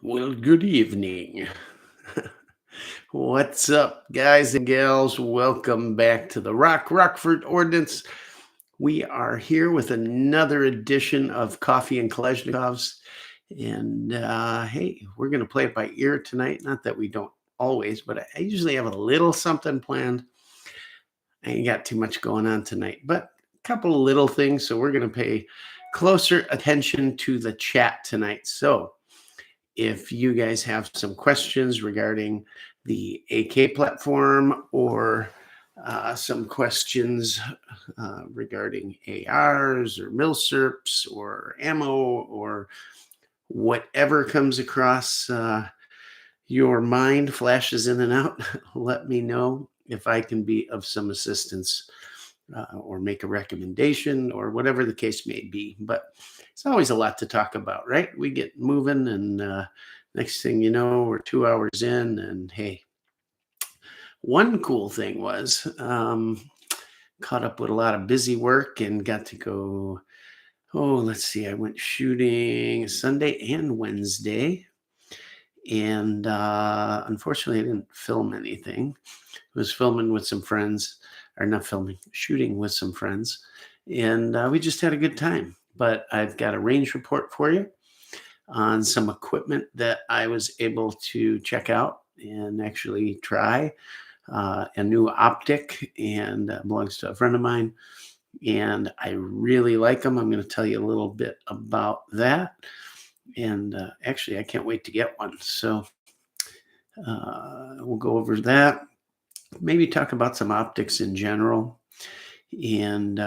Well, good evening. What's up, guys and gals? Welcome back to the Rockford Ordinance. We are here with another edition of Coffee and Kalashnikovs. And hey, we're going to play it by ear tonight. Not that we don't always, but I usually have a little something planned. I ain't got too much going on tonight, but a couple of little things. So we're going to pay closer attention to the chat tonight. So if you guys have some questions regarding the AK platform or some questions regarding ARs or milsurps or ammo or whatever comes across your mind, flashes in and out, let me know if I can be of some assistance or make a recommendation or whatever the case may be. But it's always a lot to talk about, right? We get moving, and next thing you know, we're 2 hours in. And hey, one cool thing was caught up with a lot of busy work and got to go. Oh, let's see. I went shooting Sunday and Wednesday. And unfortunately, I didn't film anything. I was filming with some friends, or not filming, shooting with some friends. And we just had a good time. But I've got a range report for you on some equipment that I was able to check out and actually try. A new optic, and belongs to a friend of mine. And I really like them. I'm going to tell you a little bit about that. And actually, I can't wait to get one. So we'll go over that. Maybe talk about some optics in general and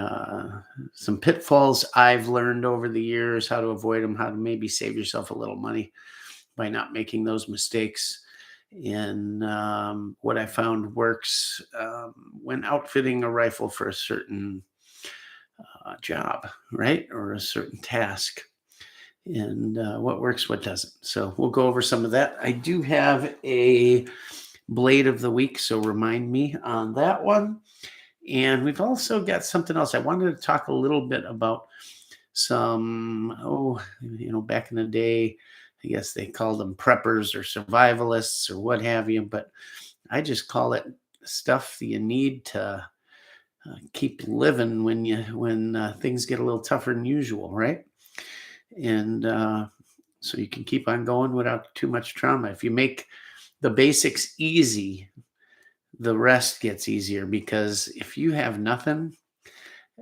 some pitfalls I've learned over the years, how to avoid them, how to maybe save yourself a little money by not making those mistakes. And what I found works when outfitting a rifle for a certain job, right? Or a certain task. And what works, what doesn't. So we'll go over some of that. I do have a blade of the week, so remind me on that one. And we've also got something else. I wanted to talk a little bit about some, back in the day, I guess they called them preppers or survivalists or what have you, but I just call it stuff that you need to keep living when things get a little tougher than usual, right? And so you can keep on going without too much trauma. If you make the basics easy, the rest gets easier, because if you have nothing,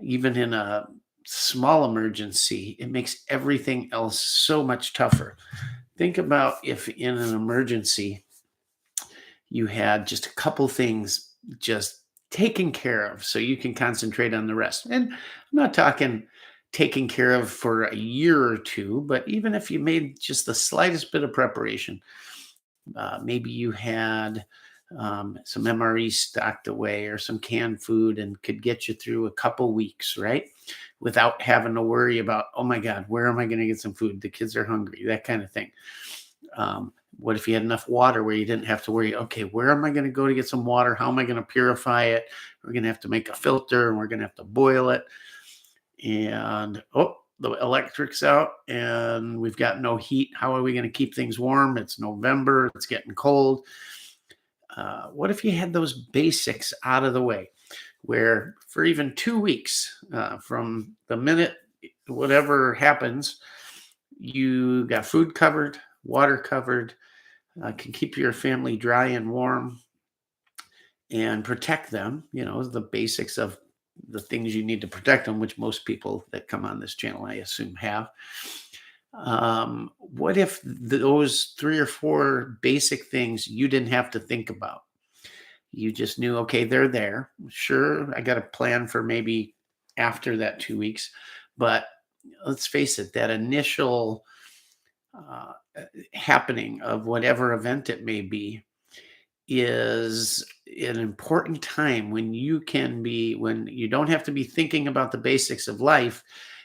even in a small emergency, it makes everything else so much tougher. Think about if in an emergency you had just a couple things just taken care of so you can concentrate on the rest. And I'm not talking taken care of for a year or two, but even if you made just the slightest bit of preparation, maybe you had some MRE stocked away or some canned food and could get you through a couple weeks, right? Without having to worry about, oh my God, where am I going to get some food? The kids are hungry, that kind of thing. What if you had enough water where you didn't have to worry, okay, where am I going to go to get some water? How am I going to purify it? We're going to have to make a filter and we're going to have to boil it. And, the electric's out and we've got no heat. How are we going to keep things warm? It's November. It's getting cold. What if you had those basics out of the way, where for even 2 weeks from the minute whatever happens, you got food covered, water covered, can keep your family dry and warm and protect them, the basics of the things you need to protect them, which most people that come on this channel, I assume, have. What if those 3 or 4 basic things you didn't have to think about? You just knew, okay, they're there. Sure, I got a plan for maybe after that 2 weeks, but let's face it, that initial happening of whatever event it may be is an important time when you don't have to be thinking about the basics of life.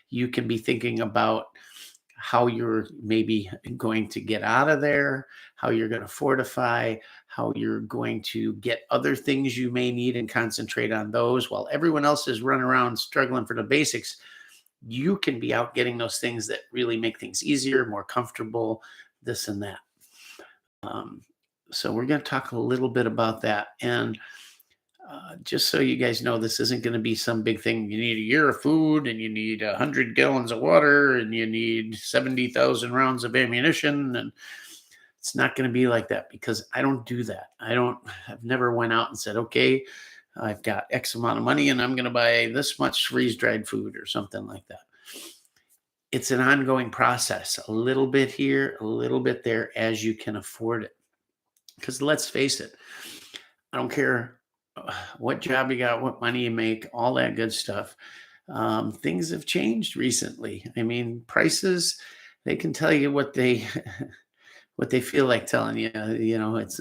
You can be thinking about how you're maybe going to get out of there, how you're going to fortify, how you're going to get other things you may need and concentrate on those while everyone else is running around struggling for the basics. You can be out getting those things that really make things easier, more comfortable, this and that. Um, so we're going to talk a little bit about that. And just so you guys know, this isn't going to be some big thing. You need a year of food, and you need 100 gallons of water, and you need 70,000 rounds of ammunition. And it's not going to be like that, because I don't do that. I've never went out and said, okay, I've got X amount of money and I'm going to buy this much freeze dried food or something like that. It's an ongoing process, a little bit here, a little bit there, as you can afford it. Because let's face it, I don't care what job you got, what money you make, all that good stuff. Things have changed recently. I mean, prices, they can tell you what they what they feel like telling you. You know, it's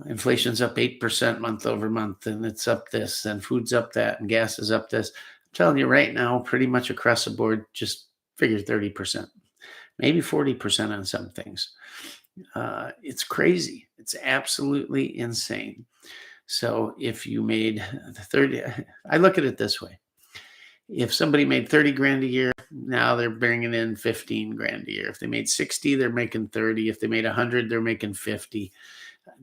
inflation's up 8% month over month, and it's up this, and food's up that, and gas is up this. I'm telling you right now, pretty much across the board, just figure 30%, maybe 40% on some things. It's crazy. It's absolutely insane. So if you made the 30, I look at it this way. If somebody made 30 grand a year, now they're bringing in 15 grand a year. If they made 60, they're making 30. If they made 100, they're making 50.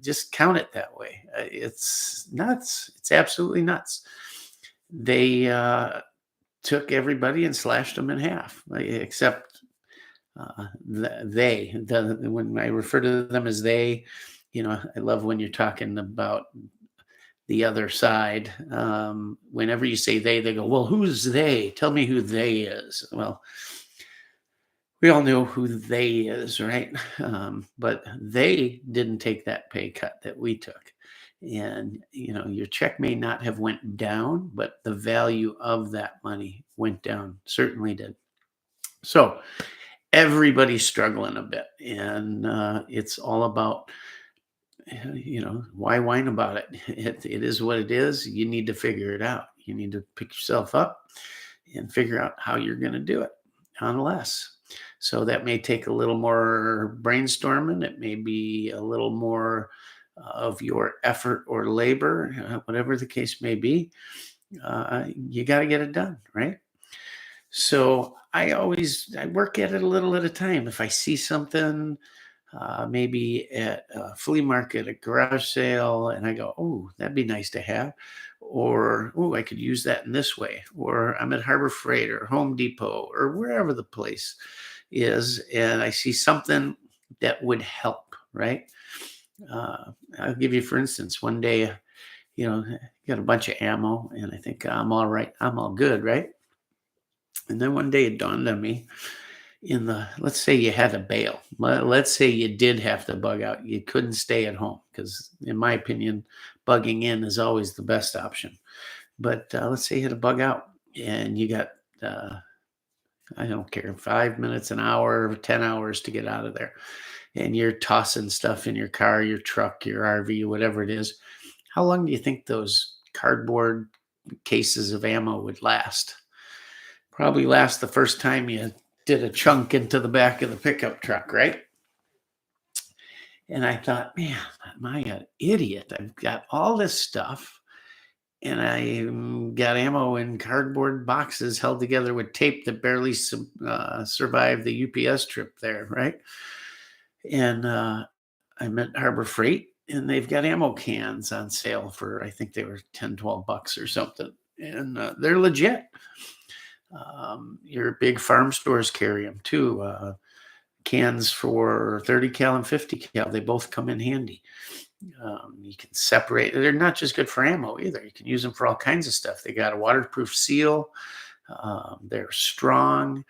Just count it that way. It's nuts. It's absolutely nuts. They took everybody and slashed them in half, except when I refer to them as they, I love when you're talking about the other side. Whenever you say they go, well, who's they? Tell me who they is. Well, we all know who they is, right? But they didn't take that pay cut that we took. And, your check may not have went down, but the value of that money went down, certainly did. So everybody's struggling a bit. And it's all about, why whine about it? It is what it is. You need to figure it out. You need to pick yourself up and figure out how you're going to do it on less. So that may take a little more brainstorming. It may be a little more of your effort or labor, whatever the case may be. You got to get it done, right? So I work at it a little at a time. If I see something, maybe at a flea market, a garage sale, and I go, oh, that'd be nice to have. Or, oh, I could use that in this way. Or I'm at Harbor Freight or Home Depot or wherever the place is, and I see something that would help, right? I'll give you, for instance, one day, got a bunch of ammo, and I think I'm all right. I'm all good, right? And then one day it dawned on me, let's say you had to bail. Let's say you did have to bug out. You couldn't stay at home, because in my opinion, bugging in is always the best option. But let's say you had to bug out and you got, I don't care, 5 minutes, an hour, 10 hours to get out of there. And you're tossing stuff in your car, your truck, your RV, whatever it is. How long do you think those cardboard cases of ammo would last? Probably last the first time you did a chunk into the back of the pickup truck, right? And I thought, man, am I an idiot? I've got all this stuff, and I got ammo in cardboard boxes held together with tape that barely survived the UPS trip there, right? And I'm at Harbor Freight, and they've got ammo cans on sale for, I think they were 10, 12 bucks or something. And they're legit. Your big farm stores carry them too. Cans for 30 cal and 50 cal, they both come in handy. You can separate. They're not just good for ammo either. You can use them for all kinds of stuff. They got a waterproof seal. They're strong.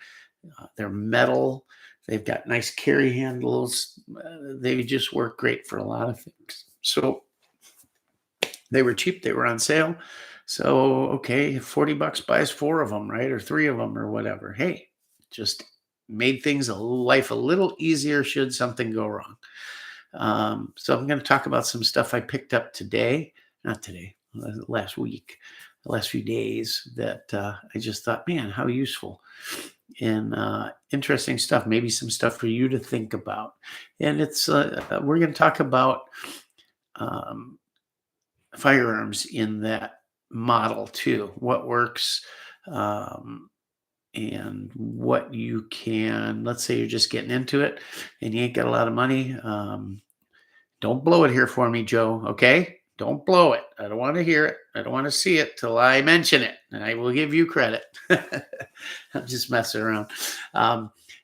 They're metal. They've got nice carry handles. They just work great for a lot of things. So they were cheap. They were on sale. So, okay, 40 bucks buys 4 of them, right? Or 3 of them or whatever. Hey, just made life a little easier should something go wrong. So I'm going to talk about some stuff I picked up last week, the last few days, that I just thought, man, how useful and interesting stuff. Maybe some stuff for you to think about. And it's we're going to talk about firearms in that model too. What works, and what you can, let's say you're just getting into it and you ain't got a lot of money. Don't blow it here for me, Joe. Okay. Don't blow it. I don't want to hear it. I don't want to see it till I mention it, and I will give you credit. I'm just messing around.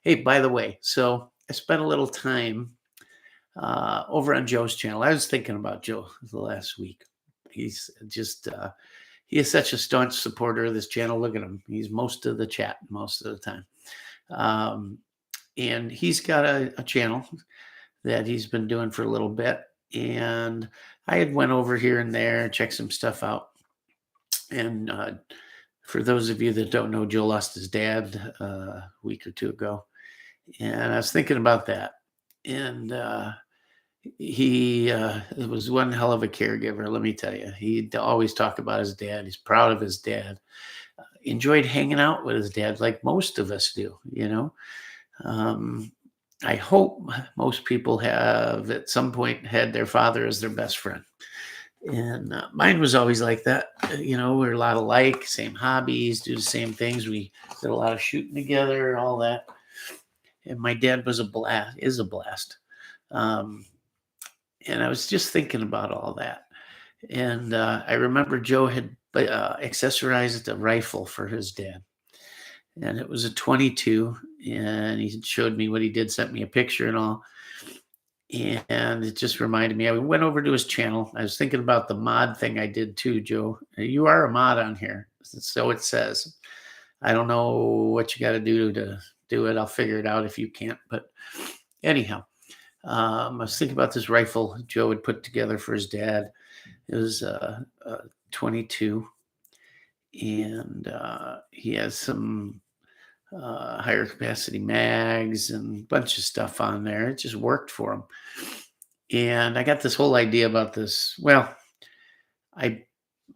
Hey, by the way, so I spent a little time over on Joe's channel. I was thinking about Joe the last week. He's just he is such a staunch supporter of this channel. Look at him. He's most of the chat most of the time. And he's got a channel that he's been doing for a little bit. And I had went over here and there, checked some stuff out. And for those of you that don't know, Joe lost his dad a week or two ago. And I was thinking about that. And he was one hell of a caregiver, let me tell you. He'd always talk about his dad. He's proud of his dad. Enjoyed hanging out with his dad like most of us do, you know. I hope most people have at some point had their father as their best friend. And mine was always like that. You know, we're a lot alike, same hobbies, do the same things. We did a lot of shooting together, all that. And my dad was a blast, is a blast. And I was just thinking about all that. And I remember Joe had accessorized a rifle for his dad. And it was a 22. And he showed me what he did, sent me a picture and all. And it just reminded me, I went over to his channel. I was thinking about the mod thing I did too, Joe. You are a mod on here. So it says. I don't know what you got to do it. I'll figure it out if you can't. But anyhow, I was thinking about this rifle Joe had put together for his dad. It was a 22. And he has some higher capacity mags and a bunch of stuff on there. It just worked for him. And I got this whole idea about this. Well, I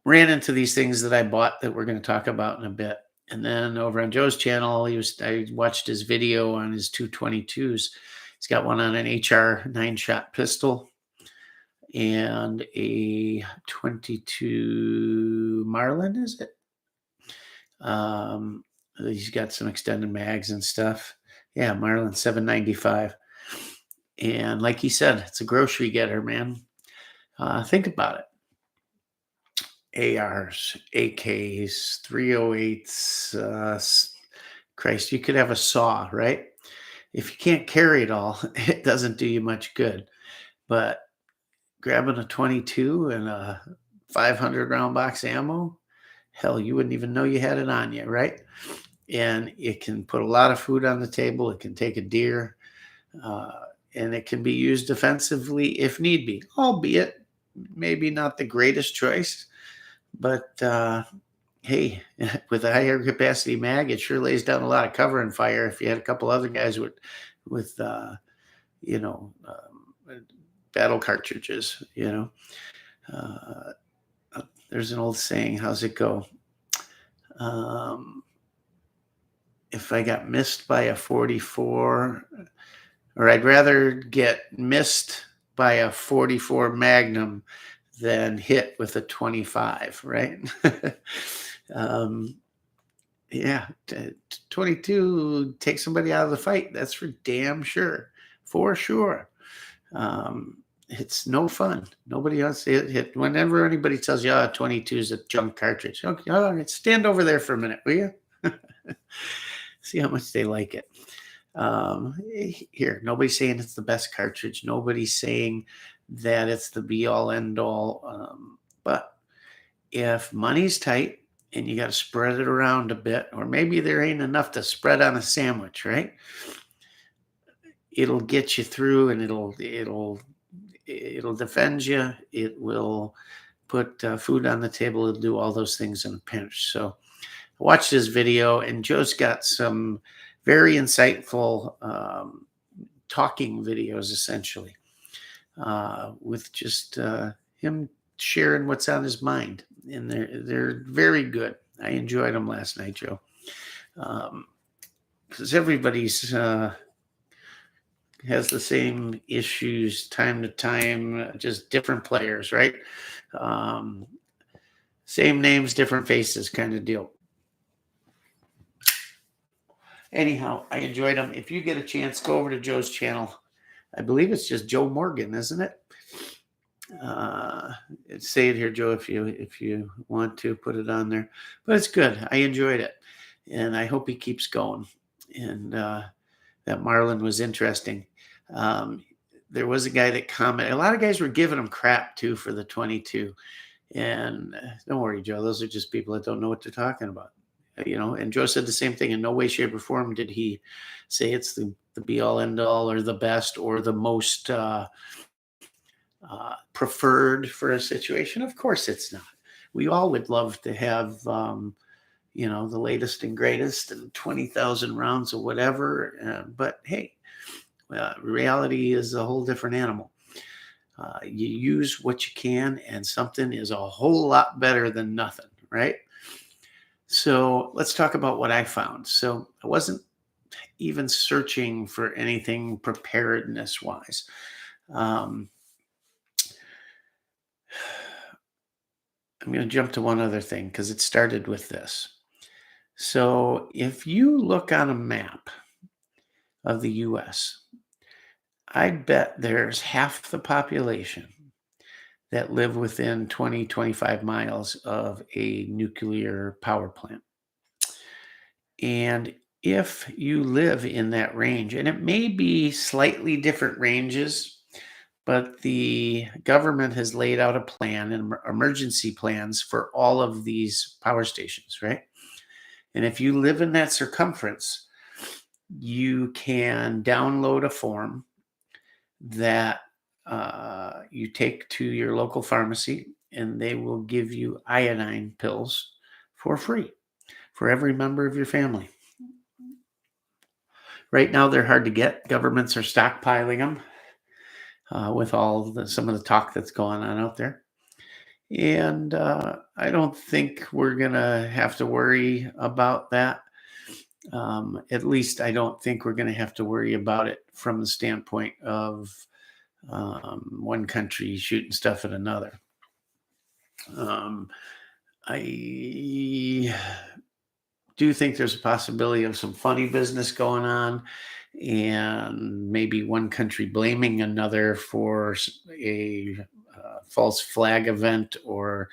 ran into these things that I bought that we're going to talk about in a bit. And then over on Joe's channel, I watched his video on his 222s. He's got one on an HR 9-shot pistol and a 22 Marlin, is it? He's got some extended mags and stuff. Yeah, Marlin 795. And like he said, it's a grocery getter, man. Think about it. ARs, AKs, 308s. Christ, you could have a saw, right? If you can't carry it all, it doesn't do you much good. But grabbing a 22 and a 500 round box ammo, hell, you wouldn't even know you had it on you, right? And it can put a lot of food on the table. It can take a deer, and it can be used defensively if need be, albeit maybe not the greatest choice. But hey, with a higher capacity mag, it sure lays down a lot of cover and fire. If you had a couple other guys with battle cartridges, there's an old saying. How's it go? If I got missed by a 44, or I'd rather get missed by a 44 Magnum than hit with a 25, right? Yeah, 22 takes somebody out of the fight. That's for damn sure. For sure. It's no fun. Nobody else hit. Whenever anybody tells you, 22 is a junk cartridge. Okay, stand over there for a minute, will you? See how much they like it. Here, nobody's saying it's the best cartridge. Nobody's saying that it's the be all end all. But if money's tight and you got to spread it around a bit, or maybe there ain't enough to spread on a sandwich, right? It'll get you through, and it'll defend you. It will put food on the table. It'll do all those things in a pinch. So I watched his video, and Joe's got some very insightful talking videos, essentially, with just him sharing what's on his mind. And they're very good. I enjoyed them last night, Joe, because everybody's has the same issues time to time, just different players, right? Same names, different faces kind of deal. Anyhow, I enjoyed them. If you get a chance, go over to Joe's channel. I believe it's just Joe Morgan, isn't it? Uh, say it here, Joe, if you want to put it on there. But it's good. I enjoyed it, and I hope he keeps going. And that Marlin was interesting. Um, there was a guy that commented. A lot of guys were giving him crap too for the 22. And don't worry, Joe. Those are just people that don't know what they're talking about. And Joe said the same thing. In no way, shape, or form did he say it's the be all, end all, or the best, or the most preferred for a situation. Of course, it's not. We all would love to have, the latest and greatest and 20,000 rounds of whatever. But hey, reality is a whole different animal. You use what you can, and something is a whole lot better than nothing, right? So let's talk about what I found. So I wasn't even searching for anything preparedness wise. I'm going to jump to one other thing because it started with this. So if you look on a map of the US, I bet there's half the population that live within 20, 25 miles of a nuclear power plant. And if you live in that range, and it may be slightly different ranges, but the government has laid out a plan and emergency plans for all of these power stations, right? And if you live in that circumference, you can download a form that you take to your local pharmacy, and they will give you iodine pills for free for every member of your family. Right now, they're hard to get. Governments are stockpiling them with some of the talk that's going on out there. And I don't think we're going to have to worry about that. At least I don't think we're going to have to worry about it from the standpoint of one country shooting stuff at another. I do think there's a possibility of some funny business going on, and maybe one country blaming another for a false flag event or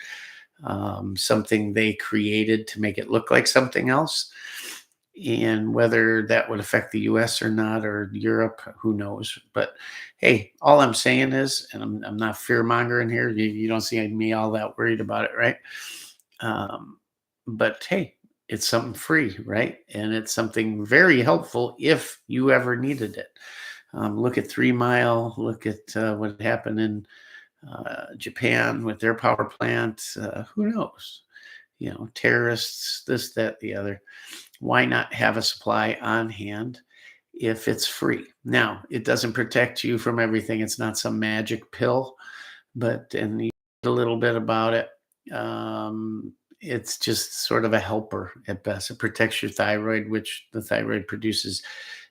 something they created to make it look like something else. And whether that would affect the US or not, or Europe, who knows? But hey, all I'm saying is, and I'm not fear mongering here, you don't see me all that worried about it, right? But hey, it's something free, right? And it's something very helpful if you ever needed it. Look at 3 Mile, look at what happened in Japan with their power plant. Who knows? Terrorists, this, that, the other. Why not have a supply on hand if it's free? Now, it doesn't protect you from everything. It's not some magic pill, and you a little bit about it. It's just sort of a helper at best. It protects your thyroid, which the thyroid produces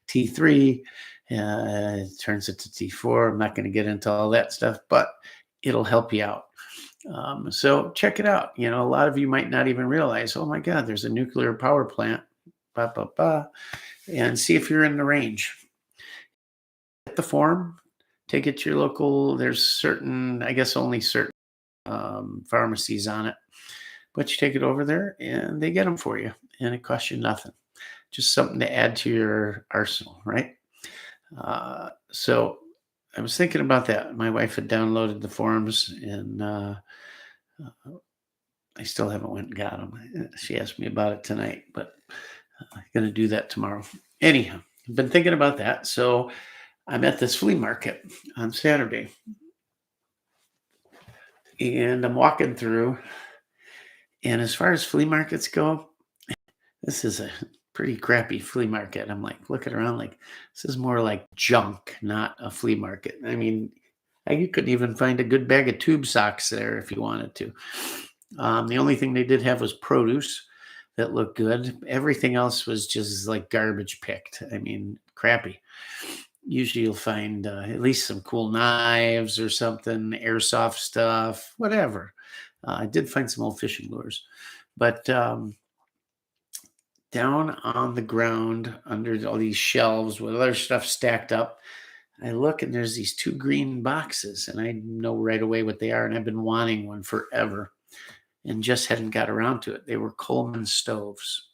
T3. It turns it to T4. I'm not going to get into all that stuff, but it'll help you out. So check it out. A lot of you might not even realize, oh my God, there's a nuclear power plant, and see if you're in the range. Get the form, take it to your local. There's certain, I guess only certain pharmacies on it, but you take it over there and they get them for you, and it costs you nothing. Just something to add to your arsenal, right? So I was thinking about that. My wife had downloaded the forms, and I still haven't went and got them. She asked me about it tonight, but I'm going to do that tomorrow. Anyhow, I've been thinking about that. So I'm at this flea market on Saturday, and I'm walking through. And as far as flea markets go, this is a pretty crappy flea market. I'm like looking around like, this is more like junk, not a flea market. I mean, you couldn't even find a good bag of tube socks there if you wanted to. The only thing they did have was produce that looked good. Everything else was just like garbage picked. I mean, crappy. Usually you'll find at least some cool knives or something, airsoft stuff, whatever. I did find some old fishing lures, but down on the ground under all these shelves with other stuff stacked up. I look and there's these two green boxes, and I know right away what they are. And I've been wanting one forever and just hadn't got around to it. They were Coleman stoves.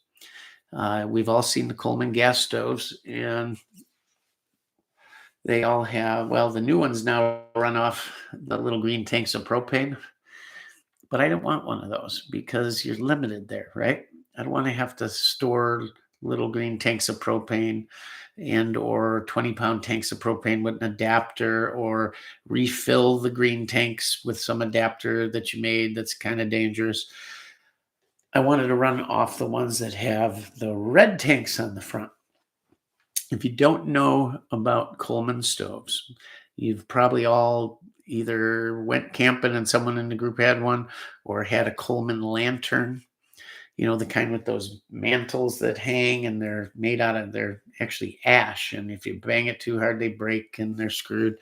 We've all seen the Coleman gas stoves, and they all have, well, the new ones now run off the little green tanks of propane, but I don't want one of those because you're limited there, right? I don't want to have to store little green tanks of propane and or 20-pound tanks of propane with an adapter, or refill the green tanks with some adapter that you made that's kind of dangerous. I wanted to run off the ones that have the red tanks on the front. If you don't know about Coleman stoves, you've probably all either went camping and someone in the group had one, or had a Coleman lantern, the kind with those mantles that hang, and they're made out of, they're actually ash. And if you bang it too hard, they break and they're screwed.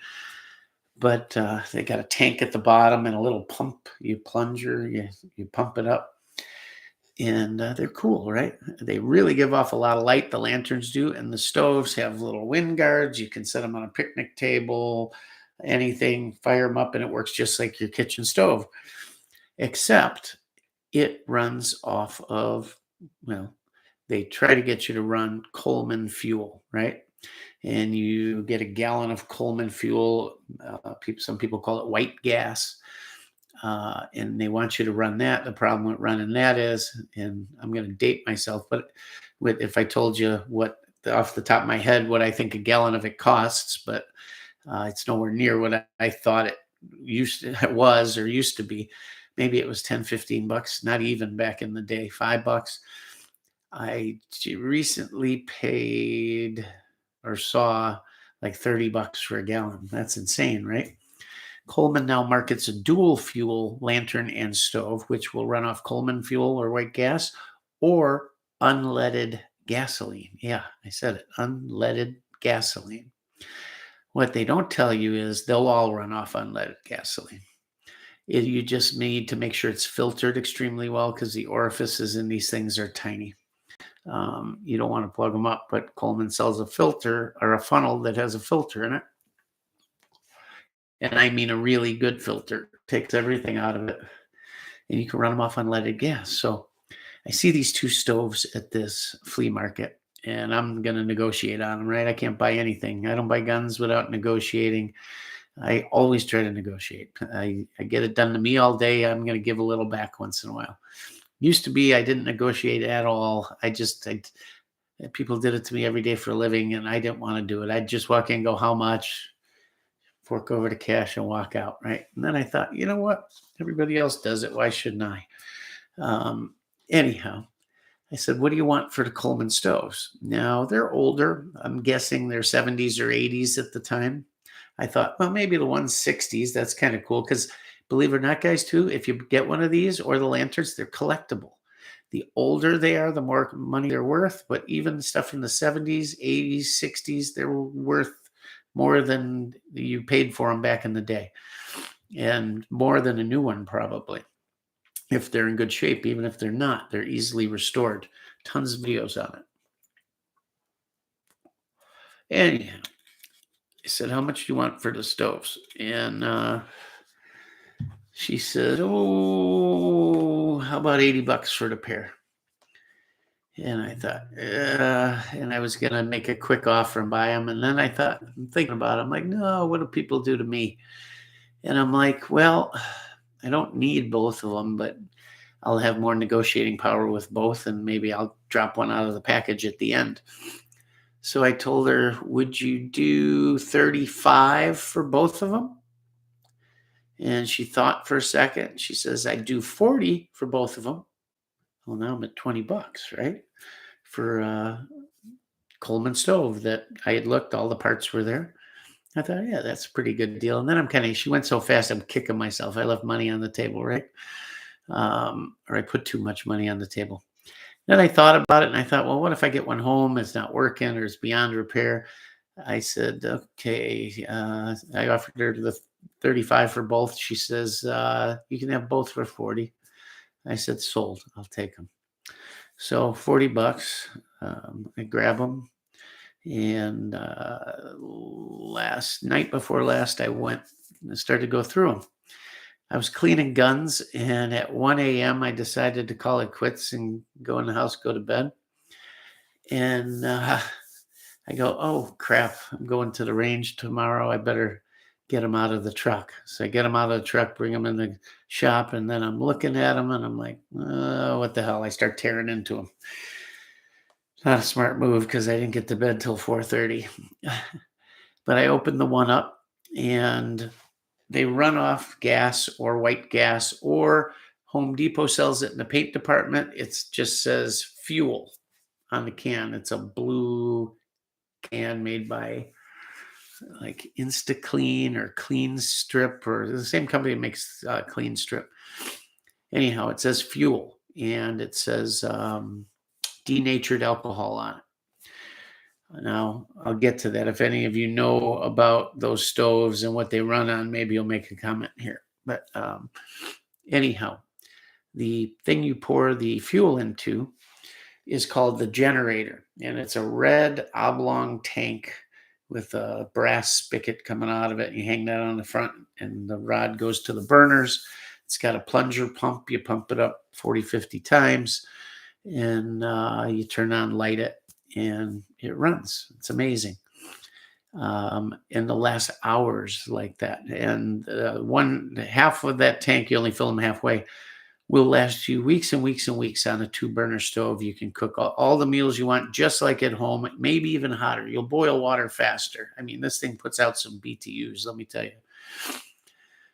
But they got a tank at the bottom and a little pump. You plunger, you pump it up. And they're cool, right? They really give off a lot of light. The lanterns do. And the stoves have little wind guards. You can set them on a picnic table, anything, fire them up, and it works just like your kitchen stove. Except it runs off of, well, they try to get you to run Coleman fuel, right? And you get a gallon of Coleman fuel. Some people call it white gas. And they want you to run that. The problem with running that is, and I'm going to date myself, but if I told you off the top of my head, what I think a gallon of it costs, but it's nowhere near what I thought it used to be. Maybe it was 10, 15 bucks, not even back in the day, $5. I recently paid or saw like 30 bucks for a gallon. That's insane, right? Coleman now markets a dual fuel lantern and stove, which will run off Coleman fuel or white gas or unleaded gasoline. Yeah, I said it, unleaded gasoline. What they don't tell you is they'll all run off unleaded gasoline. You just need to make sure it's filtered extremely well, because the orifices in these things are tiny. You don't want to plug them up, but Coleman sells a filter or a funnel that has a filter in it. And I mean a really good filter, takes everything out of it, and you can run them off unleaded gas. So I see these two stoves at this flea market, and I'm going to negotiate on them, right? I can't buy anything. I don't buy guns without negotiating. I always try to negotiate. I get it done to me all day. I'm going to give a little back once in a while. Used to be I didn't negotiate at all. People did it to me every day for a living, and I didn't want to do it. I'd just walk in and go, how much? Fork over the cash and walk out, right? And then I thought, you know what? Everybody else does it. Why shouldn't I? Anyhow, I said, what do you want for the Coleman stoves? Now, they're older. I'm guessing they're 70s or 80s at the time. I thought, well, maybe the 160s. That's kind of cool, because believe it or not, guys, too, if you get one of these or the lanterns, they're collectible. The older they are, the more money they're worth. But even stuff from the 70s, 80s, 60s, they're worth more than you paid for them back in the day, and more than a new one probably, if they're in good shape. Even if they're not, they're easily restored. Tons of videos on it. Anyhow, I said, how much do you want for the stoves? And she said, oh, how about 80 bucks for the pair? And I thought, and I was going to make a quick offer and buy them. And then I'm thinking about it. I'm like, no, what do people do to me? And I'm like, well, I don't need both of them, but I'll have more negotiating power with both. And maybe I'll drop one out of the package at the end. So I told her, would you do 35 for both of them? And she thought for a second. She says, I'd do 40 for both of them. Well, now I'm at 20 bucks, right? For a Coleman stove that I had looked, all the parts were there. I thought, yeah, that's a pretty good deal. And then she went so fast, I'm kicking myself. I left money on the table, right? Or I put too much money on the table. Then I thought about it, and I thought, well, what if I get one home, it's not working, or it's beyond repair? I said, okay. I offered her the 35 for both. She says, you can have both for 40. I said, sold. I'll take them. So $40. I grab them. And night before last, I went and started to go through them. I was cleaning guns, and at 1 a.m., I decided to call it quits and go in the house, go to bed. And I go, oh, crap, I'm going to the range tomorrow. I better get them out of the truck. So I get them out of the truck, bring them in the shop, and then I'm looking at them, and I'm like, oh, what the hell? I start tearing into them. It's not a smart move because I didn't get to bed till 4:30. But I opened the one up, and they run off gas or white gas, or Home Depot sells it in the paint department. It just says fuel on the can. It's a blue can made by like InstaClean or Clean Strip, or the same company that makes Clean Strip. Anyhow, it says fuel, and it says denatured alcohol on it. Now, I'll get to that. If any of you know about those stoves and what they run on, maybe you'll make a comment here. But anyhow, the thing you pour the fuel into is called the generator. And it's a red oblong tank with a brass spigot coming out of it. You hang that on the front, and the rod goes to the burners. It's got a plunger pump. You pump it up 40, 50 times, and you turn on, light it, and it runs. It's amazing. In the last hours like that. And one half of that tank, you only fill them halfway, will last you weeks and weeks and weeks on a 2-burner stove. You can cook all the meals you want, just like at home, maybe even hotter. You'll boil water faster. I mean, this thing puts out some BTUs, let me tell you.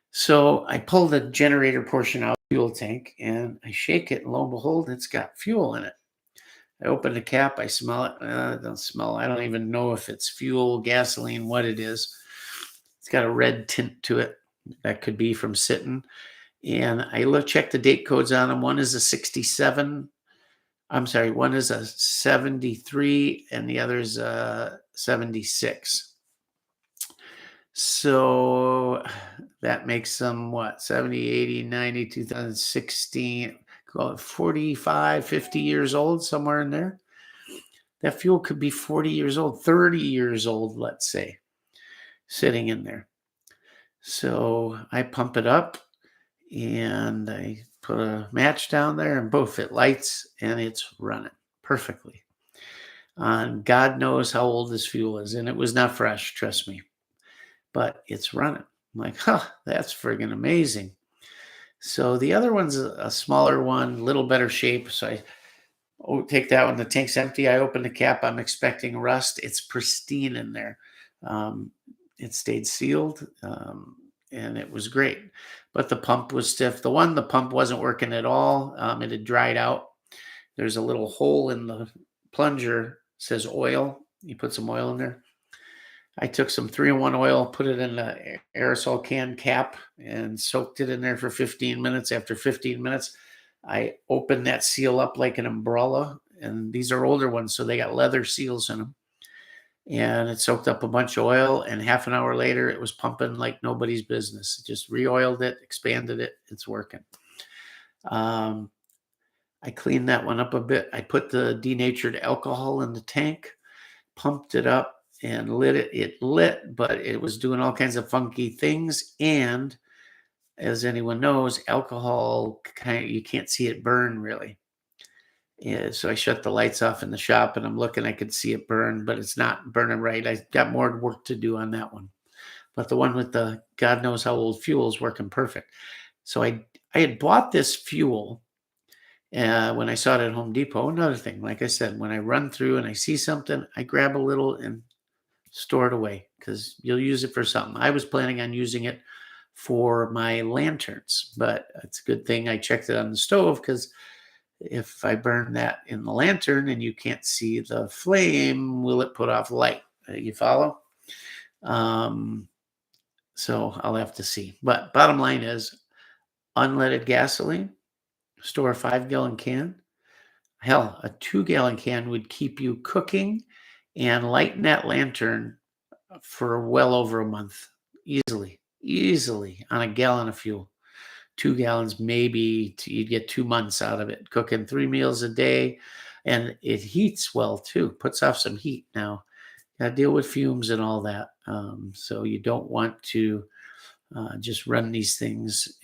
So I pull the generator portion out of the fuel tank, and I shake it, and lo and behold, it's got fuel in it. I open the cap, I smell it. It don't smell. I don't even know if it's fuel, gasoline, what it is. It's got a red tint to it. That could be from sitting. And I check the date codes on them. One is a 67. I'm sorry, one is a 73, and the other is a 76. So that makes them what? 70, 80, 90, 2016. 45, 50 years old, somewhere in there. That fuel could be 40 years old, 30 years old, let's say, sitting in there. So I pump it up, and I put a match down there, and both it lights, and it's running perfectly. God knows how old this fuel is, and it was not fresh, trust me, but it's running. I'm like, that's friggin' amazing. So the other one's a smaller one, little better shape. So I take that one. The tank's empty. I open the cap. I'm expecting rust. It's pristine in there. It stayed sealed, and it was great. But the pump was stiff. The pump wasn't working at all. It had dried out. There's a little hole in the plunger. It says oil. You put some oil in there. I took some 3-in-1 oil, put it in the aerosol can cap, and soaked it in there for 15 minutes. After 15 minutes, I opened that seal up like an umbrella. And these are older ones, so they got leather seals in them. And it soaked up a bunch of oil. And half an hour later, it was pumping like nobody's business. Just re-oiled it, expanded it. It's working. I cleaned that one up a bit. I put the denatured alcohol in the tank, pumped it up, and lit it. It lit, but it was doing all kinds of funky things. And as anyone knows, alcohol, you can't see it burn really. Yeah, so I shut the lights off in the shop, and I'm looking, I could see it burn, but it's not burning right. I got more work to do on that one. But the one with the God knows how old fuel is working perfect. So I had bought this fuel when I saw it at Home Depot. Another thing, like I said, when I run through and I see something, I grab a little and store it away because you'll use it for something. I was planning on using it for my lanterns, but it's a good thing I checked it on the stove, because if I burn that in the lantern and you can't see the flame, will it put off light? You follow? So I'll have to see. But bottom line is, unleaded gasoline, store a 5-gallon can. Hell, a 2-gallon can would keep you cooking and lighting that lantern for well over a month, easily on a gallon of fuel. 2 gallons, maybe you'd get 2 months out of it, cooking 3 meals a day. And it heats well too, puts off some heat. Now, got to deal with fumes and all that. So you don't want to just run these things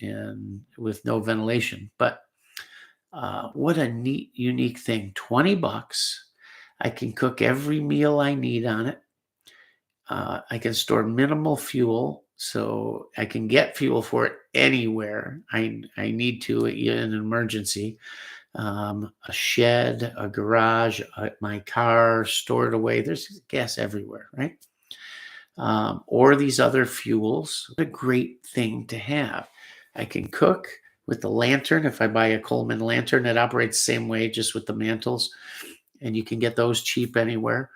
with no ventilation. But what a neat, unique thing. 20 bucks. I can cook every meal I need on it. I can store minimal fuel, so I can get fuel for it anywhere I need to in an emergency. A shed, a garage, my car stored away. There's gas everywhere, right? Or these other fuels. What a great thing to have. I can cook with the lantern. If I buy a Coleman lantern, it operates the same way, just with the mantles. And you can get those cheap anywhere.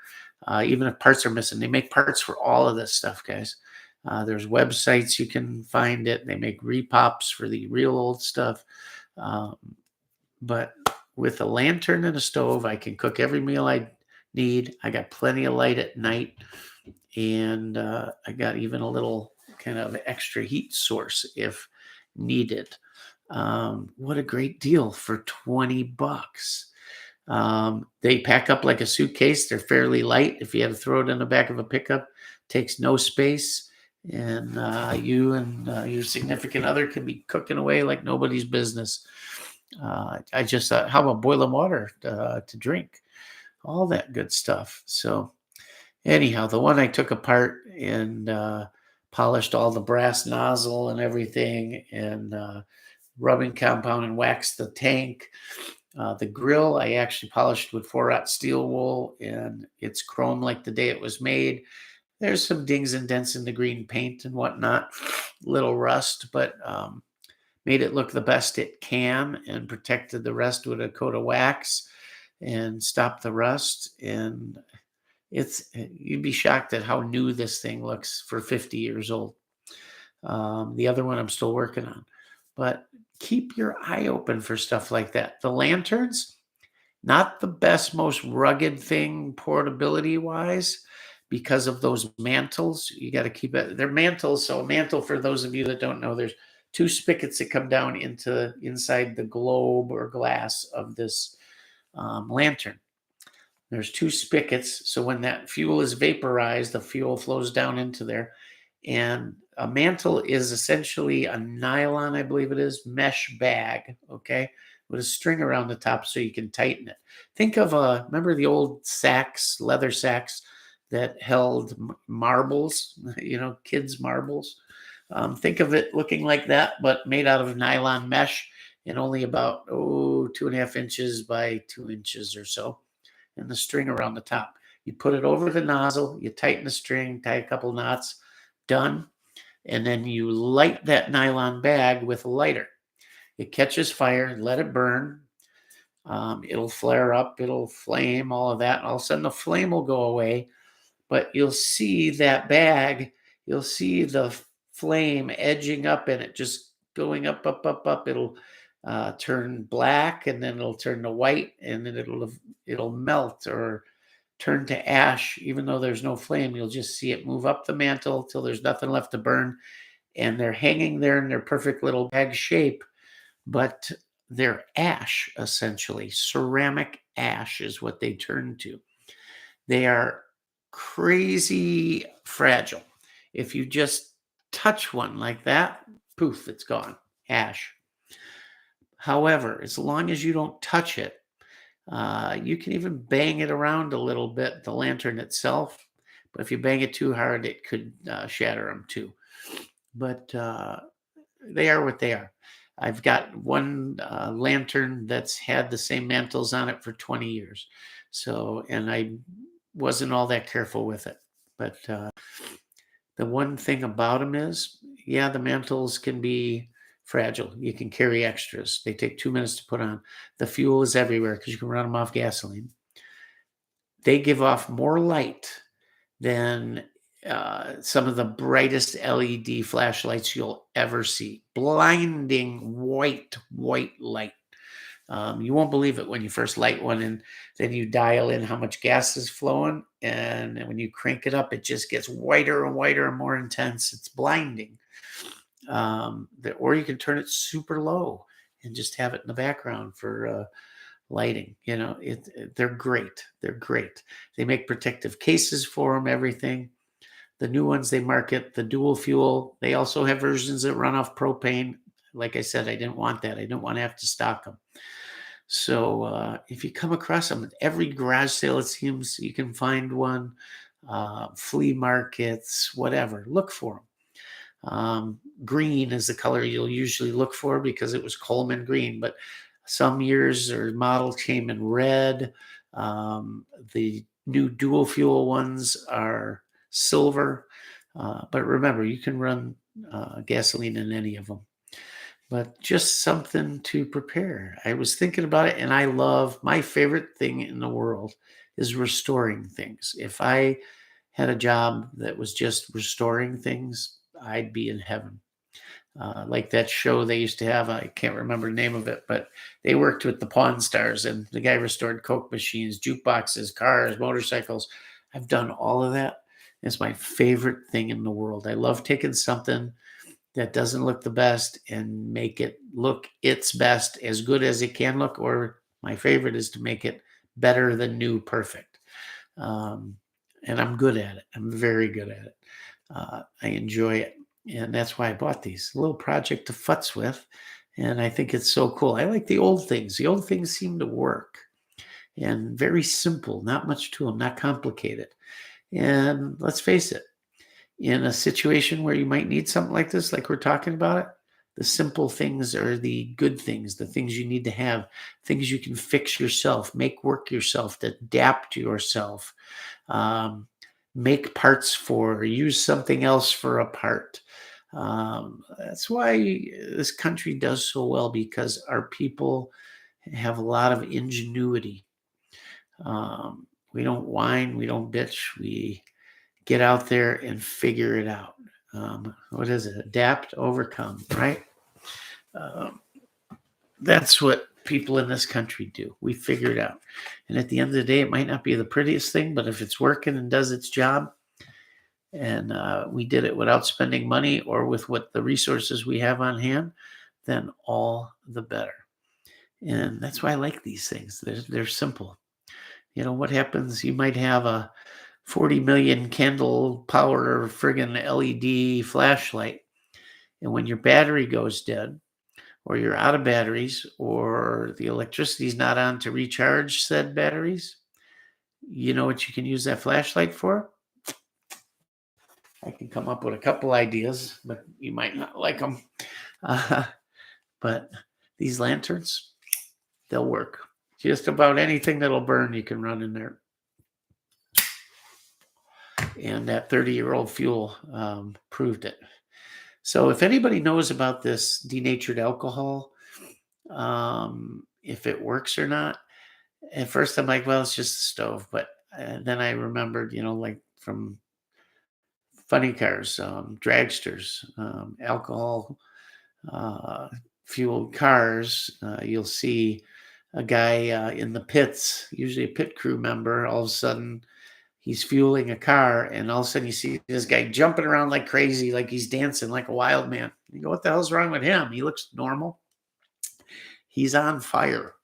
Even if parts are missing, they make parts for all of this stuff, guys. There's websites you can find it. They make repops for the real old stuff. But with a lantern and a stove, I can cook every meal I need. I got plenty of light at night. And I got even a little kind of extra heat source if needed. What a great deal for 20 bucks. They pack up like a suitcase. They're fairly light. If you had to throw it in the back of a pickup, takes no space. And you and your significant other can be cooking away like nobody's business. I just thought, how about boiling water to drink? All that good stuff. So anyhow, the one I took apart and polished all the brass nozzle and everything, and rubbing compound and waxed the tank. The grill, I actually polished with 4-aught steel wool, and it's chrome like the day it was made. There's some dings and dents in the green paint and whatnot, little rust, but made it look the best it can and protected the rest with a coat of wax and stopped the rust. And you'd be shocked at how new this thing looks for 50 years old. The other one I'm still working on. But keep your eye open for stuff like that. The lanterns, not the best, most rugged thing portability-wise because of those mantles. You got to keep it. They're mantles. So a mantle, for those of you that don't know, there's 2 spigots that come down inside the globe or glass of this lantern. There's 2 spigots. So when that fuel is vaporized, the fuel flows down into there. And a mantle is essentially a nylon, I believe it is, mesh bag, okay, with a string around the top so you can tighten it. Think of, remember the old sacks, leather sacks that held marbles, kids' marbles? Think of it looking like that, but made out of nylon mesh and only about, 2.5 inches by 2 inches or so, and the string around the top. You put it over the nozzle, you tighten the string, tie a couple knots, done. And then you light that nylon bag with a lighter. It catches fire, let it burn. It'll flare up, it'll flame, all of that. And all of a sudden the flame will go away, but you'll see that bag, you'll see the flame edging up in it, just going up, up, up, up. It'll turn black, and then it'll turn to white, and then it'll melt or turn to ash. Even though there's no flame, you'll just see it move up the mantle till there's nothing left to burn. And they're hanging there in their perfect little bag shape, but they're ash, essentially. Ceramic ash is what they turn to. They are crazy fragile. If you just touch one like that, poof, it's gone. Ash. However, as long as you don't touch it, you can even bang it around a little bit, the lantern itself. But if you bang it too hard, it could shatter them too. But they are what they are. I've got one lantern that's had the same mantles on it for 20 years. So, and I wasn't all that careful with it. But the one thing about them is, the mantles can be fragile. You can carry extras. They take 2 minutes to put on. The fuel is everywhere because you can run them off gasoline. They give off more light than some of the brightest LED flashlights you'll ever see. Blinding white light. You won't believe it when you first light one, and then you dial in how much gas is flowing. And when you crank it up, it just gets whiter and whiter and more intense. It's blinding. or you can turn it super low and just have it in the background for lighting. They're great. They're great. They make protective cases for them, everything. The new ones they market, the dual fuel, they also have versions that run off propane. Like I said, I didn't want that. I didn't want to have to stock them. So if you come across them at every garage sale, it seems you can find one, flea markets, whatever, look for them. Green is the color you'll usually look for because it was Coleman green, but some years or model came in red. The new dual fuel ones are silver. But remember, you can run gasoline in any of them. But just something to prepare. I was thinking about it, and my favorite thing in the world is restoring things. If I had a job that was just restoring things, I'd be in heaven. Like that show they used to have, I can't remember the name of it, but they worked with the Pawn Stars, and the guy restored Coke machines, jukeboxes, cars, motorcycles. I've done all of that. It's my favorite thing in the world. I love taking something that doesn't look the best and make it look its best, as good as it can look, or my favorite is to make it better than new, perfect. And I'm good at it. I'm very good at it. I enjoy it. And that's why I bought these. A little project to futz with. And I think it's so cool. I like the old things. The old things seem to work. And very simple, not much to them, not complicated. And let's face it, in a situation where you might need something like this, like we're talking about it, the simple things are the good things, the things you need to have, things you can fix yourself, make work yourself, adapt yourself, make parts for, use something else for a part. That's why this country does so well, because our people have a lot of ingenuity. We don't whine, we don't bitch, we get out there and figure it out. What is it? Adapt, overcome, right? That's what people in this country do. We figure it out. And at the end of the day, it might not be the prettiest thing, but if it's working and does its job, and we did it without spending money or with what the resources we have on hand, then all the better. And that's why I like these things. They're simple. What happens? You might have a 40 million candle power friggin' LED flashlight. And when your battery goes dead, or you're out of batteries, or the electricity's not on to recharge said batteries, you know what you can use that flashlight for? I can come up with a couple ideas, but you might not like them. But these lanterns, they'll work. Just about anything that'll burn, you can run in there. And that 30-year-old fuel proved it. So if anybody knows about this denatured alcohol, if it works or not, at first I'm like, well, it's just the stove. But then I remembered, like from funny cars, dragsters, alcohol fueled cars, you'll see a guy in the pits, usually a pit crew member. All of a sudden, he's fueling a car, and all of a sudden you see this guy jumping around like crazy, like he's dancing like a wild man. You go, what the hell's wrong with him? He looks normal. He's on fire,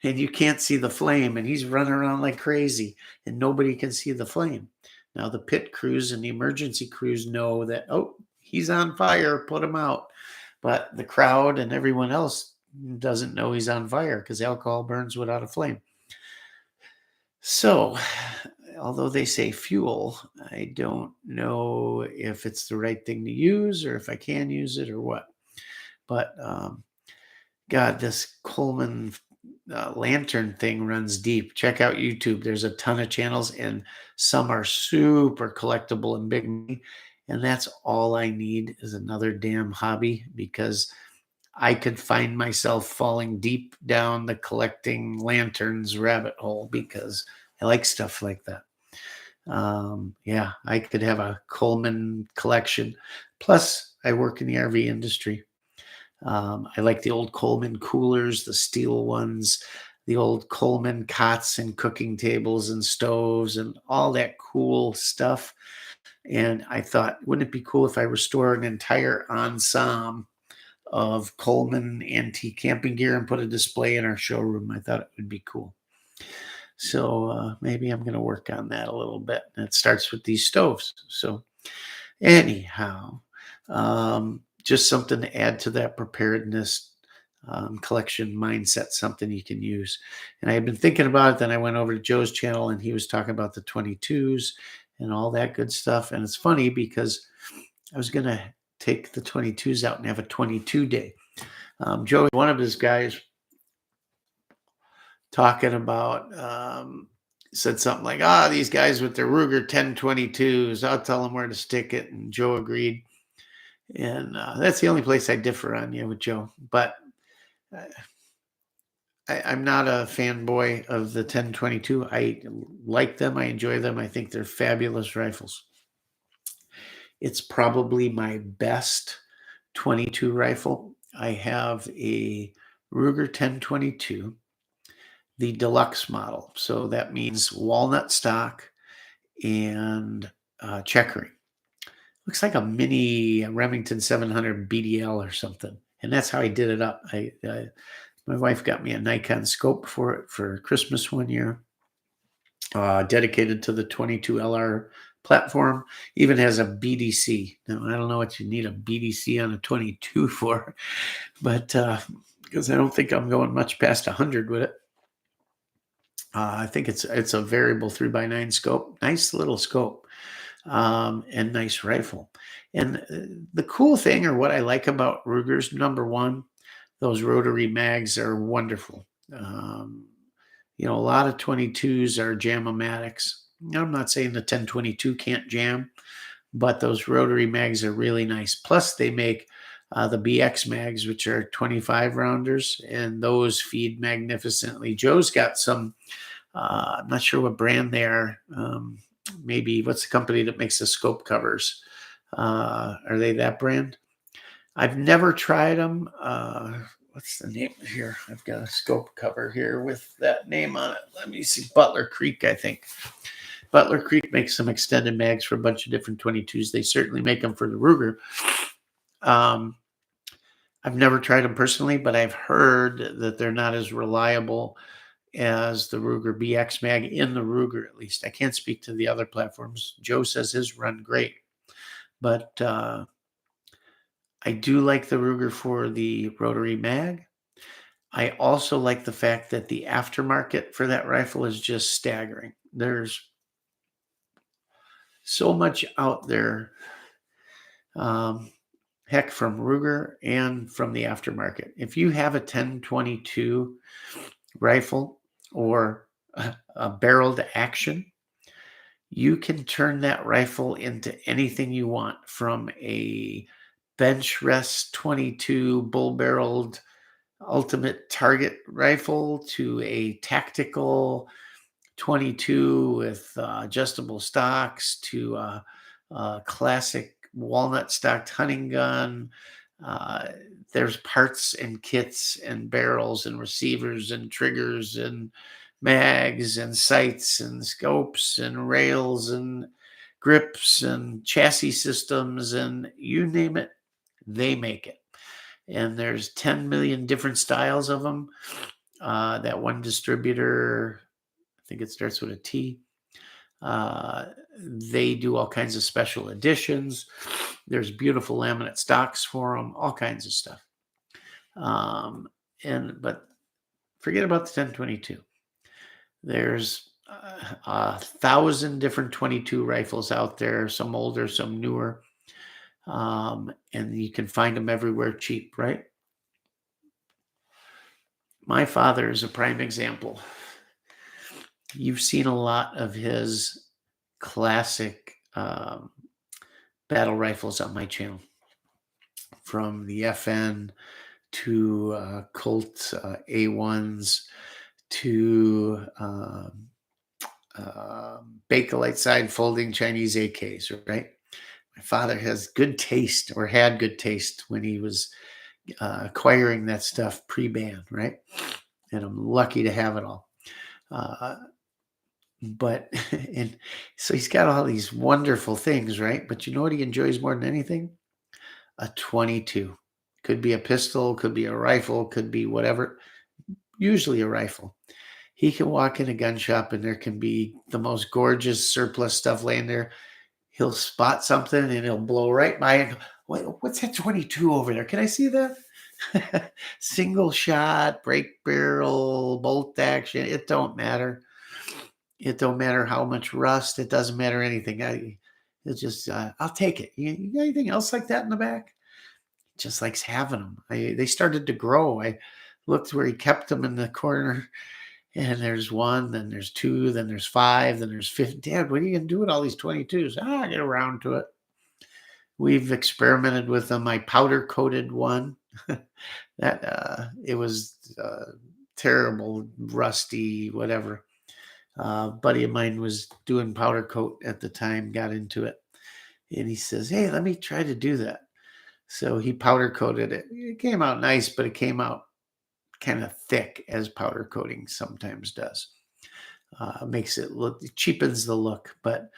and you can't see the flame, and he's running around like crazy, and nobody can see the flame. Now, the pit crews and the emergency crews know that, oh, he's on fire, put him out. But the crowd and everyone else doesn't know he's on fire because alcohol burns without a flame. So, although they say fuel, I don't know if it's the right thing to use or if I can use it or what. But God, this Coleman lantern thing runs deep. Check out YouTube. There's a ton of channels, and some are super collectible and big money. And that's all I need is another damn hobby, because I could find myself falling deep down the collecting lanterns rabbit hole because I like stuff like that. Yeah, I could have a Coleman collection. Plus, I work in the RV industry. I like the old Coleman coolers, the steel ones, the old Coleman cots and cooking tables and stoves and all that cool stuff. And I thought, wouldn't it be cool if I restore an entire ensemble of Coleman antique camping gear and put a display in our showroom? I thought it would be cool. So maybe I'm going to work on that a little bit. And it starts with these stoves. So anyhow, just something to add to that preparedness collection mindset, something you can use. And I had been thinking about it. Then I went over to Joe's channel and he was talking about the 22s and all that good stuff. And it's funny because I was going to take the 22s out and have a 22 day. Joe, one of his guys, talking about, said something like, these guys with their Ruger 1022s, I'll tell them where to stick it. And Joe agreed. And that's the only place I differ on you with Joe. But I'm not a fanboy of the 1022. I like them. I enjoy them. I think they're fabulous rifles. It's probably my best 22 rifle. I have a Ruger 1022, the deluxe model. So that means walnut stock and checkering. Looks like a mini Remington 700 BDL or something. And that's how I did it up. My wife got me a Nikon scope for it for Christmas one year, dedicated to the 22 LR platform. Even has a BDC. Now, I don't know what you need a BDC on a 22 for, but because I don't think I'm going much past 100 with it. I think it's a variable 3x9 scope. Nice little scope, and nice rifle. And the cool thing, or what I like about Rugers, number one, those rotary mags are wonderful. A lot of 22s are jam-o-matics. I'm not saying the 1022 can't jam, but those rotary mags are really nice. Plus, they make the BX mags, which are 25 rounders, and those feed magnificently. Joe's got some, I'm not sure what brand they are. Maybe what's the company that makes the scope covers? Are they that brand? I've never tried them. What's the name here? I've got a scope cover here with that name on it. Let me see. Butler Creek, I think. Butler Creek makes some extended mags for a bunch of different 22s. They certainly make them for the Ruger. I've never tried them personally, but I've heard that they're not as reliable as the Ruger BX mag in the Ruger, at least. I can't speak to the other platforms. Joe says his run great, but I do like the Ruger for the rotary mag. I also like the fact that the aftermarket for that rifle is just staggering. There's so much out there, heck, from Ruger and from the aftermarket. If you have a 1022 rifle or a barreled action, you can turn that rifle into anything you want, from a bench rest 22 bull barreled ultimate target rifle to a tactical 22 with adjustable stocks to a classic walnut stocked hunting gun. There's parts and kits and barrels and receivers and triggers and mags and sights and scopes and rails and grips and chassis systems, and you name it, they make it. And there's 10 million different styles of them. That one distributor, I think it starts with a T. They do all kinds of special editions. There's beautiful laminate stocks for them, all kinds of stuff. But forget about the 1022. There's 1,000 different 22 rifles out there, some older, some newer. And you can find them everywhere cheap, right? My father is a prime example. You've seen a lot of his classic battle rifles on my channel, from the FN to Colt A1s to Bakelite side folding Chinese AKs, right? My father has good taste, or had good taste, when he was acquiring that stuff pre-ban, right? And I'm lucky to have it all. But and so he's got all these wonderful things, right? But you know what he enjoys more than anything? A 22. Could be a pistol, could be a rifle, could be whatever. Usually a rifle. He can walk in a gun shop and there can be the most gorgeous surplus stuff laying there. He'll spot something and he'll blow right by and go, What's that 22 over there? Can I see that? Single shot, break barrel, bolt action. It don't matter. It don't matter how much rust. It doesn't matter anything. It's just, I'll take it. You got anything else like that in the back? Just likes having them. They started to grow. I looked where he kept them in the corner, and there's one, then there's two, then there's five, then there's 50. Dad, what are you going to do with all these 22s? I'll get around to it. We've experimented with them. I powder coated one. That it was terrible, rusty, whatever. Buddy of mine was doing powder coat at the time, got into it, and he says, "Hey, let me try to do that." So he powder coated it. It came out nice, but it came out kind of thick, as powder coating sometimes does. Makes it look, it cheapens the look, but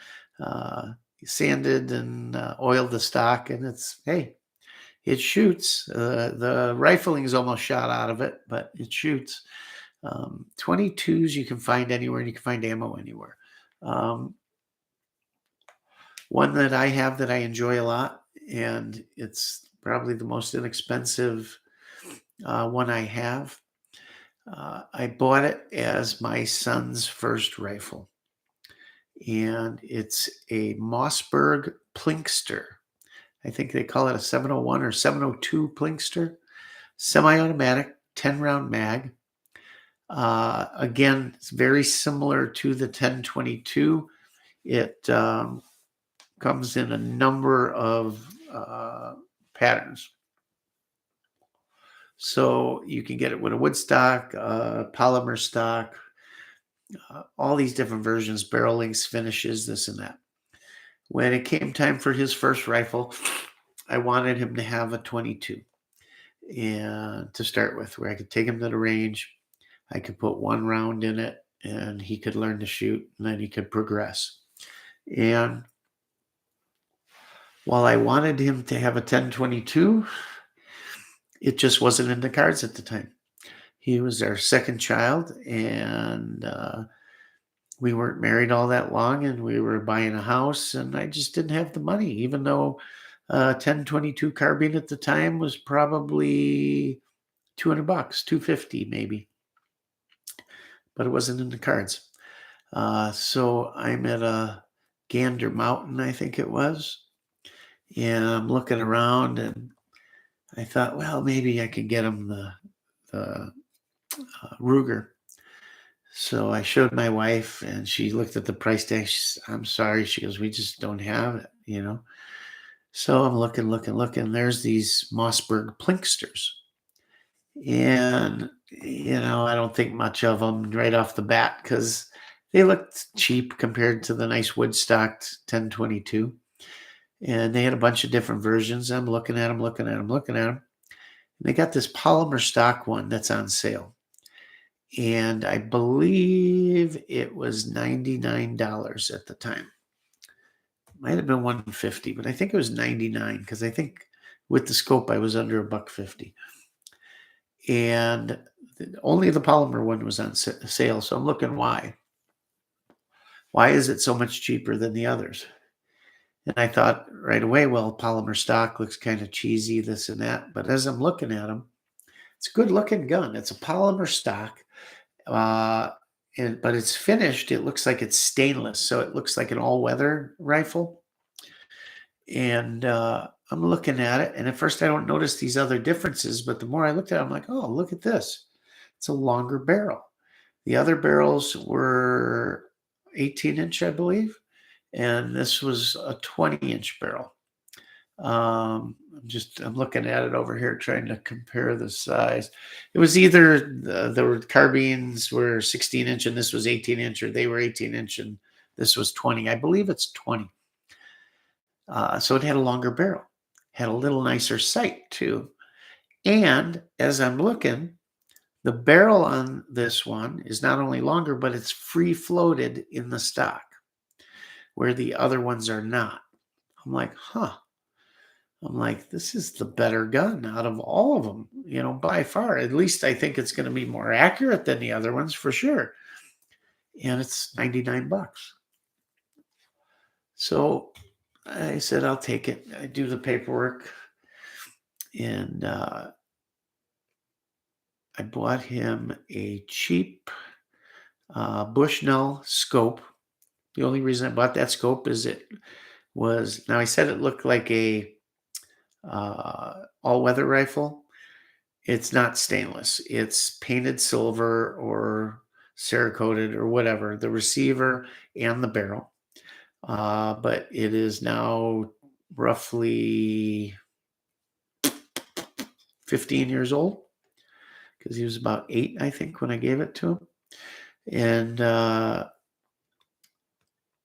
sanded and oiled the stock, and hey, it shoots. The rifling is almost shot out of it, but it shoots. 22s you can find anywhere, and you can find ammo anywhere. One that I have that I enjoy a lot, and it's probably the most inexpensive one I have. I bought it as my son's first rifle, and it's a Mossberg Plinkster. I think they call it a 701 or 702 Plinkster, semi-automatic, 10-round mag. Again, it's very similar to the 1022. It comes in a number of patterns. So you can get it with a wood stock, polymer stock, all these different versions, barrel lengths, finishes, this and that. When it came time for his first rifle, I wanted him to have a 22 and to start with, where I could take him to the range. I could put one round in it and he could learn to shoot, and then he could progress. And while I wanted him to have a 1022, it just wasn't in the cards at the time. He was our second child, and we weren't married all that long, and we were buying a house, and I just didn't have the money, even though 1022 carbine at the time was probably $200, $250 maybe, but it wasn't in the cards. So I'm at a Gander Mountain, I think it was, and I'm looking around, and I thought, well, maybe I could get him the Ruger. So I showed my wife, and she looked at the price tag. She said, "I'm sorry." She goes, "We just don't have it. So I'm looking. There's these Mossberg Plinksters. And, I don't think much of them right off the bat because they looked cheap compared to the nice wood stocked 1022. And they had a bunch of different versions. I'm looking at them. And they got this polymer stock one that's on sale. And I believe it was $99 at the time. Might have been $150, but I think it was $99 because I think with the scope I was under $150. And only the polymer one was on sale. So I'm looking why. Why is it so much cheaper than the others? And I thought right away, well, polymer stock looks kind of cheesy, this and that. But as I'm looking at them, it's a good looking gun. It's a polymer stock. But it's finished. It looks like it's stainless, so it looks like an all-weather rifle. And I'm looking at it, and at first I don't notice these other differences, but the more I looked at it, I'm like, oh, look at this. It's a longer barrel. The other barrels were 18-inch, I believe, and this was a 20-inch barrel. I'm looking at it over here trying to compare the size. It was either the carbines were 16-inch and this was 18-inch, or they were 18-inch and this was 20. I believe it's 20. So it had a longer barrel, had a little nicer sight too. And as I'm looking, The barrel on this one is not only longer, but it's free floated in the stock where the other ones are not. I'm like, huh. I'm like, this is the better gun out of all of them, by far. At least I think it's going to be more accurate than the other ones for sure. And it's $99. So I said, I'll take it. I do the paperwork. And I bought him a cheap Bushnell scope. The only reason I bought that scope is now I said it looked like a all-weather rifle. It's not stainless. It's painted silver or Cerakoted or whatever, the receiver and the barrel. But it is now roughly 15 years old because he was about 8, I think, when I gave it to him. And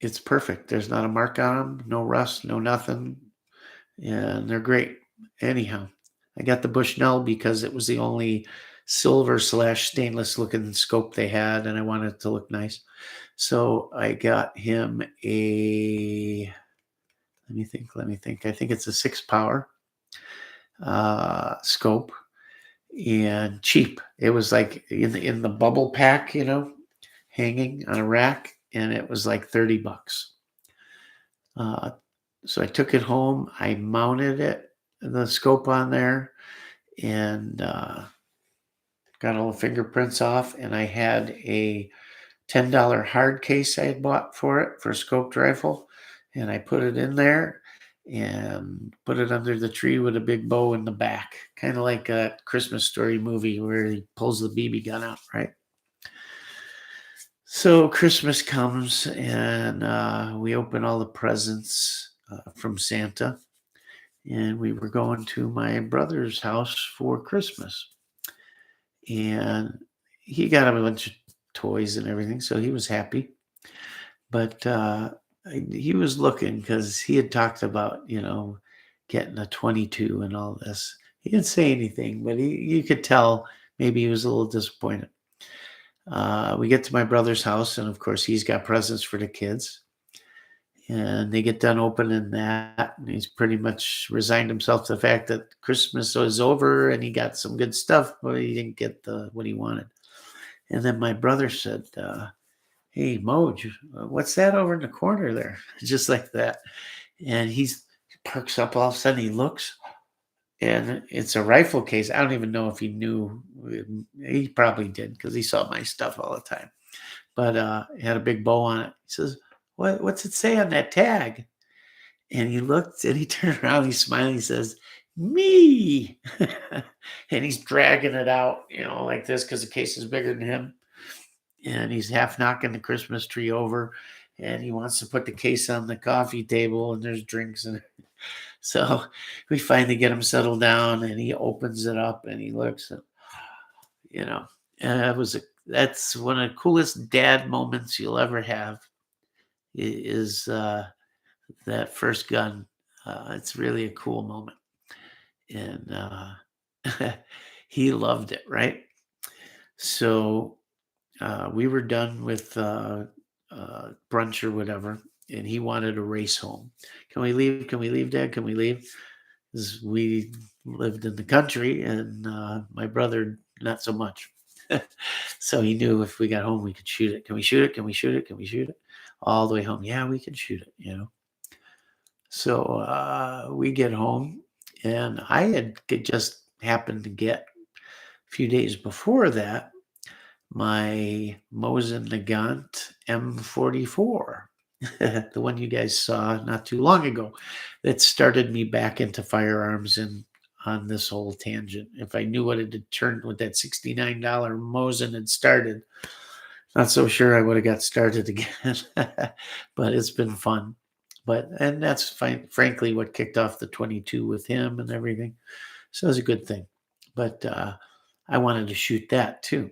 it's perfect. There's not a mark on them, no rust, no nothing. And they're great. Anyhow, I got the Bushnell because it was the only silver / stainless looking scope they had, and I wanted it to look nice. So I got him let me think. I think it's a 6-power scope, and cheap. It was like in the bubble pack, hanging on a rack, and it was like $30. So I took it home. I mounted the scope on there, and got all the fingerprints off. And I had a $10 hard case I had bought for it for a scoped rifle, and I put it in there and put it under the tree with a big bow in the back, kind of like a Christmas Story movie where he pulls the BB gun out, right? So Christmas comes, and we open all the presents from Santa, and we were going to my brother's house for Christmas. And he got a bunch of toys and everything, so he was happy. But he was looking because he had talked about, getting a 22 and all this. He didn't say anything, but you could tell maybe he was a little disappointed. We get to my brother's house, and of course, he's got presents for the kids. And they get done opening that, and he's pretty much resigned himself to the fact that Christmas was over, and he got some good stuff, but he didn't get what he wanted. And then my brother said, hey, Moj, what's that over in the corner there? Just like that. And he perks up all of a sudden. He looks, and it's a rifle case. I don't even know if he knew. He probably did because he saw my stuff all the time. But it had a big bow on it. He says, what's it say on that tag? And he looked, and he turned around, he's smiling, he says, me. And he's dragging it out, like this because the case is bigger than him. And he's half knocking the Christmas tree over, and he wants to put the case on the coffee table, and there's drinks in it. So we finally get him settled down, and he opens it up, and he looks, and that's one of the coolest dad moments you'll ever have is that first gun. It's really a cool moment. And he loved it, right? So we were done with brunch or whatever, and he wanted to race home. Can we leave? Can we leave, Dad? Can we leave? Because we lived in the country, and my brother, not so much. So he knew if we got home, we could shoot it. Can we shoot it? Can we shoot it? Can we shoot it? All the way home. Yeah, we can shoot it, So we get home, and I had just happened to get a few days before that my Mosin Nagant M44, the one you guys saw not too long ago, that started me back into firearms and on this whole tangent. If I knew what it had turned with that $69 Mosin had started, not so sure I would have got started again. But it's been fun. And that's frankly what kicked off the 22 with him and everything. So it was a good thing. But I wanted to shoot that too.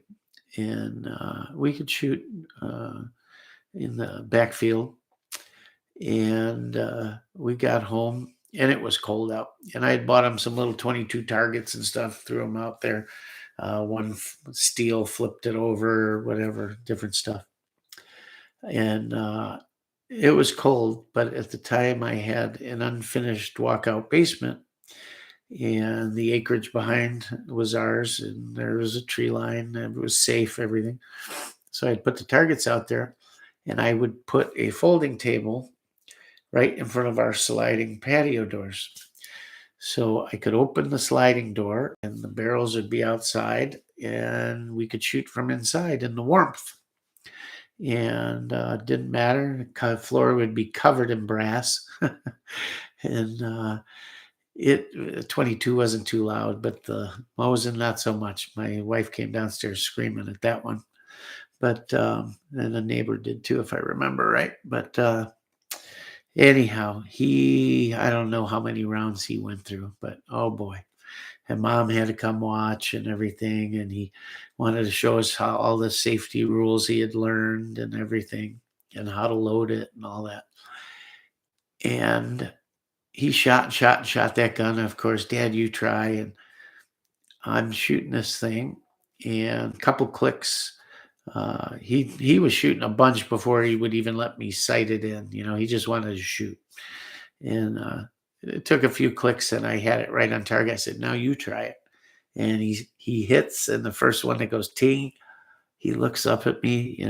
And we could shoot in the backfield. And we got home, and it was cold out. And I had bought him some little 22 targets and stuff, threw them out there. One steel flipped it over, whatever, different stuff. And it was cold, but at the time I had an unfinished walkout basement, and the acreage behind was ours, and there was a tree line, and it was safe, everything. So I'd put the targets out there, and I would put a folding table right in front of our sliding patio doors. So I could open the sliding door and the barrels would be outside and we could shoot from inside in the warmth. And didn't matter. The floor would be covered in brass. And 22 wasn't too loud, but the Mosin not so much. My wife came downstairs screaming at that one. But and a neighbor did too, if I remember right. But anyhow, I don't know how many rounds he went through, but oh boy. And mom had to come watch and everything. And he wanted to show us how all the safety rules he had learned and everything and how to load it and all that. And he shot and shot and shot that gun. And of course, Dad, you try. And I'm shooting this thing and a couple clicks. He was shooting a bunch before he would even let me sight it in. He just wanted to shoot. And it took a few clicks and I had it right on target. I said, now you try it. And he hits, and the first one that goes ting, he looks up at me,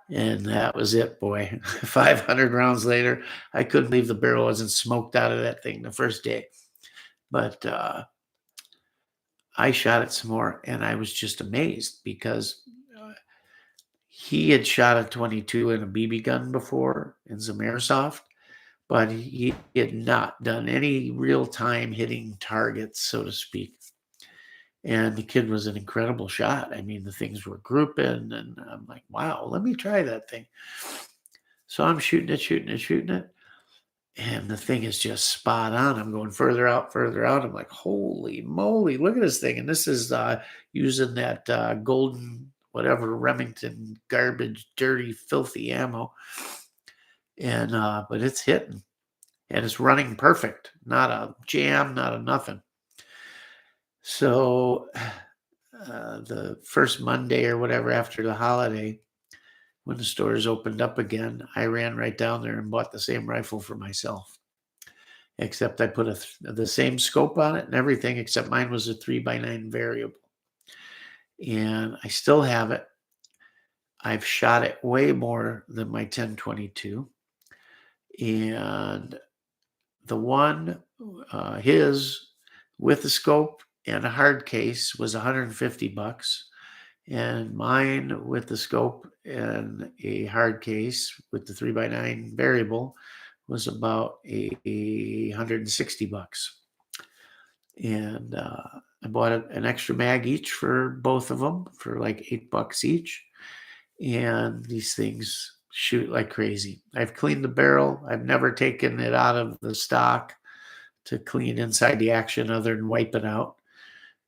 and that was it, boy. 500 rounds later, I couldn't believe the barrel wasn't smoked out of that thing the first day. But I shot it some more, and I was just amazed because he had shot a 22 in a BB gun before in some airsoft, but he had not done any real-time hitting targets, so to speak. And the kid was an incredible shot. I mean, the things were grouping, and I'm like, wow, let me try that thing. So I'm shooting it. And the thing is just spot on. I'm going further out. I'm like, holy moly, look at this thing. And this is using that golden, whatever, Remington garbage, dirty, filthy ammo. And but it's hitting. And it's running perfect. Not a jam, not a nothing. So the first Monday or whatever after the holiday, when the stores opened up again, I ran right down there and bought the same rifle for myself. Except I put the same scope on it and everything, except mine was a 3x9 variable. And I still have it. I've shot it way more than my 10-22. And the one, his with the scope and a hard case was $150. And mine with the scope and a hard case with the 3x9 variable was about $160. And I bought an extra mag each for both of them for like $8 each. And these things shoot like crazy. I've cleaned the barrel. I've never taken it out of the stock to clean inside the action other than wipe it out.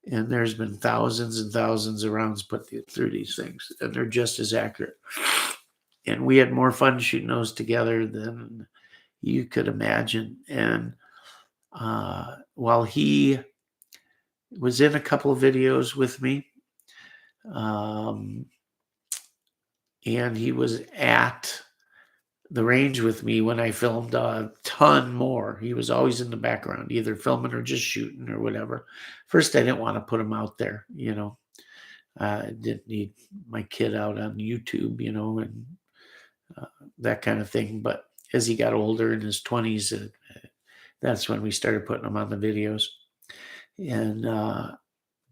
And there's been thousands and thousands of rounds put through these things, and they're just as accurate. And we had more fun shooting those together than you could imagine. And while he was in a couple of videos with me, and he was at the range with me when I filmed a ton more. He was always in the background, either filming or just shooting or whatever. First, I didn't want to put him out there, I didn't need my kid out on YouTube, and that kind of thing. But as he got older in his 20s, that's when we started putting him on the videos. And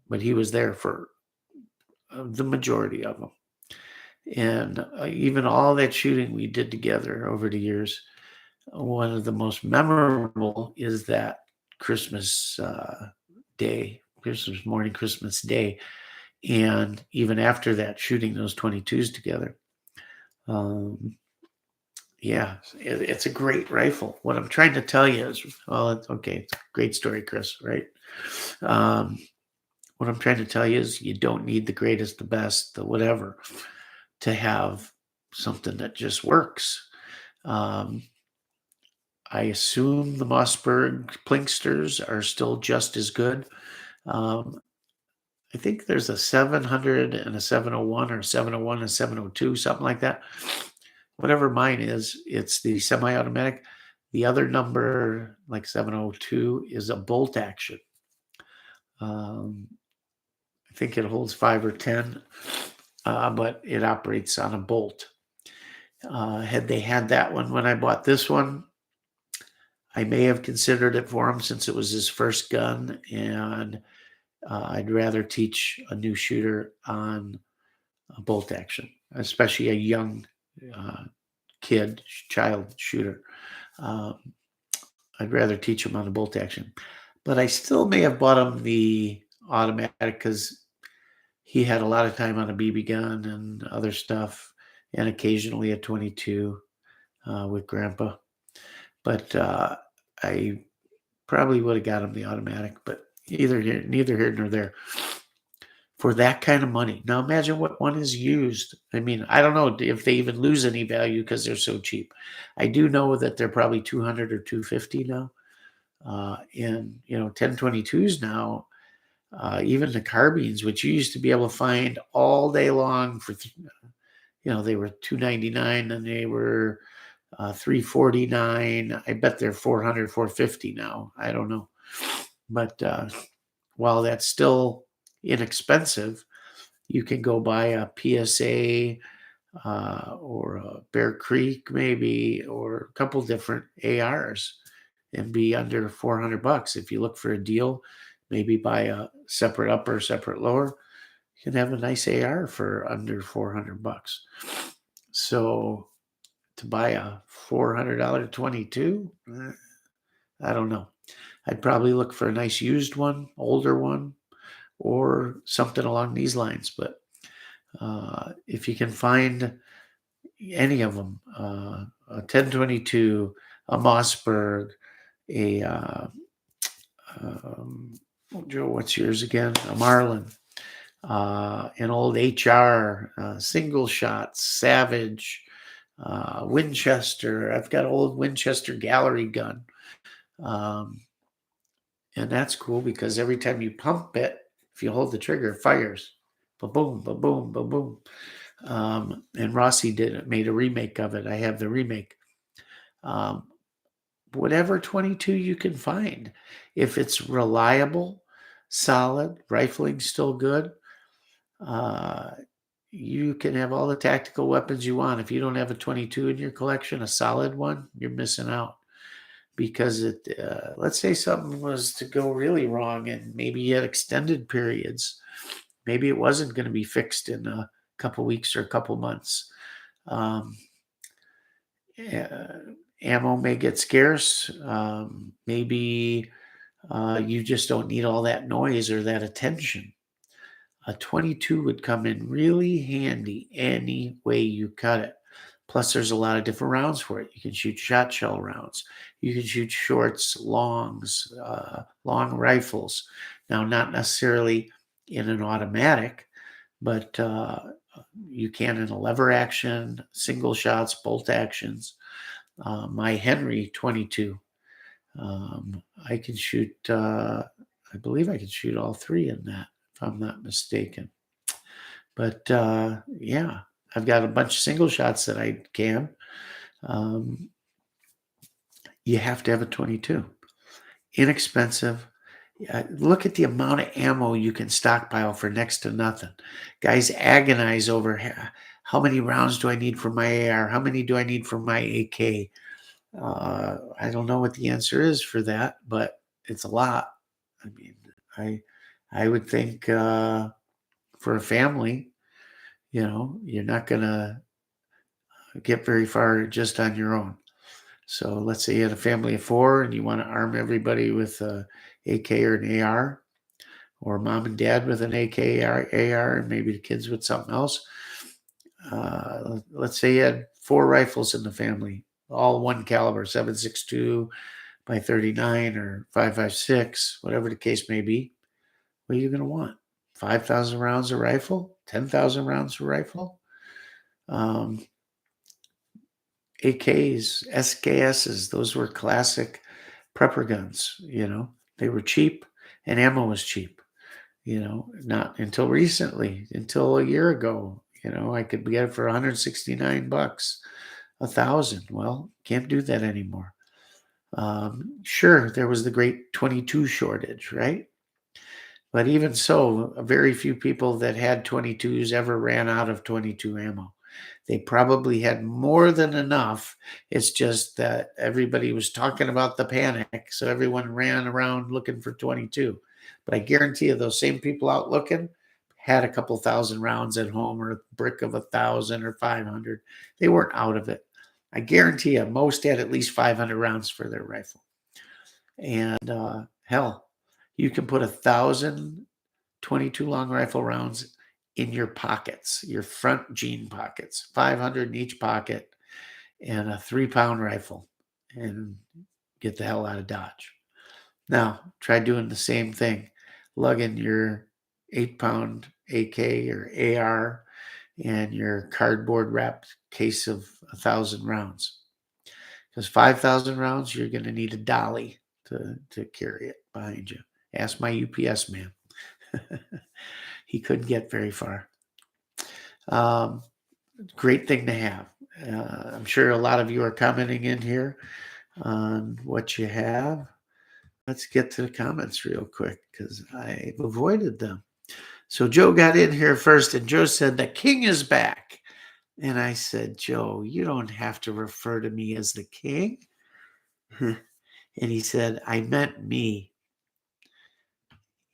but he was there for the majority of them. And even all that shooting we did together over the years, one of the most memorable is that Christmas day, Christmas morning, Christmas day. And even after that, shooting those 22s together. Yeah, it's a great rifle. What I'm trying to tell you is, it's a great story, Chris, right? What I'm trying to tell you is you don't need the greatest, the best, the whatever to have something that just works. I assume the Mossberg Plinksters are still just as good. I think there's a 700 and a 701 or 701 and 702, something like that. Whatever mine is, it's the semi-automatic. The other number, like 702, is a bolt action. I think it holds 5 or 10, but it operates on a bolt. Had they had that one when I bought this one, I may have considered it for him since it was his first gun, and I'd rather teach a new shooter on a bolt action, especially a young child shooter. I'd rather teach him on a bolt action. But I still may have bought him the automatic because he had a lot of time on a BB gun and other stuff, and occasionally a 22 with Grandpa. But I probably would have got him the automatic, but neither here nor there. For that kind of money. Now imagine what one is used. I mean, I don't know if they even lose any value because they're so cheap. I do know that they're probably 200 or 250 now. And 1022s now, even the carbines, which you used to be able to find all day long for, they were $299 and they were $349. I bet they're $400, $450 now. I don't know. But while that's still inexpensive, you can go buy a PSA or a Bear Creek maybe, or a couple different ARs and be under $400. If you look for a deal, maybe buy a separate upper, separate lower, you can have a nice AR for under $400. So to buy a $400 22, I don't know. I'd probably look for a nice used one, older one, or something along these lines. But if you can find any of them, a 1022, a Mossberg, a Joe, what's yours again? A Marlin, an old HR, single shots, Savage, Winchester. I've got an old Winchester gallery gun. And that's cool because every time you pump it, if you hold the trigger, it fires. Ba-boom, ba-boom, ba-boom. And Rossi made a remake of it. I have the remake. Whatever 22 you can find. If it's reliable, solid, rifling still good, you can have all the tactical weapons you want. If you don't have a 22 in your collection, a solid one, you're missing out. Because let's say something was to go really wrong and maybe you had extended periods. Maybe it wasn't going to be fixed in a couple weeks or a couple months. Ammo may get scarce. Maybe you just don't need all that noise or that attention. A 22 would come in really handy any way you cut it. Plus, there's a lot of different rounds for it. You can shoot shot shell rounds. You can shoot shorts, longs, long rifles. Now, not necessarily in an automatic, but you can in a lever action, single shots, bolt actions. My Henry 22, I can shoot, I believe I can shoot all three in that, if I'm not mistaken. But yeah, I've got a bunch of single shots that I can. You have to have a 22. Inexpensive. Look at the amount of ammo you can stockpile for next to nothing. Guys agonize over how many rounds do I need for my AR? How many do I need for my AK? I don't know what the answer is for that, but it's a lot. I mean, I would think for a family, you're not going to get very far just on your own. So let's say you had a family of 4 and you want to arm everybody with a AK or an AR, or mom and dad with an AK AR, and maybe the kids with something else. Let's say you had 4 rifles in the family, all one caliber, 7.62 by 39 or 5.56, whatever the case may be. What are you going to want? 5,000 rounds a rifle? 10,000 rounds a rifle? AKs, SKSs, those were classic prepper guns. They were cheap and ammo was cheap. Not until recently, until a year ago. I could get it for $169, 1,000. Well, can't do that anymore. Sure, there was the great 22 shortage, right? But even so, very few people that had 22s ever ran out of 22 ammo. They probably had more than enough. It's just that everybody was talking about the panic, so everyone ran around looking for 22. But I guarantee you, those same people out looking had a couple thousand rounds at home, or a brick of 1,000 or 500. They weren't out of it. I guarantee you, most had at least 500 rounds for their rifle. And hell, you can put 1,000 22 long rifle rounds in your pockets, your front jean pockets, 500 in each pocket, and a 3-pound rifle, and get the hell out of Dodge. Now, try doing the same thing. Lugging your 8-pound AK or AR and your cardboard wrapped case of 1,000 rounds. Because 5,000 rounds, you're going to need a dolly to carry it behind you. Ask my UPS man. He couldn't get very far. Great thing to have. I'm sure a lot of you are commenting in here on what you have. Let's get to the comments real quick because I've avoided them. So Joe got in here first, and Joe said, "The king is back." And I said, "Joe, you don't have to refer to me as the king." And he said, "I meant me."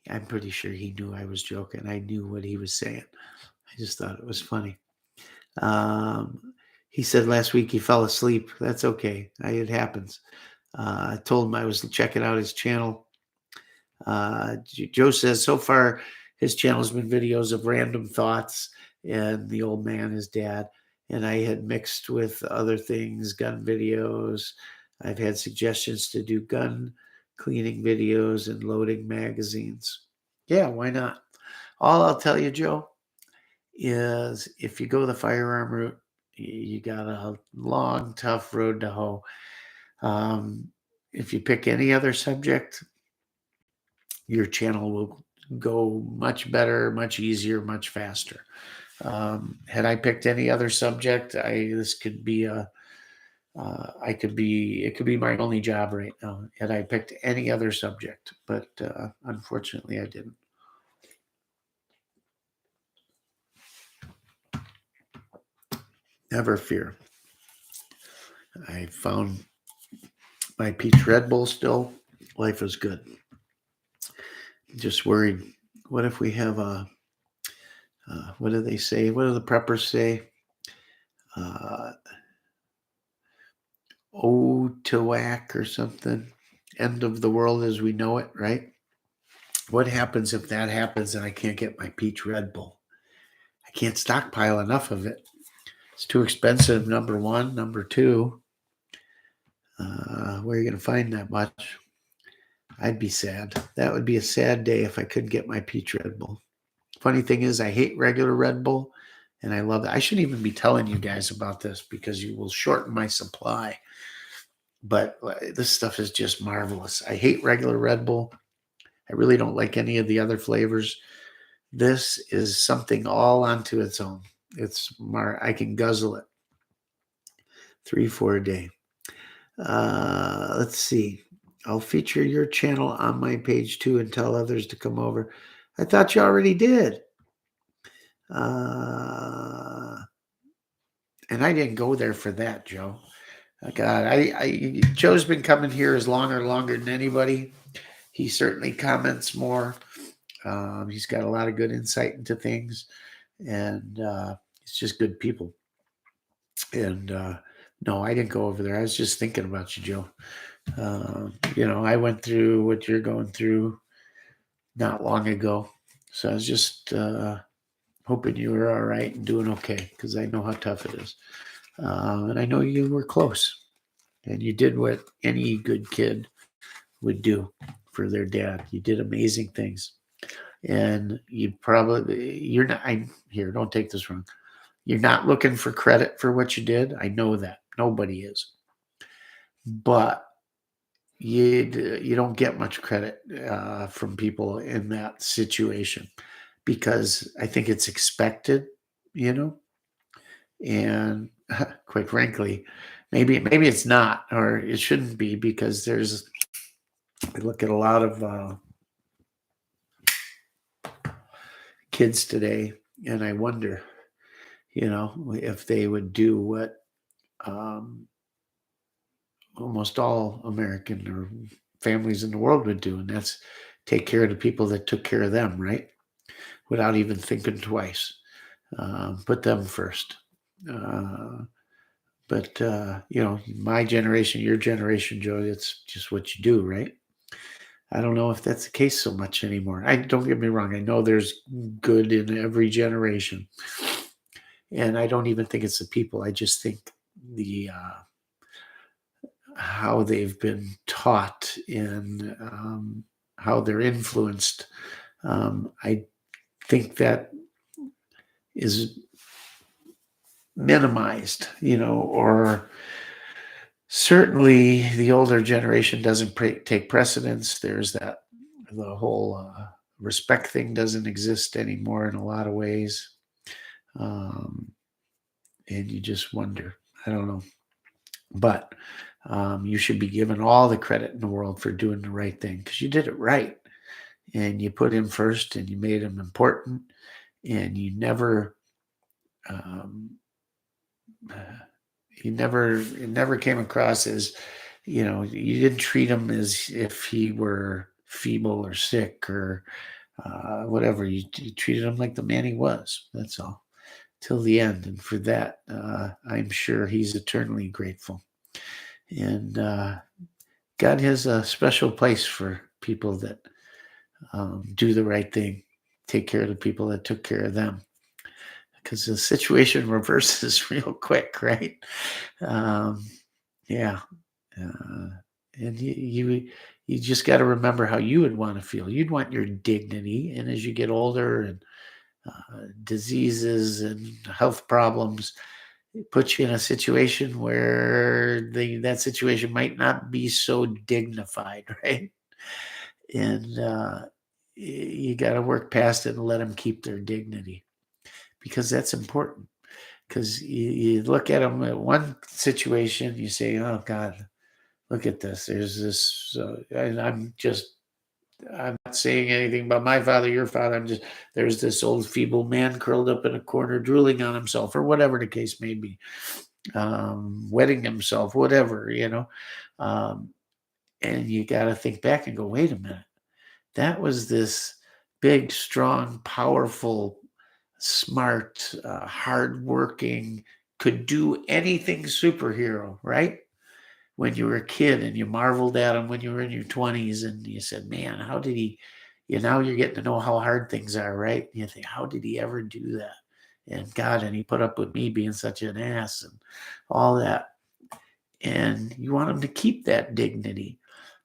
I'm pretty sure he knew I was joking. I knew what he was saying. I just thought it was funny. He said last week he fell asleep. That's okay. It happens. I told him I was checking out his channel. Joe says so far his channel has been videos of random thoughts and the old man, his dad. And I had mixed with other things, gun videos. I've had suggestions to do gun cleaning videos and loading magazines. Yeah, why not? All I'll tell you, Joe, is if you go the firearm route, you got a long, tough road to hoe. If you pick any other subject, your channel will go much better, much easier, much faster. Had I picked any other subject, it could be my only job right now. Had I picked any other subject, but unfortunately I didn't. Never fear. I found my peach Red Bull still. Life is good. Just worried. What if we have what do they say? What do the preppers say? OTOAC or something. End of the world as we know it, right? What happens if that happens and I can't get my peach Red Bull? I can't stockpile enough of it. It's too expensive, number one. Number two, where are you going to find that much? I'd be sad. That would be a sad day if I couldn't get my peach Red Bull. Funny thing is, I hate regular Red Bull, and I love it. I shouldn't even be telling you guys about this because you will shorten my supply. But this stuff is just marvelous. I hate regular Red Bull. I really don't like any of the other flavors. This is something all onto its own. I can guzzle it 3-4 a day. Let's see. I'll feature your channel on my page too and tell others to come over. I thought you already did. And I didn't go there for that, Joe. God, Joe's been coming here as longer than anybody. He certainly comments more. He's got a lot of good insight into things, and it's just good people. And no, I didn't go over there. I was just thinking about you, Joe. I went through what you're going through not long ago, so I was just hoping you were all right and doing okay because I know how tough it is. And I know you were close, and you did what any good kid would do for their dad. You did amazing things, and you're not. Here, don't take this wrong. You're not looking for credit for what you did. I know that nobody is, but you don't get much credit from people in that situation because I think it's expected, you know, and quite frankly, maybe it's not or it shouldn't be because I look at a lot of kids today and I wonder, if they would do what um, almost all American or families in the world would do, and that's take care of the people that took care of them, right? Without even thinking twice. Put them first. Uh, but my generation, your generation, Joe, it's just what you do, right? I don't know if that's the case so much anymore. I don't get me wrong. I know there's good in every generation, and I don't even think it's the people. I just think the how they've been taught and how they're influenced. I think that is minimized, or certainly the older generation doesn't take precedence. There's the whole respect thing doesn't exist anymore in a lot of ways. Um, and you just wonder, I don't know. But you should be given all the credit in the world for doing the right thing because you did it right. And you put him first and you made him important. And you never um, it never came across as, you didn't treat him as if he were feeble or sick or whatever. You treated him like the man he was. That's all, till the end. And for that, I'm sure he's eternally grateful. And God has a special place for people that do the right thing, take care of the people that took care of them. Because the situation reverses real quick, right? Um, yeah, and you just got to remember how you would want to feel. You'd want your dignity, and as you get older, and diseases and health problems, it puts you in a situation where that situation might not be so dignified, right? And you got to work past it and let them keep their dignity because that's important. Because you look at them at one situation, you say, "Oh God, look at this." There's this, and I'm not saying anything about my father, your father. There's this old feeble man curled up in a corner, drooling on himself, or whatever the case may be, wetting himself, whatever, Um, and you got to think back and go, wait a minute. That was this big, strong, powerful, smart, hardworking, could do anything superhero, right? When you were a kid and you marveled at him when you were in your 20s and you said, man, how did he, now you're getting to know how hard things are, right? And you think, how did he ever do that? And God, and he put up with me being such an ass and all that. And you want him to keep that dignity.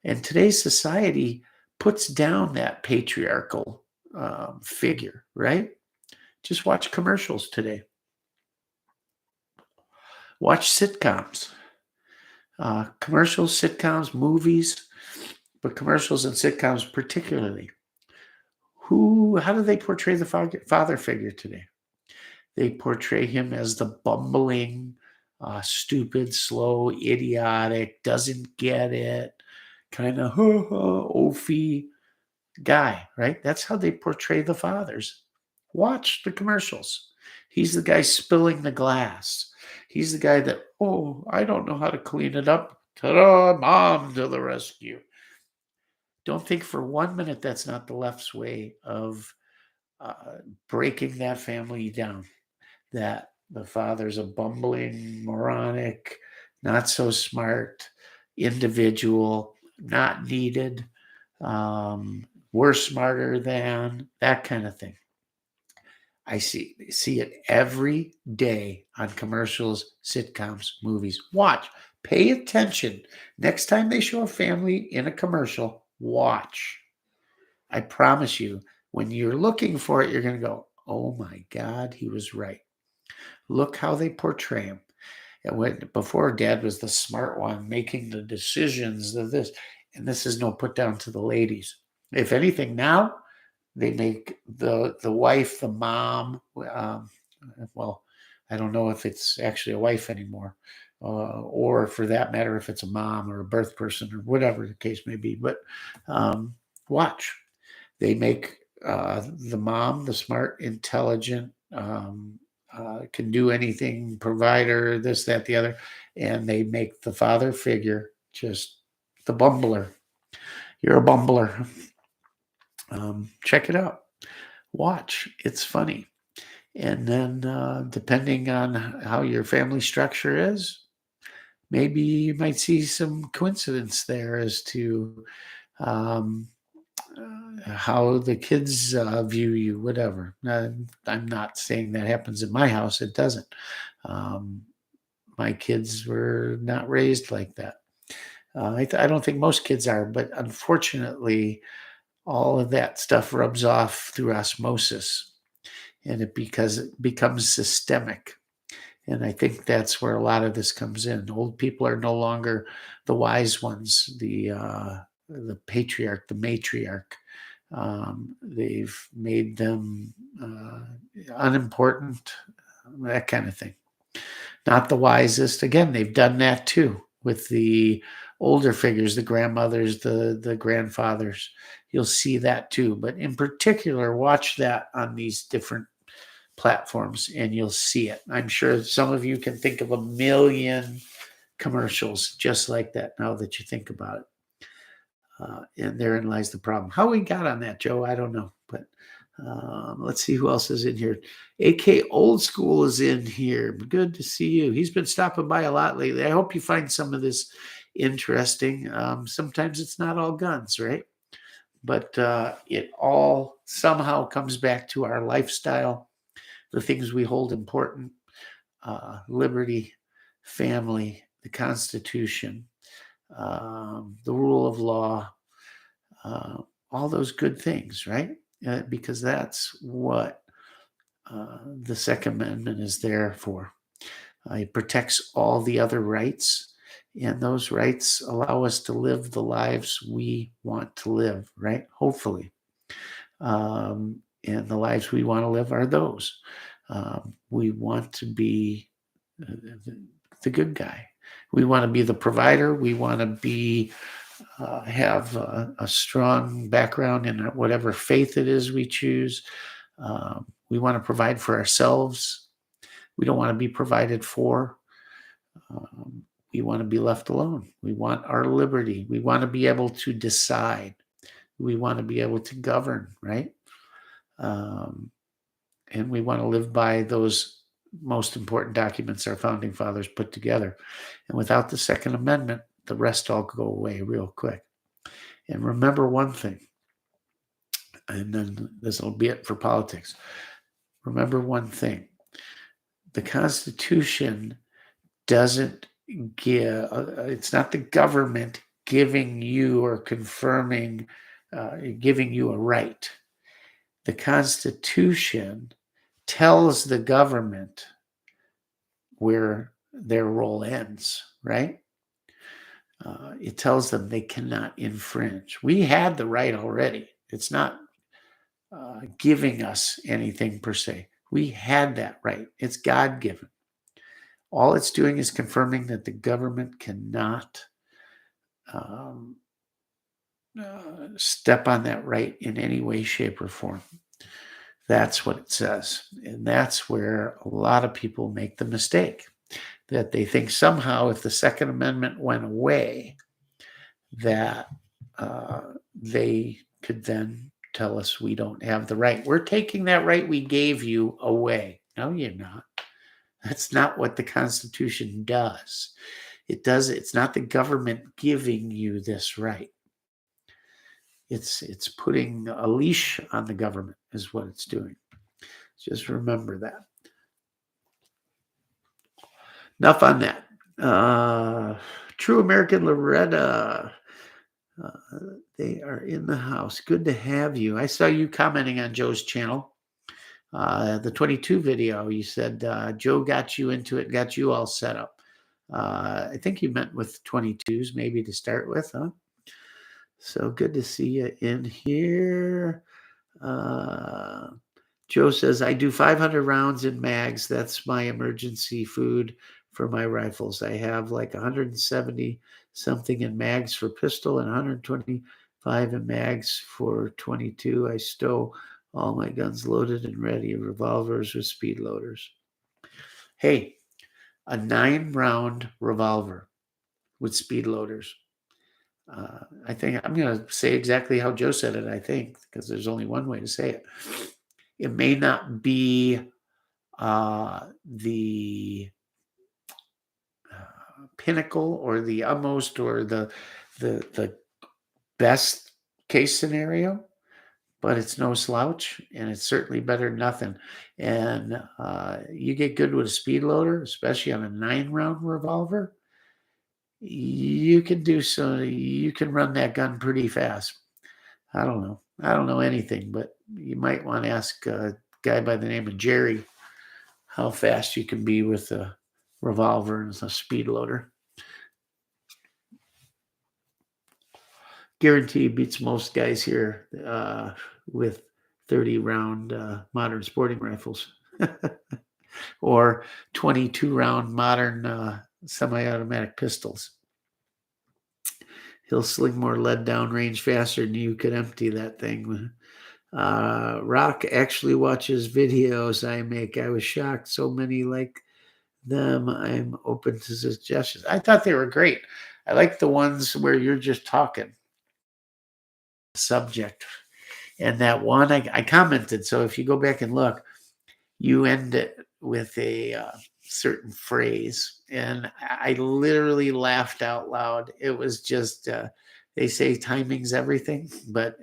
And today's society puts down that patriarchal figure, right? Just watch commercials today. Watch sitcoms. Commercials, sitcoms, movies, but commercials and sitcoms particularly. How do they portray the father figure today? They portray him as the bumbling, stupid, slow, idiotic, doesn't get it, kind of oafy guy, right? That's how they portray the fathers. Watch the commercials. He's the guy spilling the glass. He's the guy that, oh, I don't know how to clean it up. Ta-da, mom to the rescue. Don't think for 1 minute that's not the left's way of breaking that family down. That the father's a bumbling, moronic, not so smart individual, not needed, we're smarter than, that kind of thing. I see it every day on commercials, sitcoms, movies. Watch, pay attention. Next time they show a family in a commercial, watch. I promise you, when you're looking for it, you're going to go, oh my God, he was right. Look how they portray him. And before Dad was the smart one making the decisions of this. and this is no put down to the ladies. If anything, now they make the wife, the mom, well, I don't know if it's actually a wife anymore, or for that matter, if it's a mom or a birth person or whatever the case may be. But watch. They make the mom, the smart, intelligent, can do anything, provider, this, that, the other, and they make the father figure just the bumbler. You're a bumbler. Check it out. Watch. It's funny. And then depending on how your family structure is, maybe you might see some coincidence there as to how the kids view you, whatever. I'm not saying that happens in my house. It doesn't. My kids were not raised like that. I don't think most kids are, but unfortunately, all of that stuff rubs off through osmosis, and it becomes systemic. And I think that's where a lot of this comes in. Old people are no longer the wise ones, the patriarch, the matriarch. They've made them unimportant, that kind of thing. Not the wisest. Again, they've done that too with the older figures, the grandmothers, the grandfathers. You'll see that too. But in particular, watch that on these different platforms and you'll see it. I'm sure some of you can think of a million commercials just like that now that you think about it. And therein lies the problem. How we got on that, Joe, I don't know. But let's see who else is in here. AK Old School is in here. Good to see you. He's been stopping by a lot lately. I hope you find some of this interesting. Sometimes it's not all guns, right? But it all somehow comes back to our lifestyle, the things we hold important, liberty, family, the Constitution, the rule of law, all those good things, right? Because that's what the Second Amendment is there for. It protects all the other rights, and those rights allow us to live the lives we want to live, right? Hopefully. And the lives we want to live are those. We want to be the good guy. We want to be the provider. We want to be have a strong background in whatever faith it is we choose. We want to provide for ourselves. We don't want to be provided for. We want to be left alone. We want our liberty. We want to be able to decide. We want to be able to govern, right? And we want to live by those most important documents our founding fathers put together. And without the Second Amendment, the rest all go away real quick. And remember one thing, and then this will be it for politics. Remember one thing. The Constitution doesn't give, it's not the government giving you or confirming, giving you a right. The Constitution tells the government where their role ends, right? It tells them they cannot infringe. We had the right already. It's not giving us anything per se. We had that right. It's God-given. All it's doing is confirming that the government cannot step on that right in any way, shape, or form. That's what it says. And that's where a lot of people make the mistake, that they think somehow if the Second Amendment went away, that they could then tell us we don't have the right. We're taking that right we gave you away. No, you're not. That's not what the Constitution does. It's not the government giving you this right. It's putting a leash on the government is what it's doing. Just remember that. Enough on that. True American Loretta. They are in the house. Good to have you. I saw you commenting on Joe's channel. The 22 video, you said Joe got you into it, got you all set up. I think you meant with 22s maybe to start with, huh? So good to see you in here. Joe says, I do 500 rounds in mags. That's my emergency food for my rifles. I have like 170 something in mags for pistol and 125 in mags for 22. I stow all my guns loaded and ready, revolvers with speed loaders. Hey, a 9-round revolver with speed loaders. I think I'm going to say exactly how Joe said it, I think, because there's only one way to say it. It may not be the pinnacle or the utmost or the best case scenario, but it's no slouch, and it's certainly better than nothing. And you get good with a speed loader, especially on a 9-round revolver, you can do so. You can run that gun pretty fast. I don't know. I don't know anything, but you might want to ask a guy by the name of Jerry how fast you can be with a revolver and a speed loader. Guarantee beats most guys here with 30-round modern sporting rifles or 22-round modern semi-automatic pistols. He'll sling more lead down range faster than you could empty that thing. Rock actually watches videos I make. I was shocked. So many like them. I'm open to suggestions. I thought they were great. I like the ones where you're just talking subject. And that one I commented. So if you go back and look, you end it with a certain phrase. And I literally laughed out loud. It was just, they say timing's everything, but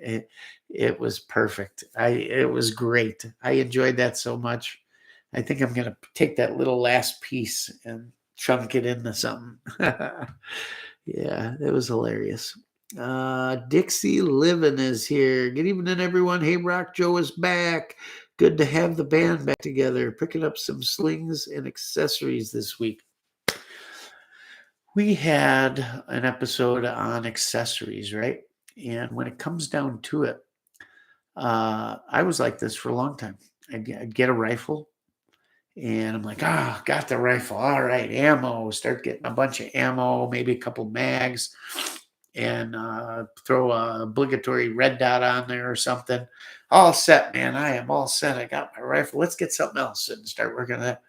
it was perfect. It was great. I enjoyed that so much. I think I'm going to take that little last piece and chunk it into something. Yeah, it was hilarious. Dixie Livin is here. Good evening, everyone. Hey, Rock Joe is back. Good to have the band back together. Picking up some slings and accessories this week. We had an episode on accessories, right? And when it comes down to it, I was like this for a long time. I'd get a rifle, and I'm like, got the rifle. All right, ammo. Start getting a bunch of ammo, maybe a couple mags, and throw a obligatory red dot on there or something. All set, man. I am all set. I got my rifle. Let's get something else and start working on that.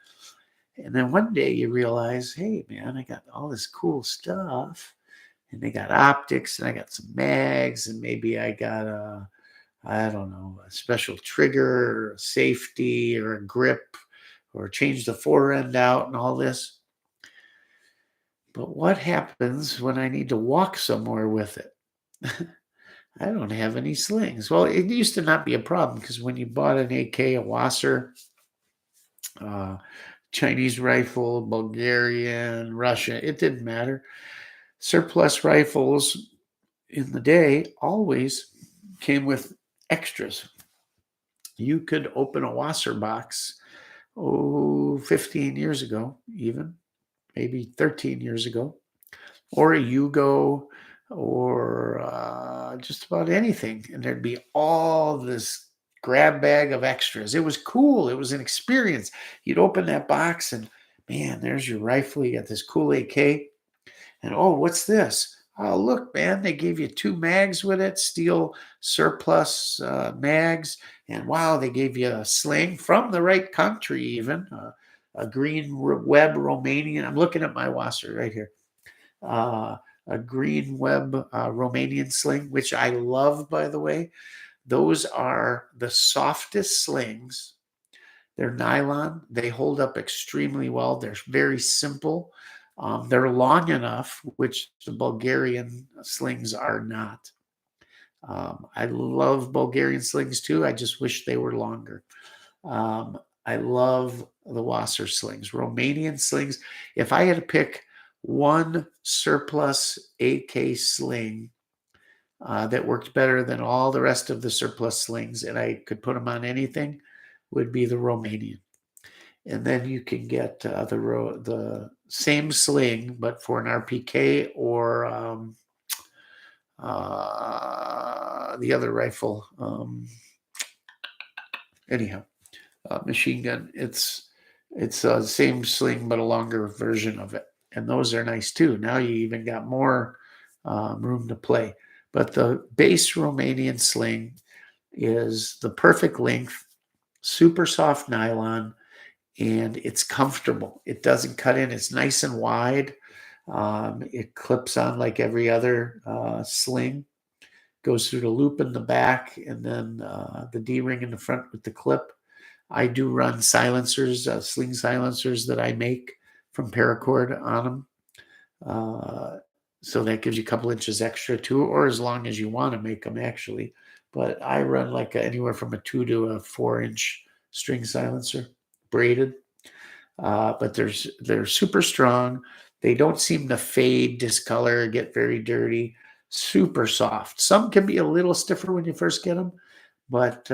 And then one day you realize, hey, man, I got all this cool stuff. And they got optics, and I got some mags, and maybe I got I don't know, a special trigger, or a safety, or a grip, or change the fore end out and all this. But what happens when I need to walk somewhere with it? I don't have any slings. Well, it used to not be a problem because when you bought an AK, a Wasser, Chinese rifle, Bulgarian, Russian, it didn't matter. Surplus rifles in the day always came with extras. You could open a Wasser box, 15 years ago, even maybe 13 years ago, or a Yugo, or just about anything. And there'd be all this grab bag of extras. It was cool. It was an experience. You'd open that box and, man, there's your rifle. You got this cool AK. And, oh, what's this? Oh, look, man, they gave you 2 mags with it, steel surplus mags. And, wow, they gave you a sling from the right country even, a green web Romanian. I'm looking at my Wasser right here. A green web Romanian sling, which I love, by the way. Those are the softest slings. They're nylon. They hold up extremely well. They're very simple. They're long enough, which the Bulgarian slings are not. I love Bulgarian slings too. I just wish they were longer. I love the Wasser slings. Romanian slings. If I had to pick one surplus AK sling that worked better than all the rest of the surplus slings, and I could put them on anything, would be the Romanian. And then you can get the same sling, but for an RPK or the other rifle. Anyhow, machine gun. It's the same sling but a longer version of it, and those are nice too. Now you even got more room to play. But the base Romanian sling is the perfect length, super soft nylon, and it's comfortable. It doesn't cut in. It's nice and wide. It clips on like every other sling. Goes through the loop in the back, and then the D-ring in the front with the clip. I do run silencers, sling silencers that I make from paracord on them. So that gives you a couple inches extra too, or as long as you want to make them actually. But I run like anywhere from a 2 to a 4-inch string silencer, braided. But they're super strong. They don't seem to fade, discolor, get very dirty. Super soft. Some can be a little stiffer when you first get them, but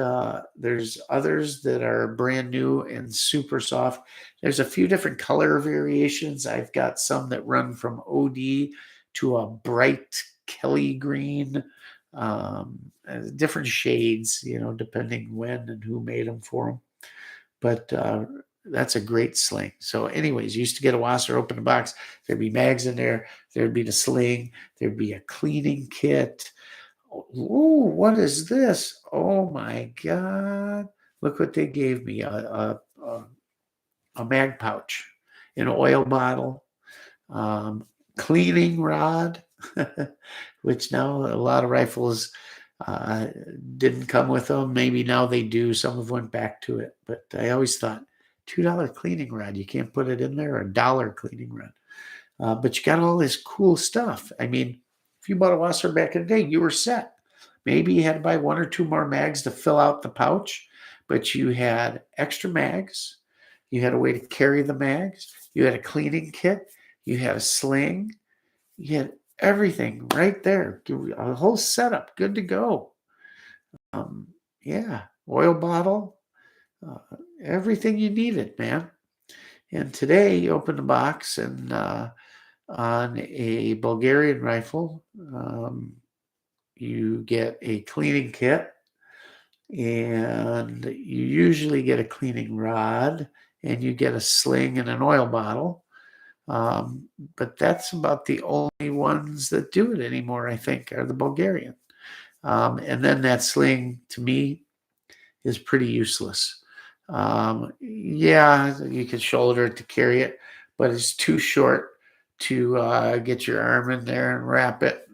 there's others that are brand new and super soft. There's a few different color variations. I've got some that run from OD to a bright Kelly green, different shades, depending when and who made them for them. But that's a great sling. So anyways, used to get a washer, open the box. There'd be mags in there. There'd be the sling. There'd be a cleaning kit. Oh, what is this? Oh my God. Look what they gave me. A mag pouch, an oil bottle, cleaning rod, which now a lot of rifles didn't come with them. Maybe now they do. Some have went back to it. But I always thought, $2 cleaning rod, you can't put it in there, or $1 cleaning rod. But you got all this cool stuff. I mean, if you bought a washer back in the day, you were set. Maybe you had to buy 1 or 2 more mags to fill out the pouch, but you had extra mags. You had a way to carry the mags. You had a cleaning kit. You had a sling. You had everything right there. A whole setup, good to go. Yeah, oil bottle, everything you needed, man. And today you open the box and on a Bulgarian rifle, you get a cleaning kit, and you usually get a cleaning rod, and you get a sling and an oil bottle. But that's about the only ones that do it anymore, I think, are the Bulgarian. And then that sling, to me, is pretty useless. Yeah, you can shoulder it to carry it, but it's too short to get your arm in there and wrap it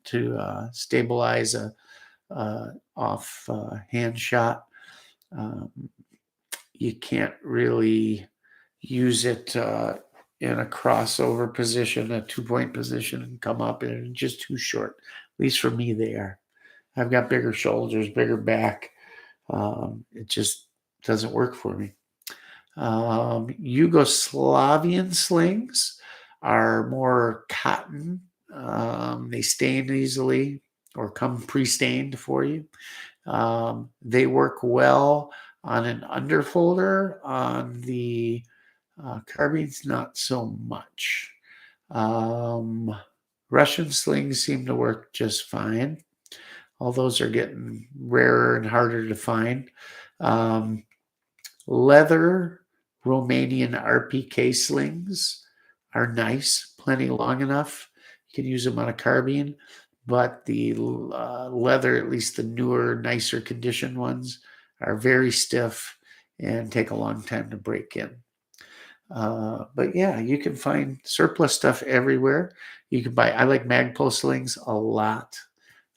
to stabilize a off hand shot. You can't really use it in a crossover position, a 2-point position, and come up, and it's just too short. At least for me, they are. I've got bigger shoulders, bigger back. It just doesn't work for me. Yugoslavian slings are more cotton. They stain easily or come pre-stained for you. They work well on an underfolder. On the carbines, not so much. Russian slings seem to work just fine. All those are getting rarer and harder to find. Leather Romanian RPK slings are nice, plenty long enough. You can use them on a carbine, but the leather, at least the newer, nicer conditioned ones, are very stiff and take a long time to break in. But yeah, you can find surplus stuff everywhere. You can buy, I like Magpul slings a lot.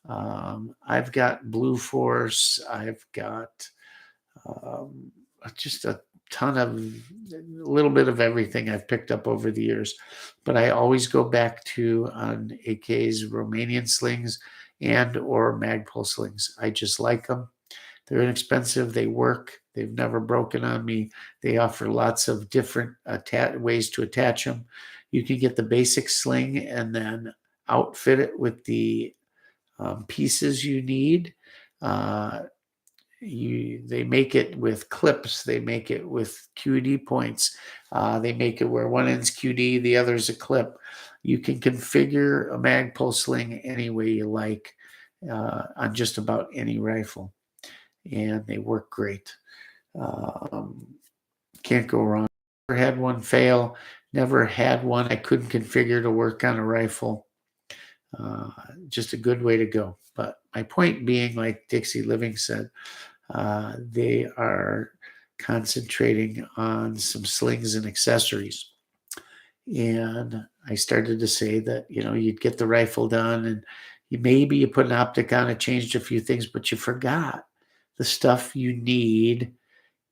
I've got Blue Force. I've got just a ton of, a little bit of everything I've picked up over the years. But I always go back to on AK's Romanian slings and or Magpul slings. I just like them. They're inexpensive. They work. They've never broken on me. They offer lots of different ways to attach them. You can get the basic sling and then outfit it with the pieces you need. They make it with clips. They make it with QD points. They make it where one end's QD, the other's a clip. You can configure a Magpul sling any way you like on just about any rifle, and they work great. Can't go wrong. Never had one fail. Never had one I couldn't configure to work on a rifle. Just a good way to go. But my point being, like Dixie Living said, they are concentrating on some slings and accessories. And I started to say that, you'd get the rifle done and you put an optic on it, changed a few things, but you forgot the stuff you need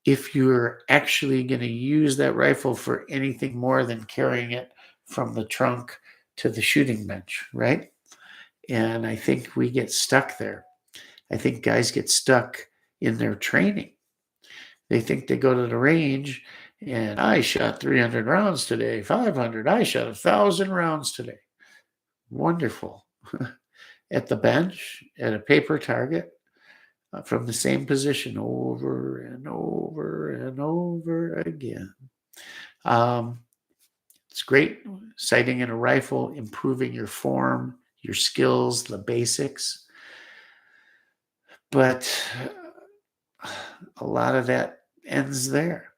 if you're actually going to use that rifle for anything more than carrying it from the trunk to the shooting bench, right? And I think we get stuck there. I think guys get stuck in their training. They think they go to the range and I shot 300 rounds today, 500. I shot 1,000 rounds today. Wonderful. At the bench, at a paper target, from the same position over and over and over again. It's great sighting in a rifle, improving your form, your skills, the basics. But a lot of that ends there.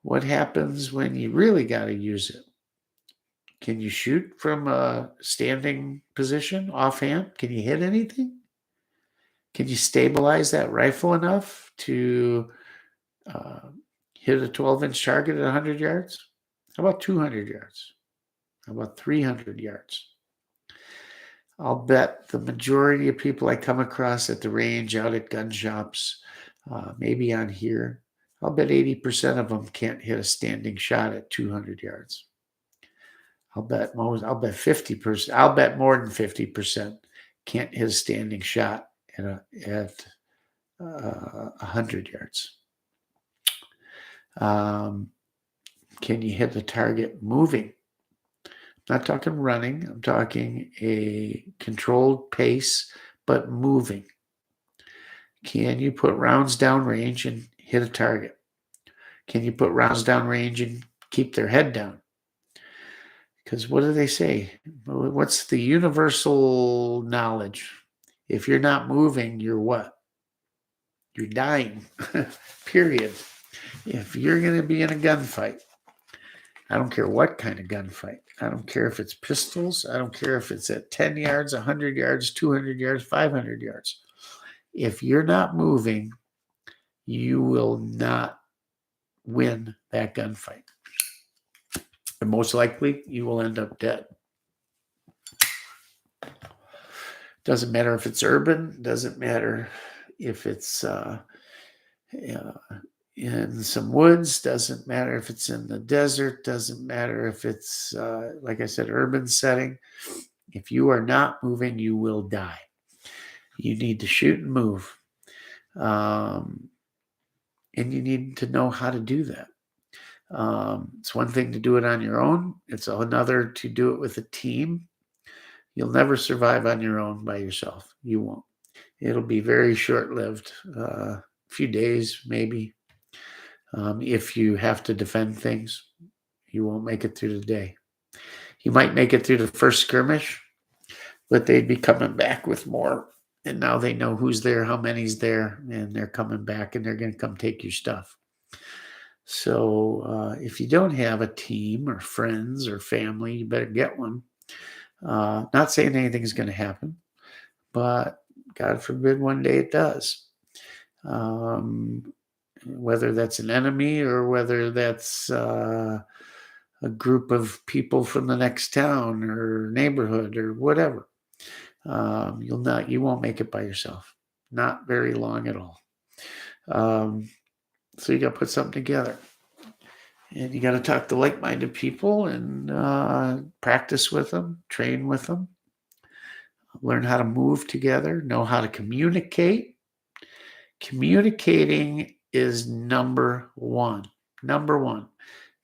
What happens when you really got to use it? Can you shoot from a standing position offhand? Can you hit anything? Can you stabilize that rifle enough to hit a 12-inch target at 100 yards? How about 200 yards? How about 300 yards? I'll bet the majority of people I come across at the range, out at gun shops, maybe on here, I'll bet 80% of them can't hit a standing shot at 200 yards. I'll bet 50%. I'll bet more than 50% can't hit a standing shot at 100 yards. Can you hit the target moving? I'm not talking running. I'm talking a controlled pace, but moving. Can you put rounds downrange and hit a target? Can you put rounds downrange and keep their head down? Because what do they say? What's the universal knowledge? If you're not moving, you're what? You're dying, period. If you're going to be in a gunfight, I don't care what kind of gunfight. I don't care if it's pistols. I don't care if it's at 10 yards, 100 yards, 200 yards, 500 yards. If you're not moving, you will not win that gunfight. And most likely, you will end up dead. Doesn't matter if it's urban. Doesn't matter if it's in some woods. Doesn't matter if it's in the desert. Doesn't matter if it's, like I said, urban setting. If you are not moving, you will die. You need to shoot and move. And you need to know how to do that. It's one thing to do it on your own. It's another to do it with a team. You'll never survive on your own by yourself. You won't. It'll be very short-lived. A few days, maybe. If you have to defend things, you won't make it through the day. You might make it through the first skirmish, but they'd be coming back with more. And now they know who's there, how many's there, and they're coming back and they're going to come take your stuff. So if you don't have a team or friends or family, you better get one. Not saying anything's going to happen, but God forbid one day it does. Whether that's an enemy or whether that's a group of people from the next town or neighborhood or whatever. You won't make it by yourself. Not very long at all. So you got to put something together. And you got to talk to like-minded people and practice with them, train with them, learn how to move together, know how to communicate. Communicating is number one. Number one.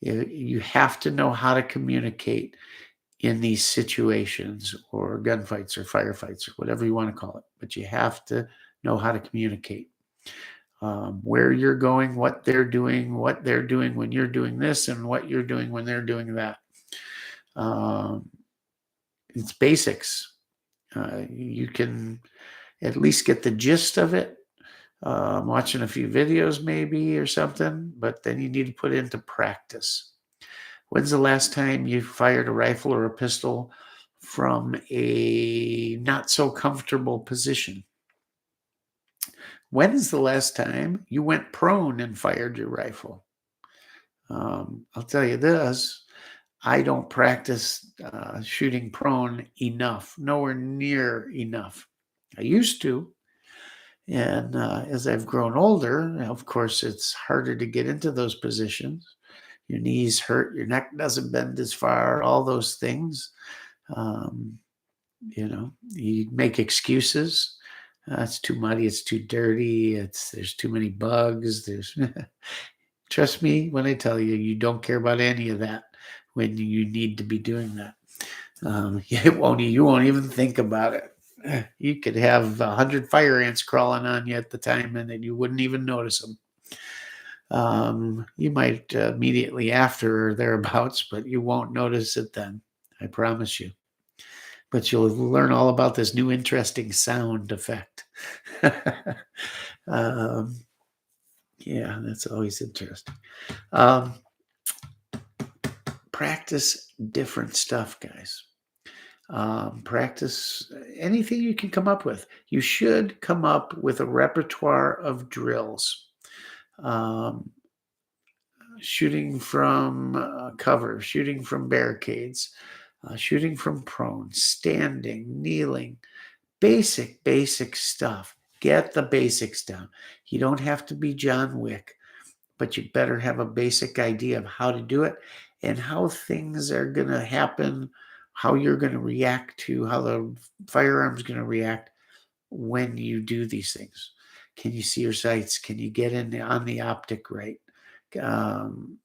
You have to know how to communicate in these situations or gunfights or firefights or whatever you want to call it. But you have to know how to communicate. Where you're going, what they're doing when you're doing this, and what you're doing when they're doing that. It's basics. You can at least get the gist of it. Watching a few videos maybe or something, but then you need to put it into practice. When's the last time you fired a rifle or a pistol from a not so comfortable position? When is the last time you went prone and fired your rifle? I'll tell you this, I don't practice shooting prone enough, nowhere near enough. I used to. And as I've grown older, of course, it's harder to get into those positions. Your knees hurt, your neck doesn't bend as far, all those things. Um, you make excuses. It's too muddy, it's too dirty, there's too many bugs. Trust me when I tell you, you don't care about any of that when you need to be doing that. You won't even think about it. You could have 100 fire ants crawling on you at the time, and then you wouldn't even notice them. You might immediately after or thereabouts, but you won't notice it then. I promise you. But you'll learn all about this new interesting sound effect. Yeah, that's always interesting. Practice different stuff, guys. Practice anything you can come up with. You should come up with a repertoire of drills. Shooting from cover, shooting from barricades, shooting from prone, standing, kneeling, basic stuff. Get the basics down. You don't have to be John Wick, but you better have a basic idea of how to do it and how things are going to happen, how you're going to react to, how the firearm's going to react when you do these things. Can you see your sights? Can you get on the optic right? Can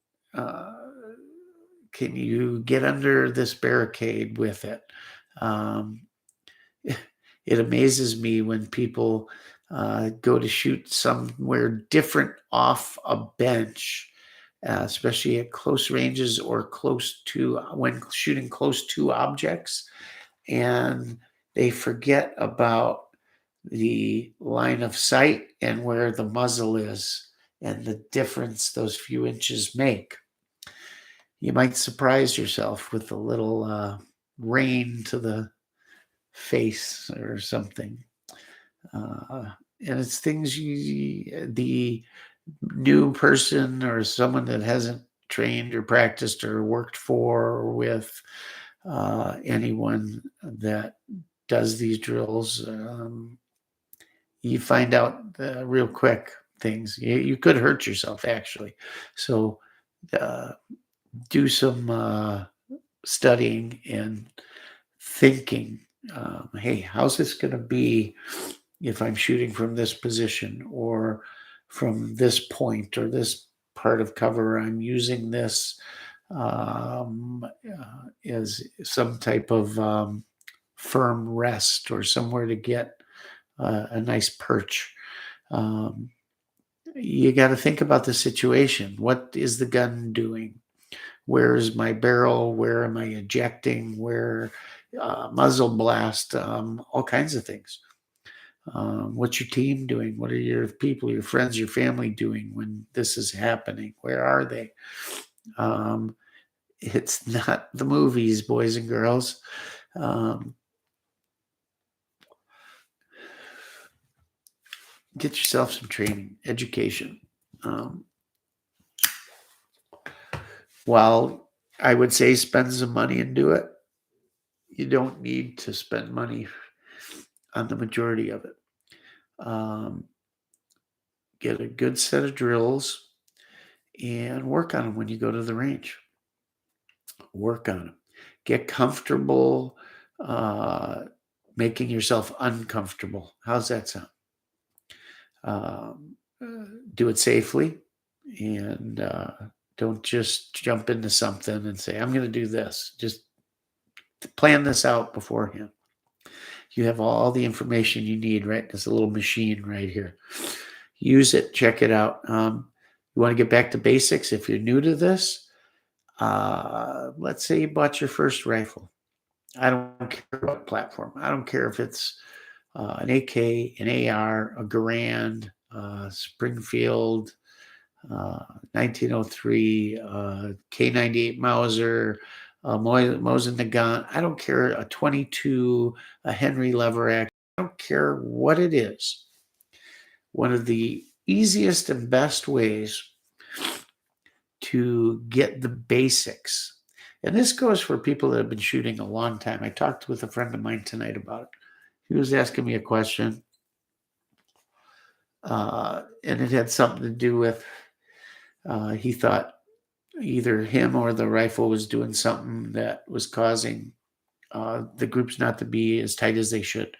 you get under this barricade with it? It amazes me when people go to shoot somewhere different off a bench, especially at close ranges or close to when shooting close to objects, and they forget about the line of sight and where the muzzle is and the difference those few inches make. You might surprise yourself with a little rain to the face or something. And it's things the new person or someone that hasn't trained or practiced or worked for or with anyone that does these drills, you find out real quick things. You could hurt yourself, actually. So do some studying and thinking. Hey, how's this going to be if I'm shooting from this position or from this point or this part of cover? I'm using this as some type of firm rest or somewhere to get a nice perch. You got to think about the situation. What is the gun doing? Where is my barrel? Where am I ejecting? Where muzzle blast? All kinds of things. What's your team doing? What are your people, your friends, your family doing when this is happening? Where are they? It's not the movies, boys and girls. Get yourself some training, education. While I would say spend some money and do it, you don't need to spend money on the majority of it. Get a good set of drills and work on them when you go to the range. Work on them. Get comfortable making yourself uncomfortable. How's that sound? Do it safely and don't just jump into something and say, I'm going to do this. Just plan this out beforehand. You have all the information you need, right? There's a little machine right here. Use it, check it out. You want to get back to basics. If you're new to this, let's say you bought your first rifle. I don't care what platform. I don't care if it's an AK, an AR, a Garand, Springfield, 1903, K98 Mauser, Mosin Nagant. I don't care, a 22, a Henry Leverack. I don't care what it is. One of the easiest and best ways to get the basics, and this goes for people that have been shooting a long time. I talked with a friend of mine tonight about it. He was asking me a question, and it had something to do with he thought either him or the rifle was doing something that was causing the groups not to be as tight as they should.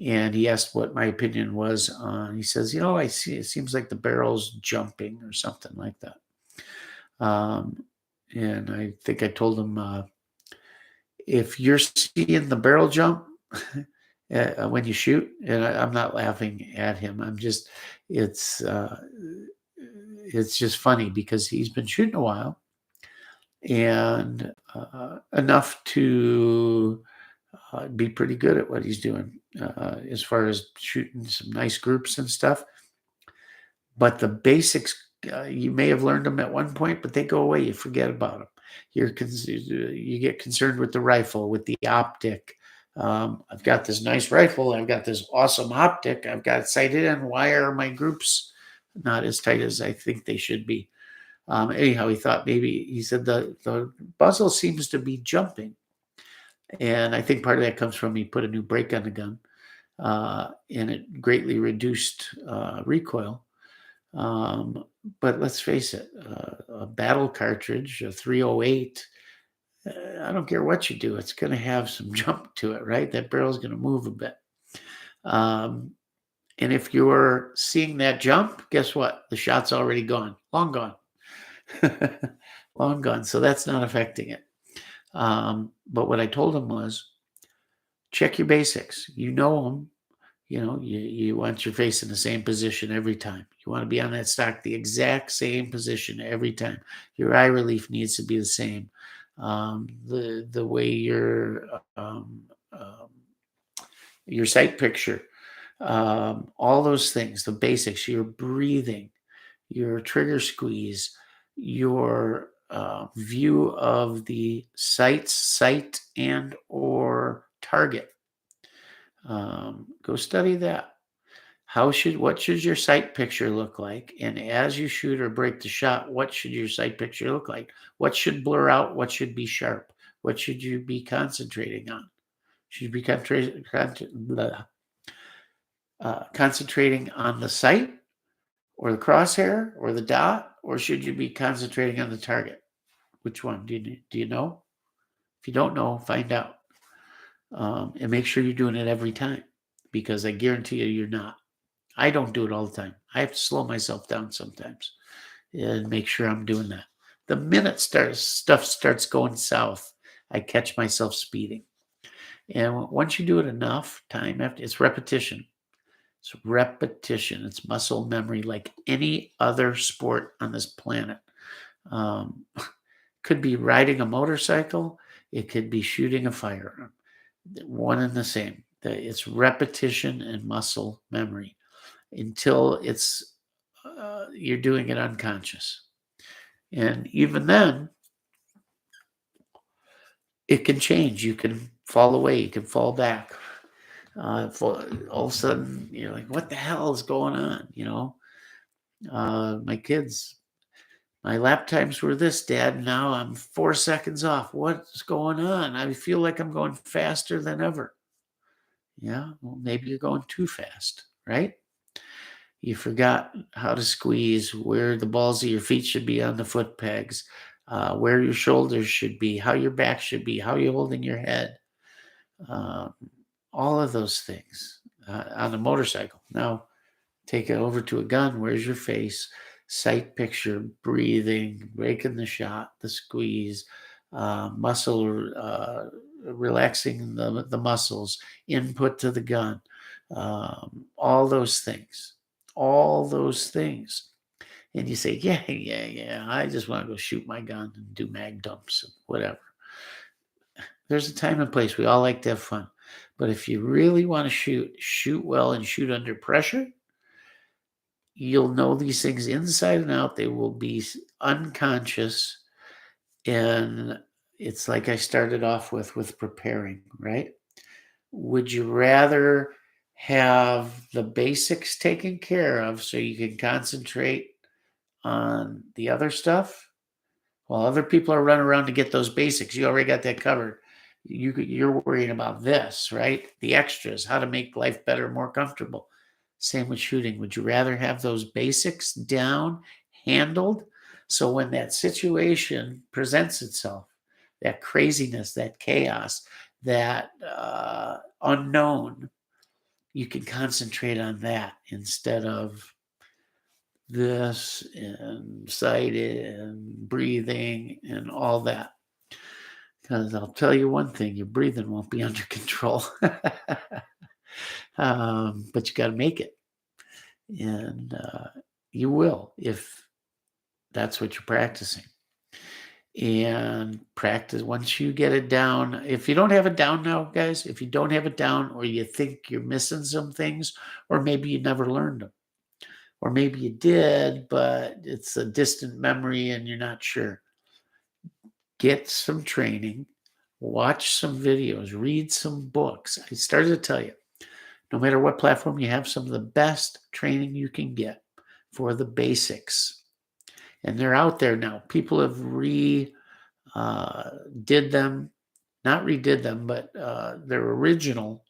And he asked what my opinion was on. He says, I see. It seems like the barrel's jumping or something like that. And I think I told him, if you're seeing the barrel jump when you shoot, and I'm not laughing at him. It's just funny because he's been shooting a while and enough to be pretty good at what he's doing as far as shooting some nice groups and stuff. But the basics, you may have learned them at one point, but they go away. You forget about them. You get concerned with the rifle, with the optic. I've got this nice rifle. I've got this awesome optic. I've got it sighted in. Why are my groups not as tight as I think they should be? Anyhow, he said the muzzle seems to be jumping. And I think part of that comes from he put a new brake on the gun, and it greatly reduced recoil. But let's face it, a battle cartridge, a 308, I don't care what you do, it's going to have some jump to it, right? That barrel's going to move a bit. And if you're seeing that jump, guess what? The shot's already gone, long gone. Long gone. So that's not affecting it. But what I told him was, check your basics. You know them. You want your face in the same position every time. You want to be on that stock the exact same position every time. Your eye relief needs to be the same. The way your sight picture, all those things, the basics, your breathing, your trigger squeeze, your view of the sight and or target. Go study that. What should your sight picture look like? And as you shoot or break the shot, what should your sight picture look like? What should blur out? What should be sharp? What should you be concentrating on? Should you be concentrating on the sight or the crosshair or the dot, or should you be concentrating on the target? Which one? Do you know? If you don't know, find out. And make sure you're doing it every time, because I guarantee you're not. I don't do it all the time. I have to slow myself down sometimes and make sure I'm doing that. The minute stuff starts going south, I catch myself speeding. And once you do it enough time after, it's repetition. It's repetition. It's muscle memory, like any other sport on this planet. Could be riding a motorcycle. It could be shooting a firearm. One and the same. It's repetition and muscle memory until you're doing it unconscious. And even then, it can change. You can fall away. You can fall back. All of a sudden, you're like, what the hell is going on? My kids, my lap times were this, Dad. Now I'm 4 seconds off. What's going on? I feel like I'm going faster than ever. Yeah, well, maybe you're going too fast, right? You forgot how to squeeze, where the balls of your feet should be on the foot pegs, where your shoulders should be, how your back should be, how you're holding your head. All of those things on a motorcycle. Now, take it over to a gun. Where's your face? Sight picture, breathing, breaking the shot, the squeeze, muscle, relaxing the muscles, input to the gun, all those things. And you say, yeah, I just want to go shoot my gun and do mag dumps and whatever. There's a time and place. We all like to have fun. But if you really want to shoot well and shoot under pressure, you'll know these things inside and out. They will be unconscious. And it's like I started off with preparing, right? Would you rather have the basics taken care of so you can concentrate on the other stuff while other people are running around to get those basics? You already got that covered. You're worrying about this, right? The extras, how to make life better, more comfortable. Same with shooting. Would you rather have those basics down, handled, so when that situation presents itself, that craziness, that chaos, that unknown, you can concentrate on that instead of this and sight and breathing and all that? Because I'll tell you one thing, your breathing won't be under control. But you got to make it. And you will if that's what you're practicing. And practice once you get it down. If you don't have it down now, guys, if you don't have it down, or you think you're missing some things, or maybe you never learned them, or maybe you did, but it's a distant memory and you're not sure, get some training, watch some videos, read some books. I started to tell you, no matter what platform you have, some of the best training you can get for the basics. And they're out there now. People have did them, not redid them, but they're original,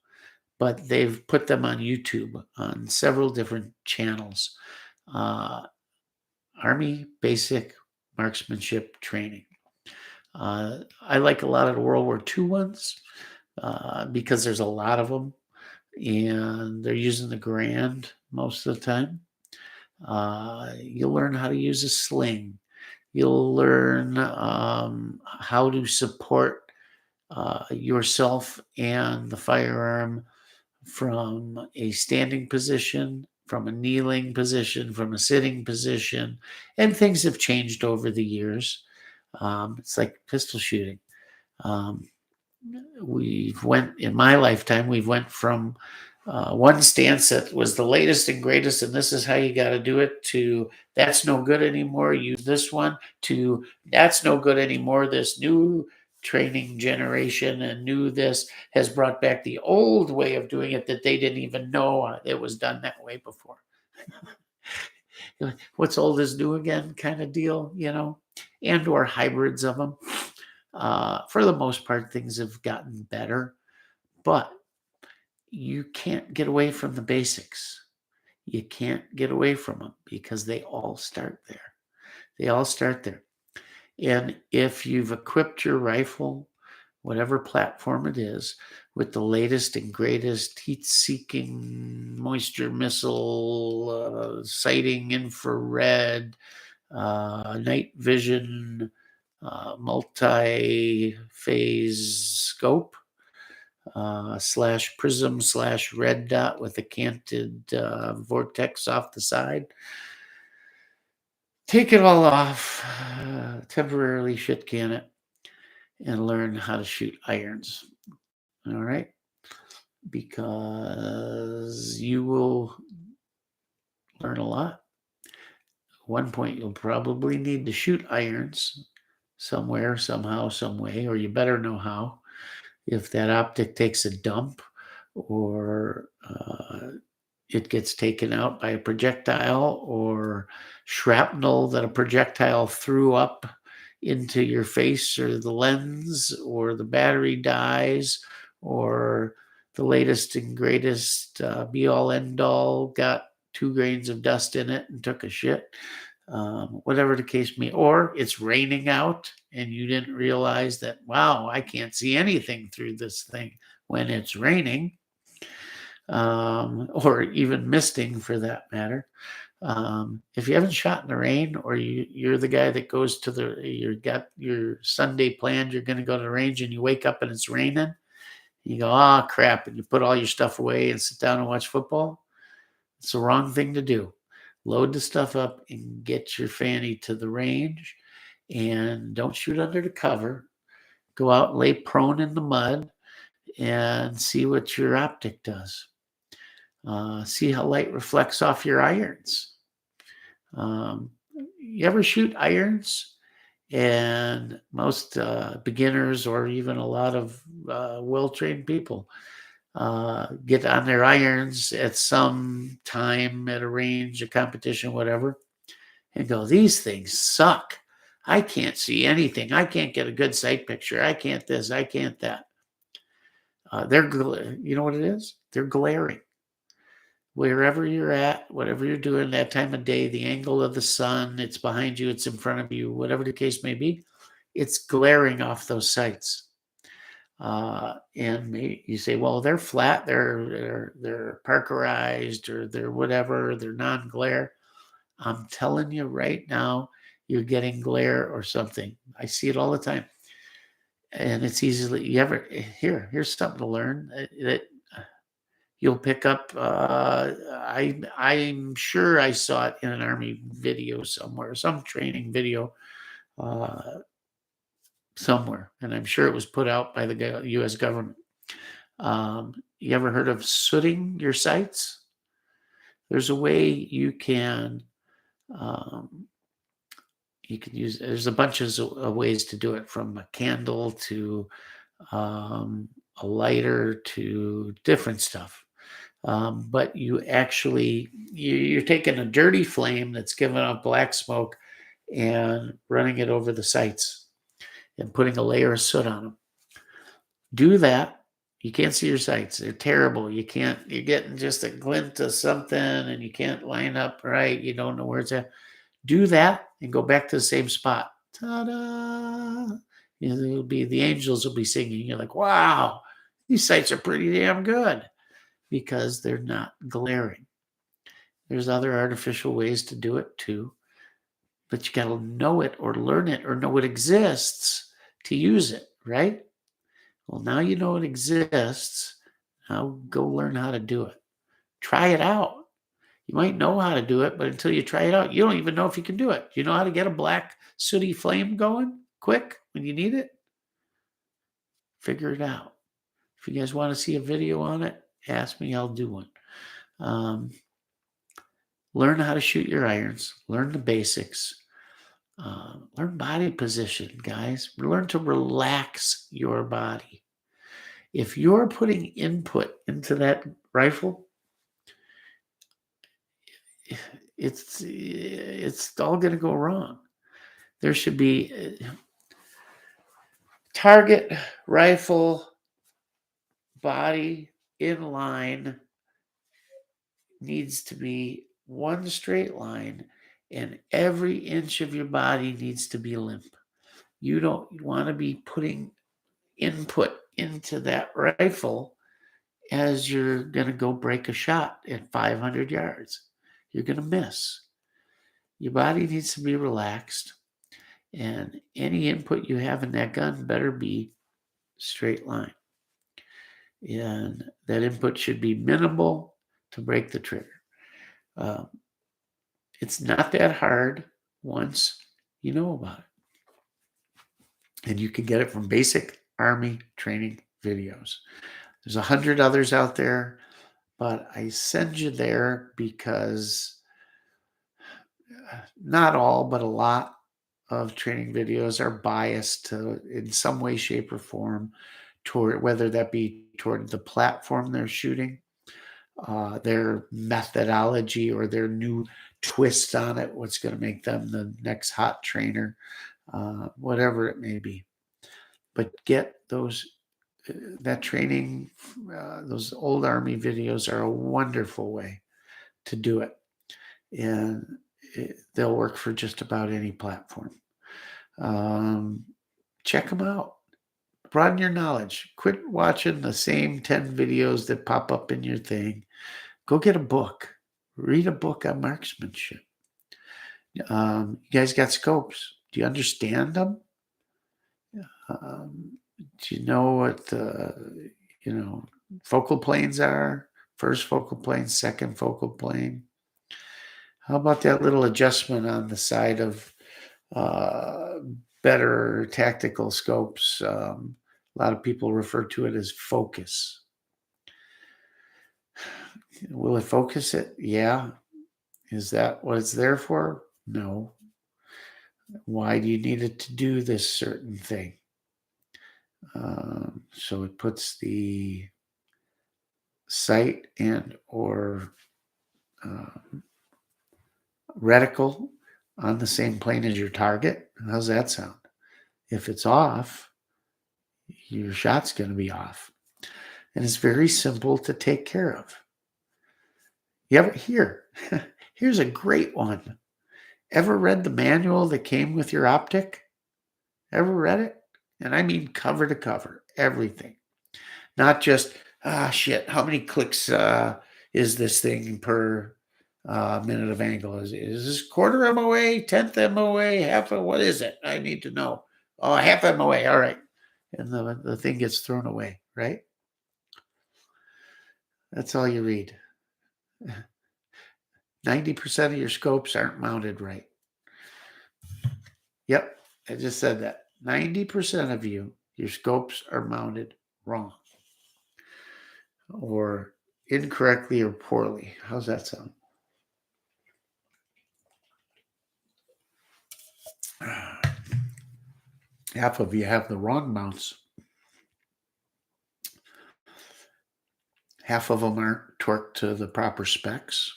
but they've put them on YouTube on several different channels. Army Basic Marksmanship Training. I like a lot of the World War II ones because there's a lot of them, and they're using the Grand most of the time. You'll learn how to use a sling. You'll learn how to support yourself and the firearm from a standing position, from a kneeling position, from a sitting position, and things have changed over the years. It's like pistol shooting. In my lifetime, we've went from one stance that was the latest and greatest, and this is how you got to do it, to that's no good anymore, use this one, to that's no good anymore, this new training generation and new this has brought back the old way of doing it that they didn't even know it was done that way before. What's old is new again kind of deal, and or hybrids of them. For the most part, things have gotten better, but you can't get away from the basics. You can't get away from them because they all start there. They all start there. And if you've equipped your rifle, whatever platform it is, with the latest and greatest heat-seeking moisture missile, sighting infrared, night vision, multi-phase scope, / prism / red dot with a canted vortex off the side, take it all off, temporarily shit can it, and learn how to shoot irons. All right? Because you will learn a lot. At one point, you'll probably need to shoot irons somewhere, somehow, some way, or you better know how. If that optic takes a dump, or it gets taken out by a projectile, or shrapnel that a projectile threw up into your face, or the lens, or the battery dies, or the latest and greatest be all end all got 2 grains of dust in it and took a shit. Whatever the case may be, or it's raining out and you didn't realize that, wow, I can't see anything through this thing when it's raining, or even misting for that matter. If you haven't shot in the rain, or you're the guy that goes to you got your Sunday planned, you're going to go to the range and you wake up and it's raining, you go, oh crap, and you put all your stuff away and sit down and watch football. It's the wrong thing to do. Load the stuff up and get your fanny to the range, and don't shoot under the cover. Go out, lay prone in the mud, and see what your optic does. See how light reflects off your irons. You ever shoot irons? And most beginners, or even a lot of well-trained people, get on their irons at some time at a range, a competition, whatever, and go, these things suck. I can't see anything. I can't get a good sight picture. I can't this. I can't that. You know what it is? They're glaring. Wherever you're at, whatever you're doing that time of day, the angle of the sun, it's behind you, it's in front of you, whatever the case may be, it's glaring off those sights. And maybe you say, well, they're flat, they're parkerized, or they're whatever, they're non-glare. I'm telling you right now, you're getting glare or something. I see it all the time. And it's easily, here's something to learn that you'll pick up. I'm sure I saw it in an Army video somewhere, some training video somewhere, and I'm sure it was put out by the U.S. government. You ever heard of sooting your sights? There's a way you can use. There's a bunch of ways to do it, from a candle to a lighter to different stuff. But you're taking a dirty flame that's giving off black smoke and running it over the sights and putting a layer of soot on them. Do that. You can't see your sights. They're terrible. You're getting just a glint of something and you can't line up right. You don't know where it's at. Do that and go back to the same spot. Ta-da! The angels will be singing. You're like, wow, these sights are pretty damn good, because they're not glaring. There's other artificial ways to do it too, but you got to know it or learn it or know it exists to use it, right? Well, now you know it exists. Now go learn how to do it. Try it out. You might know how to do it, but until you try it out, you don't even know if you can do it. You know how to get a black sooty flame going quick when you need it? Figure it out. If you guys want to see a video on it, ask me, I'll do one. Learn how to shoot your irons. Learn the basics. Learn body position, guys. Learn to relax your body. If you're putting input into that rifle, it's all going to go wrong. There should be target, rifle, body in line needs to be one straight line, and every inch of your body needs to be limp. You don't want to be putting input into that rifle as you're going to go break a shot at 500 yards. You're going to miss. Your body needs to be relaxed, and any input you have in that gun better be straight line. And that input should be minimal to break the trigger. It's not that hard once you know about it. And you can get it from basic Army training videos. There's 100 others out there, but I send you there because not all, but a lot of training videos are biased to, in some way, shape, or form, toward whether that be toward the platform they're shooting, their methodology, or their new twist on it, what's going to make them the next hot trainer, whatever it may be. But get that training, those old Army videos are a wonderful way to do it. And they'll work for just about any platform. Check them out. Broaden your knowledge. Quit watching the same 10 videos that pop up in your thing. Go get a book. Read a book on marksmanship. You guys got scopes. Do you understand them? Do you know what the focal planes are? First focal plane, second focal plane. How about that little adjustment on the side of better tactical scopes. A lot of people refer to it as focus. Will it focus it? Yeah. Is that what it's there for? No. Why do you need it to do this certain thing? So it puts the sight and or reticle on the same plane as your target. How's that sound? If it's off, your shot's going to be off. And it's very simple to take care of. Here's a great one. Ever read the manual that came with your optic? Ever read it? And I mean cover to cover, everything. Not just, shit, how many clicks is this thing per minute of angle? Is this quarter MOA, 10th MOA, half of, what is it? I need to know. Oh, half MOA, all right. And the thing gets thrown away, right? That's all you read. 90% of your scopes aren't mounted right. Yep, I just said that. 90% of your scopes are mounted wrong or incorrectly or poorly. How's that sound? Half of you have the wrong mounts. Half of them aren't torqued to the proper specs,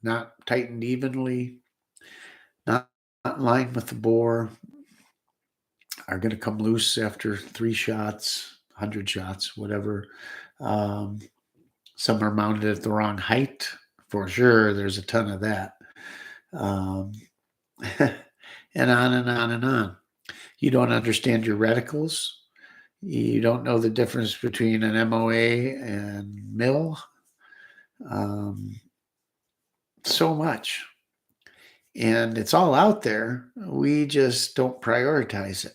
not tightened evenly, not in line with the bore, are going to come loose after 3 shots, 100 shots, whatever. Some are mounted at the wrong height, for sure. There's a ton of that. And on and on and on. You don't understand your reticles. You don't know the difference between an MOA and mil. So much. And it's all out there. We just don't prioritize it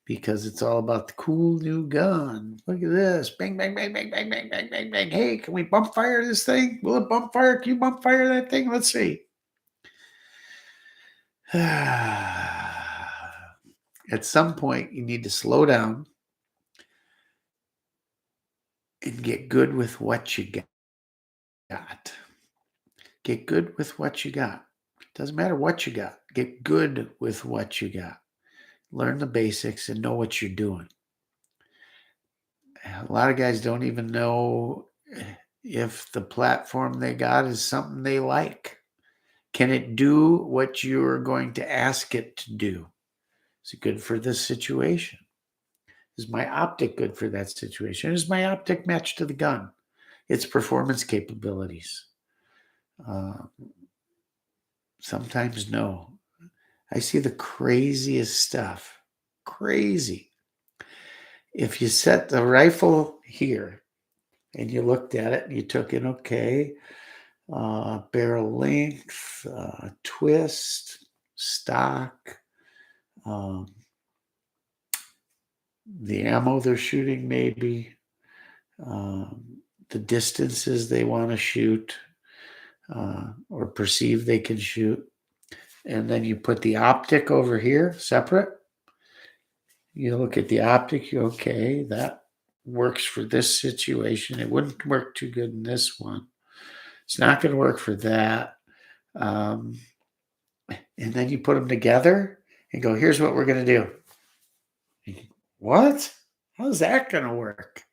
because it's all about the cool new gun. Look at this. Bang, bang, bang, bang, bang, bang, bang, bang, bang. Hey, can we bump fire this thing? Will it bump fire? Can you bump fire that thing? Let's see. At some point, you need to slow down and get good with what you got. Get good with what you got. Doesn't matter what you got. Get good with what you got. Learn the basics and know what you're doing. A lot of guys don't even know if the platform they got is something they like. Can it do what you're going to ask it to do? Is it good for this situation? Is my optic good for that situation? Is my optic matched to the gun? Its performance capabilities? Sometimes no. I see the craziest stuff. Crazy. If you set the rifle here and you looked at it and you took it, okay, barrel length, twist, stock, the ammo they're shooting maybe, the distances they want to shoot or perceive they can shoot. And then you put the optic over here separate. You look at the optic, okay, that works for this situation. It wouldn't work too good in this one. It's not going to work for that. And then you put them together and go, here's what we're going to do. What? How's that going to work?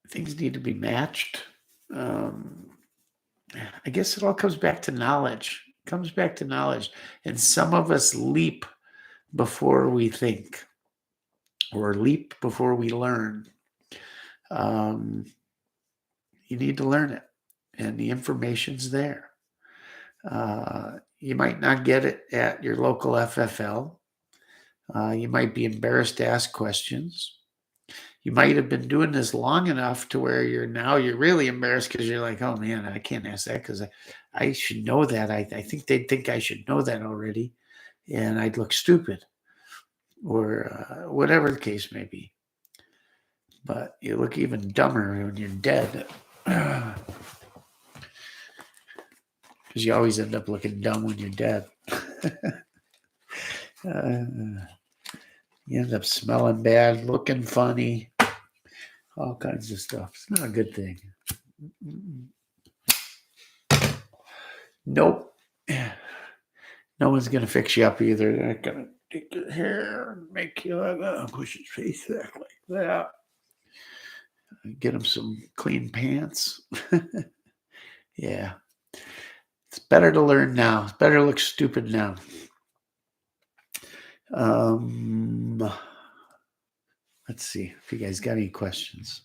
Things need to be matched. I guess it all comes back to knowledge. It comes back to knowledge. And some of us leap before we think or leap before we learn. You need to learn it. And the information's there. You might not get it at your local FFL. You might be embarrassed to ask questions. You might have been doing this long enough to where you're really embarrassed because you're like, oh man, I can't ask that because I should know that. I think they'd think I should know that already. And I'd look stupid or whatever the case may be. But you look even dumber when you're dead. because you always end up looking dumb when you're dead. You end up smelling bad, looking funny, all kinds of stuff. It's not a good thing. Nope. No one's going to fix you up either. They're not going to take your hair and make you push your face back like that. Get them some clean pants. Yeah. It's better to learn now. It's better to look stupid now. Let's see if you guys got any questions.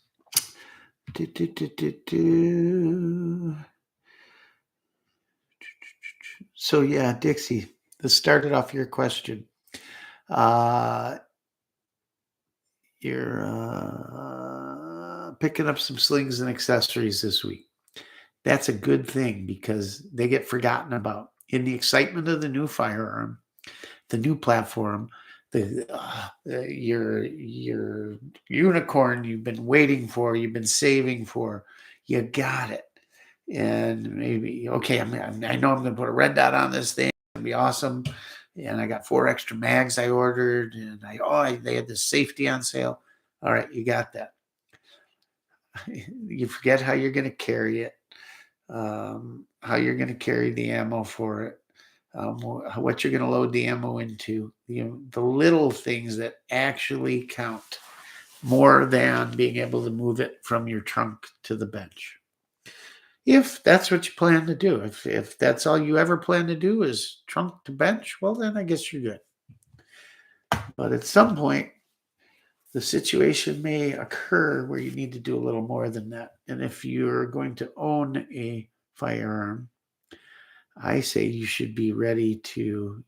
So yeah, Dixie, this started off your question. You're picking up some slings and accessories this week. That's a good thing because they get forgotten about in the excitement of the new firearm, the new platform, your unicorn you've been waiting for, you've been saving for. You got it. And maybe, okay, I know I'm going to put a red dot on this thing. It's going to be awesome. And I got 4 extra mags I ordered. And they had this safety on sale. All right, you got that. You forget how you're going to carry it, how you're going to carry the ammo for it, what you're going to load the ammo into. The little things that actually count more than being able to move it from your trunk to the bench. If that's what you plan to do, if that's all you ever plan to do is trunk to bench, well, then I guess you're good. But at some point, the situation may occur where you need to do a little more than that. And if you're going to own a firearm, I say you should be ready to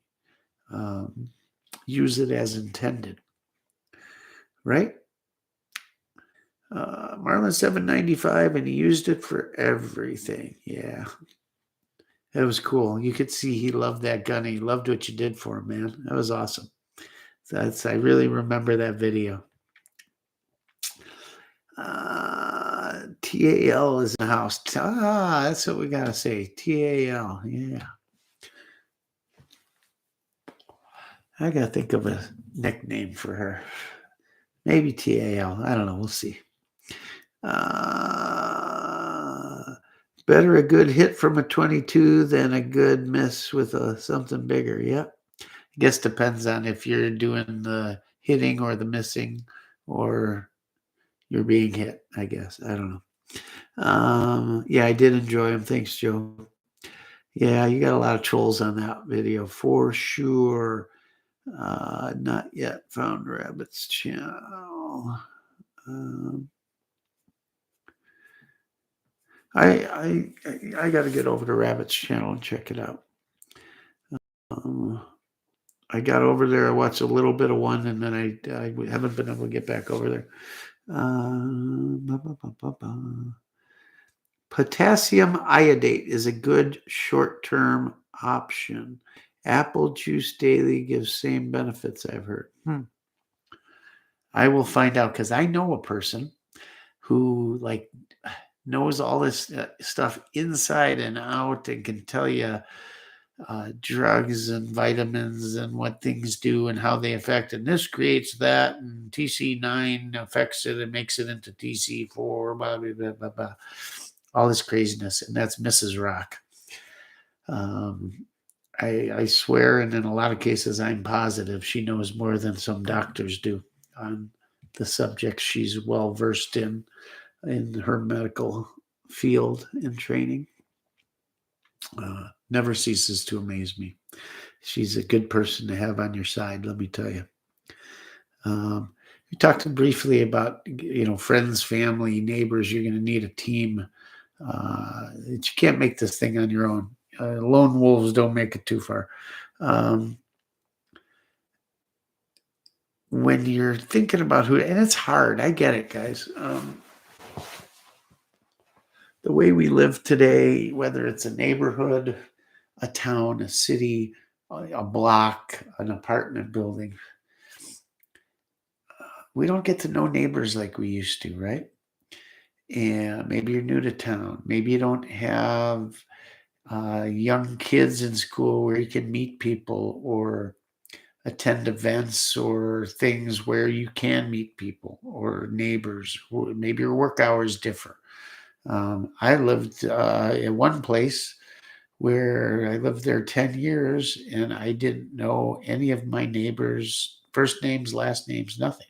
use it as intended, right? Marlin 795, and he used it for everything. Yeah. That was cool. You could see he loved that gun. He loved what you did for him, man. That was awesome. I really remember that video. TAL is in the house. That's what we got to say. TAL. Yeah. I got to think of a nickname for her. Maybe TAL. I don't know. We'll see. Better a good hit from a 22 than a good miss with something bigger. Yep. I guess depends on if you're doing the hitting or the missing or you're being hit, I guess. I don't know. Yeah, I did enjoy them. Thanks, Joe. Yeah, you got a lot of trolls on that video for sure. Not yet found Rabbit's channel. I got to get over to Rabbit's channel and check it out. I got over there. I watched a little bit of one, and then I haven't been able to get back over there. Potassium iodate is a good short-term option. Apple juice daily gives same benefits, I've heard. I will find out because I know a person who knows all this stuff inside and out and can tell you drugs and vitamins and what things do and how they affect. And this creates that, and TC9 affects it and makes it into TC4, blah, blah, blah, blah, blah. All this craziness. And that's Mrs. Rock. I swear, and in a lot of cases, I'm positive she knows more than some doctors do on the subject she's well versed in her medical field and training. Never ceases to amaze me. She's a good person to have on your side, let me tell you. We talked briefly about, friends, family, neighbors. You're going to need a team. You can't make this thing on your own. Lone wolves don't make it too far. When you're thinking about who, and it's hard, I get it, guys. The way we live today, whether it's a neighborhood, a town, a city, a block, an apartment building, we don't get to know neighbors like we used to, right? And maybe you're new to town. Maybe you don't have young kids in school where you can meet people or attend events or things where you can meet people or neighbors. Or maybe your work hours differ. I lived in one place where I lived there 10 years and I didn't know any of my neighbors' first names, last names, nothing.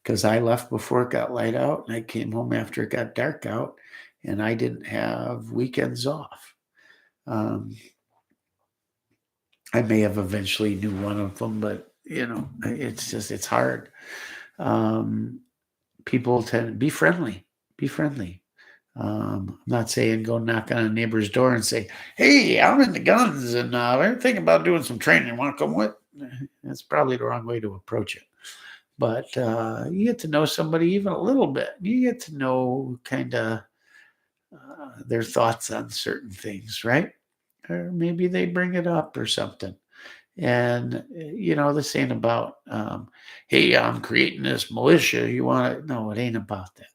Because I left before it got light out and I came home after it got dark out and I didn't have weekends off. Um, I may have eventually knew one of them, but it's hard. Um, People tend to be friendly, be friendly. I'm not saying go knock on a neighbor's door and say, "Hey, I'm in the guns and I'm thinking about doing some training. Want to come with?" That's probably the wrong way to approach it. But you get to know somebody even a little bit. You get to know kind of their thoughts on certain things, right? Or maybe they bring it up or something. And this ain't about, hey, I'm creating this militia. You want to? No, it ain't about that.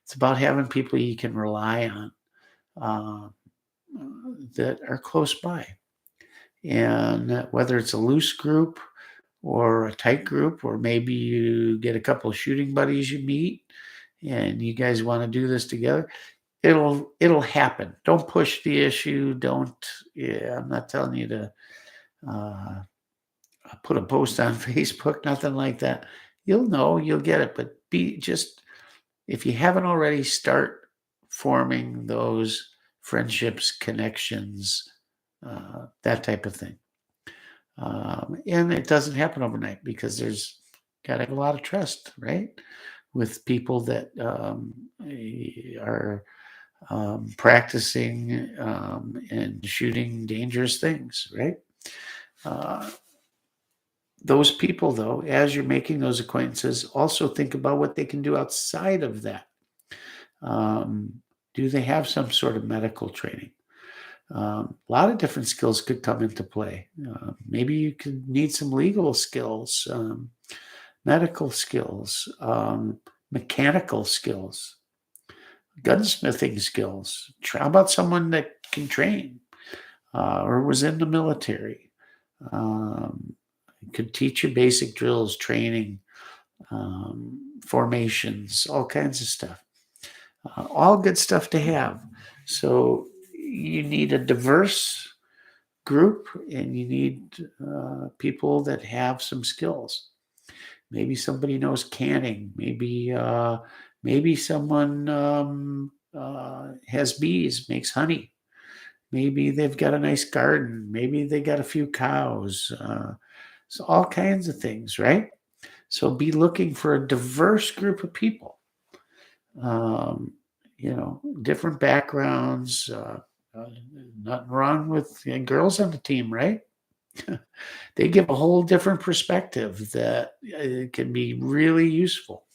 It's about having people you can rely on that are close by. And whether it's a loose group or a tight group, or maybe you get a couple of shooting buddies you meet and you guys want to do this together, it'll happen. Don't push the issue. I'm not telling you to uh, put a post on Facebook, nothing like that. You'll get it, but if you haven't already, start forming those friendships, connections, that type of thing. And it doesn't happen overnight because there's got to have a lot of trust, right? With people that are practicing and shooting dangerous things, right? Those people, though, as you're making those acquaintances, also think about what they can do outside of that. Do they have some sort of medical training? A lot of different skills could come into play. Maybe you could need some legal skills, medical skills, mechanical skills, gunsmithing skills. How about someone that can train or was in the military? Could teach you basic drills, training, formations, all kinds of stuff. All good stuff to have. So you need a diverse group and you need people that have some skills. Maybe somebody knows canning. Maybe someone has bees, makes honey. Maybe they've got a nice garden. Maybe they got a few cows. So all kinds of things, right? So be looking for a diverse group of people. Different backgrounds. Nothing wrong with girls on the team, right? They give a whole different perspective that can be really useful.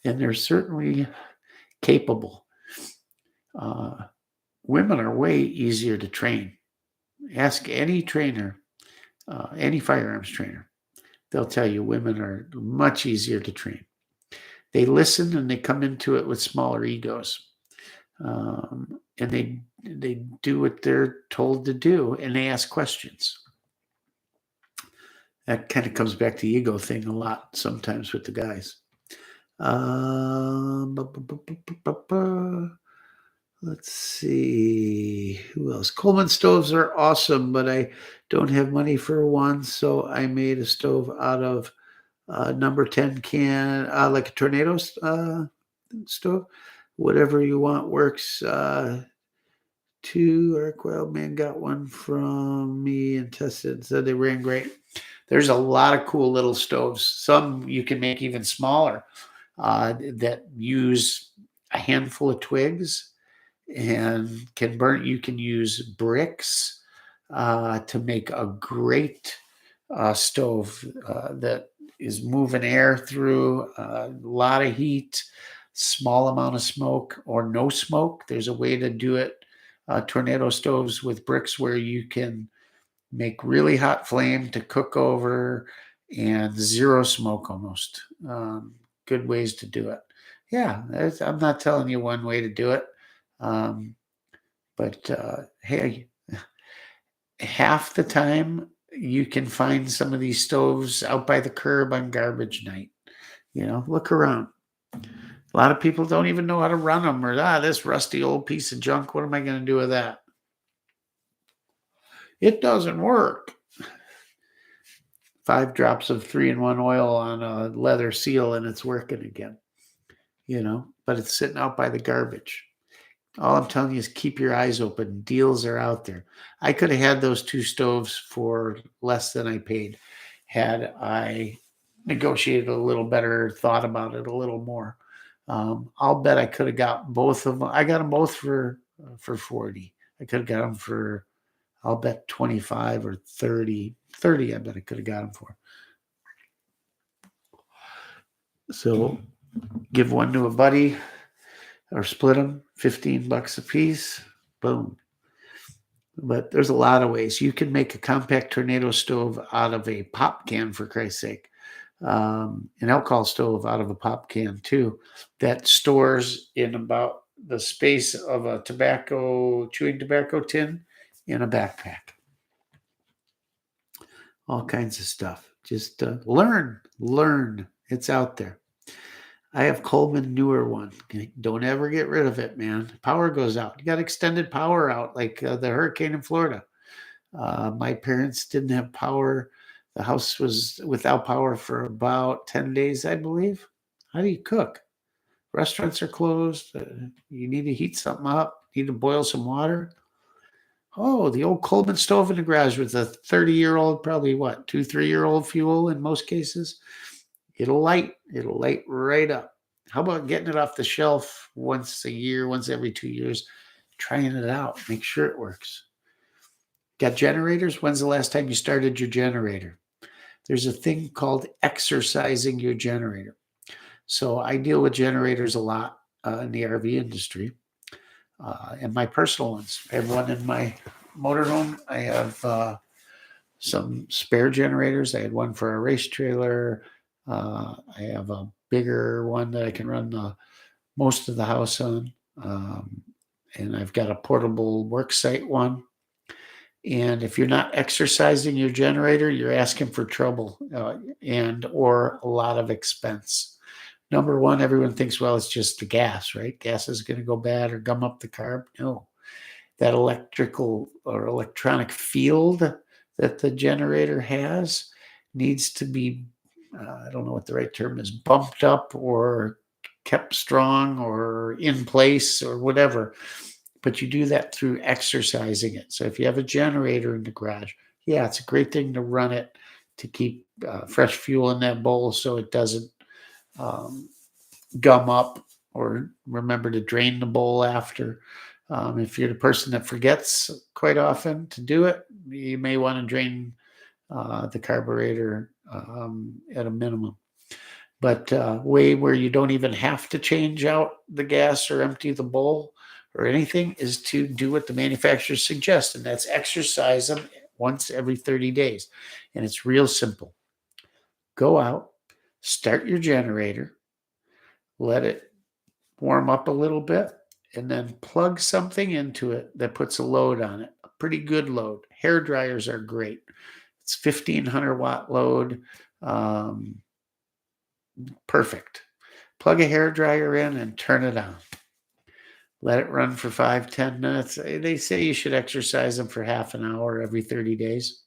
And they're certainly capable. Women are way easier to train. Ask any trainer, any firearms trainer. They'll tell you women are much easier to train. They listen and they come into it with smaller egos. And they do what they're told to do and they ask questions. That kind of comes back to the ego thing a lot sometimes with the guys. Let's see. Who else? Coleman stoves are awesome, but I don't have money for one, so I made a stove out of number 10 can, like a tornado stove. Whatever you want works. Two Eric Wildman got one from me and tested, said they ran great. There's a lot of cool little stoves. Some you can make even smaller that use a handful of twigs and can burn. You can use bricks to make a great stove that is moving air through, a lot of heat, small amount of smoke or no smoke. There's a way to do it. Tornado stoves with bricks where you can make really hot flame to cook over and zero smoke almost. Good ways to do it. Yeah, I'm not telling you one way to do it. But hey, half the time you can find some of these stoves out by the curb on garbage night. Look around. A lot of people don't even know how to run them, or this rusty old piece of junk. What am I going to do with that? It doesn't work. 5 drops of 3-in-1 oil on a leather seal and it's working again. But it's sitting out by the garbage. All I'm telling you is keep your eyes open. Deals are out there. I could have had those 2 stoves for less than I paid had I negotiated a little better, thought about it a little more. I'll bet I could have got both of them. I got them both for 40. I could have got them for, I'll bet 25 or 30. 30, I bet I could have got them for. So give one to a buddy or split them, $15 a piece. Boom. But there's a lot of ways. You can make a compact tornado stove out of a pop can, for Christ's sake. An alcohol stove out of a pop can too, that stores in about the space of a chewing tobacco tin in a backpack. All kinds of stuff. Just learn. It's out there. I have Coleman newer one. Don't ever get rid of it, man. Power goes out. You got extended power out, like the hurricane in Florida. My parents didn't have power. The house was without power for about 10 days, I believe. How do you cook? Restaurants are closed. You need to heat something up. You need to boil some water. Oh, the old Coleman stove in the garage with a 30-year-old, probably 2-3-year-old fuel in most cases. It'll light right up. How about getting it off the shelf once a year, once every 2 years, trying it out, make sure it works. Got generators? When's the last time you started your generator? There's a thing called exercising your generator. So I deal with generators a lot in the RV industry. And my personal ones. I have one in my motorhome. I have some spare generators. I had one for a race trailer. I have a bigger one that I can run most of the house on. And I've got a portable work site one. And if you're not exercising your generator, you're asking for trouble or a lot of expense. Number one, everyone thinks, well, it's just the gas, right? Gas is going to go bad or gum up the carb. No, that electrical or electronic field that the generator has needs to be, I don't know what the right term is, bumped up or kept strong or in place or whatever. But you do that through exercising it. So if you have a generator in the garage, yeah, it's a great thing to run it to keep fresh fuel in that bowl so it doesn't gum up, or remember to drain the bowl after. If you're the person that forgets quite often to do it, you may want to drain the carburetor at a minimum. But way where you don't even have to change out the gas or empty the bowl or anything is to do what the manufacturers suggest, and that's exercise them once every 30 days. And it's real simple. Go out, start your generator, let it warm up a little bit, and then plug something into it that puts a load on it, a pretty good load. Hair dryers are great. It's 1,500 watt load. Perfect. Plug a hair dryer in and turn it on. Let it run for 5-10 minutes. They say you should exercise them for half an hour every 30 days.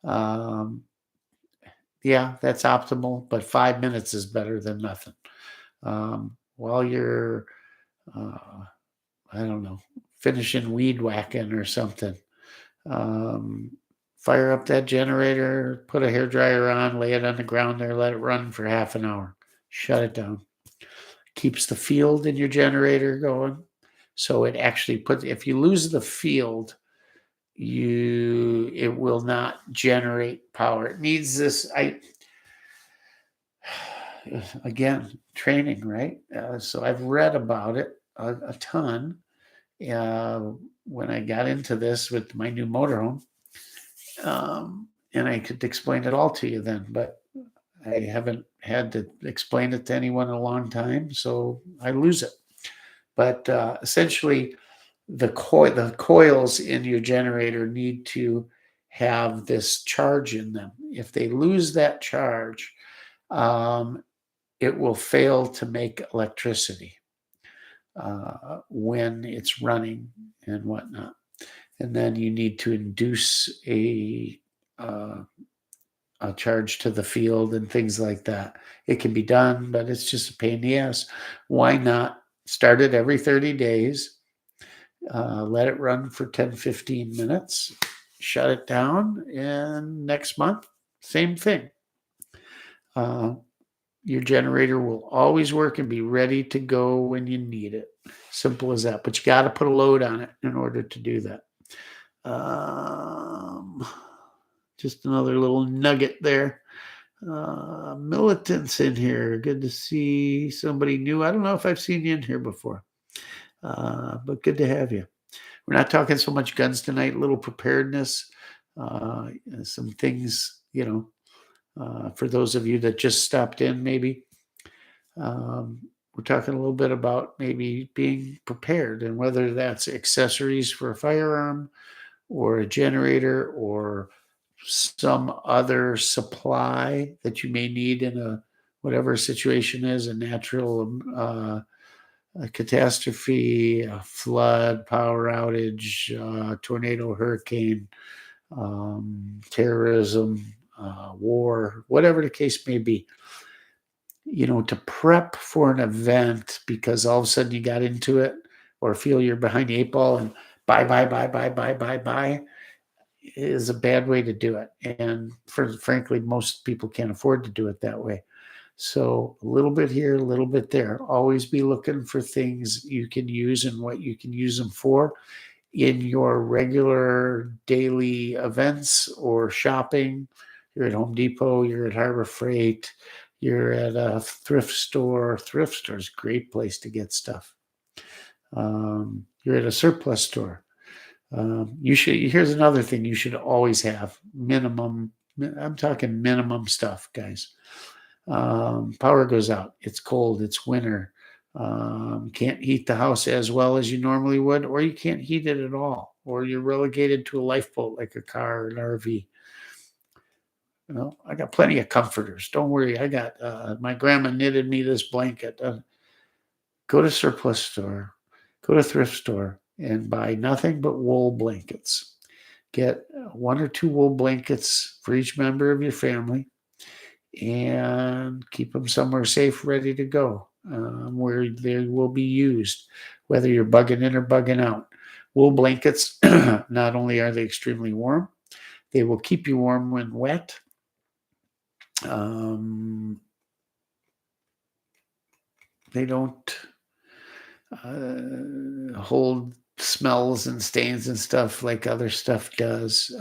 Yeah, that's optimal, but 5 minutes is better than nothing. While you're, I don't know, finishing weed whacking or something, fire up that generator, put a hair dryer on, lay it on the ground there, let it run for half an hour. Shut it down. Keeps the field in your generator going. So it actually if you lose the field, it will not generate power. It needs this, again, training, right? So I've read about it a ton when I got into this with my new motorhome. And I could explain it all to you then, but I haven't had to explain it to anyone in a long time, so I lose it. But essentially, the coils in your generator need to have this charge in them. If they lose that charge, it will fail to make electricity when it's running and whatnot. And then you need to induce a charge to the field and things like that. It can be done, but it's just a pain in the ass. Why not start it every 30 days? Let it run for 10, 15 minutes, shut it down, and next month, same thing. Your generator will always work and be ready to go when you need it. Simple as that. But you got to put a load on it in order to do that. Just another little nugget there. Militants in here. Good to see somebody new. I don't know if I've seen you in here before, but good to have you. We're not talking so much guns tonight, little preparedness, some things, for those of you that just stopped in, maybe. We're talking a little bit about maybe being prepared, and whether that's accessories for a firearm or a generator or some other supply that you may need in a whatever situation is, a natural a catastrophe, a flood, power outage, tornado, hurricane, terrorism, war, whatever the case may be. To prep for an event because all of a sudden you got into it or feel you're behind the eight ball and buy is a bad way to do it. And frankly, most people can't afford to do it that way. So a little bit here, a little bit there. Always be looking for things you can use and what you can use them for in your regular daily events or shopping. You're at Home Depot, you're at Harbor Freight, you're at a thrift store. Thrift store is a great place to get stuff. You're at a surplus store. Here's another thing you should always have. Minimum, I'm talking minimum stuff, guys. Power goes out. It's cold. It's winter. Can't heat the house as well as you normally would, or you can't heat it at all, or you're relegated to a lifeboat like a car or an RV. I got plenty of comforters. Don't worry. I got my grandma knitted me this blanket. Go to surplus store, go to thrift store, and buy nothing but wool blankets. Get 1 or 2 wool blankets for each member of your family, and keep them somewhere safe, ready to go, where they will be used, whether you're bugging in or bugging out. Wool blankets, not only are they extremely warm, they will keep you warm when wet. They don't hold smells and stains and stuff like other stuff does.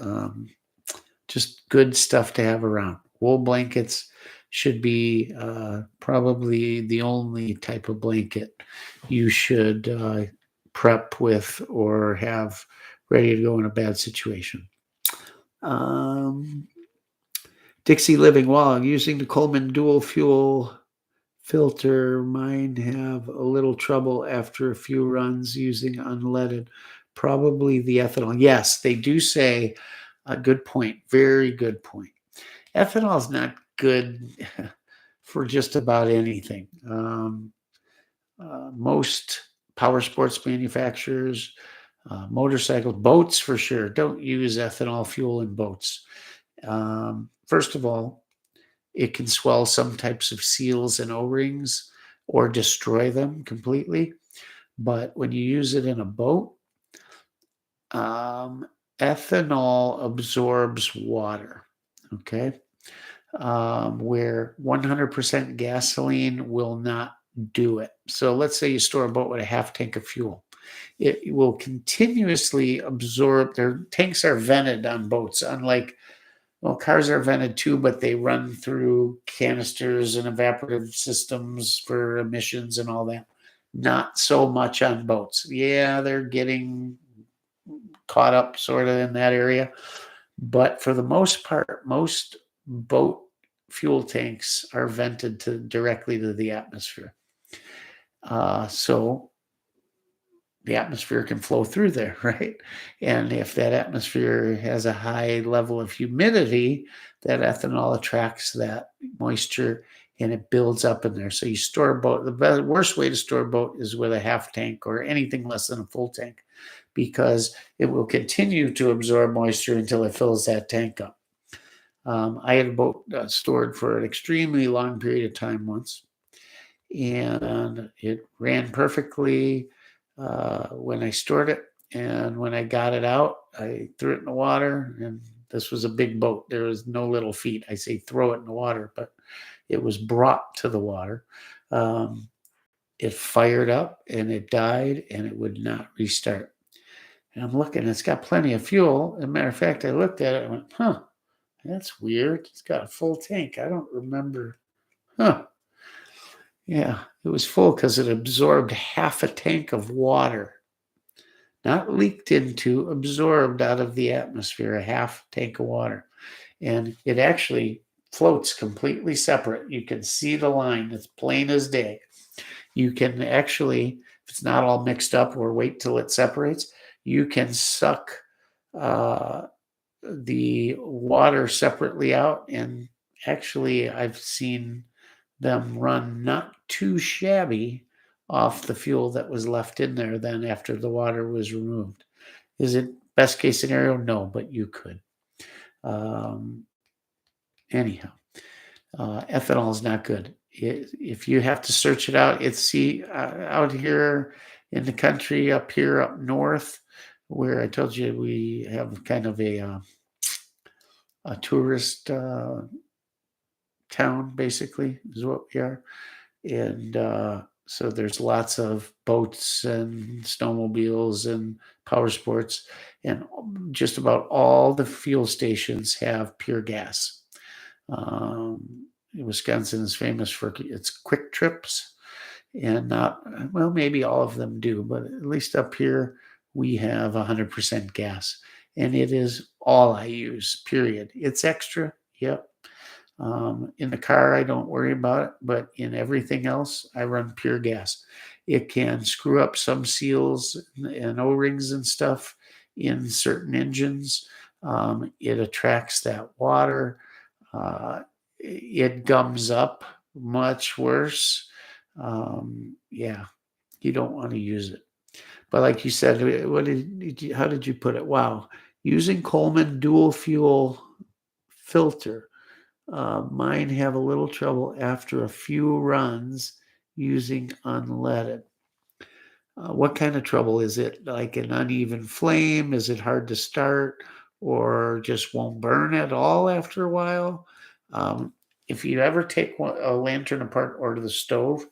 Just good stuff to have around. Wool blankets should be probably the only type of blanket you should prep with or have ready to go in a bad situation. Dixie Living, while using the Coleman dual fuel filter, mine have a little trouble after a few runs using unleaded. Probably the ethanol. Yes, they do say a good point. Very good point. Ethanol is not good for just about anything. Most power sports manufacturers, motorcycles, boats for sure, don't use ethanol fuel in boats. First of all, it can swell some types of seals and O-rings or destroy them completely. But when you use it in a boat, ethanol absorbs water, okay? Where 100% gasoline will not do it. So let's say you store a boat with a half tank of fuel. It will continuously absorb. Their tanks are vented on boats, unlike, well, cars are vented too, but they run through canisters and evaporative systems for emissions and all that. Not so much on boats. Yeah, they're getting caught up sort of in that area. But for the most part, most boat fuel tanks are vented directly to the atmosphere. So the atmosphere can flow through there, right? And if that atmosphere has a high level of humidity, that ethanol attracts that moisture and it builds up in there. So you store a boat. The worst way to store a boat is with a half tank or anything less than a full tank, because it will continue to absorb moisture until it fills that tank up. I had a boat stored for an extremely long period of time once, and it ran perfectly when I stored it. And when I got it out, I threw it in the water, and this was a big boat. There was no little feet. I say throw it in the water, but it was brought to the water. It fired up and it died, and it would not restart. And I'm looking, it's got plenty of fuel. As a matter of fact, I looked at it and went, huh, that's weird. It's got a full tank. I don't remember. Huh. Yeah, it was full because it absorbed half a tank of water. Not leaked into, absorbed out of the atmosphere, a half tank of water. And it actually floats completely separate. You can see the line. It's plain as day. You can actually, if it's not all mixed up or wait till it separates, you can suck the water separately out. And actually, I've seen them run not too shabby off the fuel that was left in there then after the water was removed. Is it best case scenario? No, but you could. Anyhow, ethanol is not good. If you have to search it out, it's out here in the country, up here, up north, where I told you we have kind of a tourist town, basically, is what we are. And so there's lots of boats and snowmobiles and power sports, and just about all the fuel stations have pure gas. Wisconsin is famous for its quick trips, and maybe all of them do, but at least up here we have 100% gas, and it is all I use, period. It's extra, yep. In the car, I don't worry about it, but in everything else, I run pure gas. It can screw up some seals and O-rings and stuff in certain engines. It attracts that water. It gums up much worse. Yeah, you don't want to use it. But like you said, how did you put it? Wow, using Coleman dual fuel filter. Mine have a little trouble after a few runs using unleaded. What kind of trouble? Is it like an uneven flame? Is it hard to start, or just won't burn at all after a while? If you ever take a lantern apart or to the stove,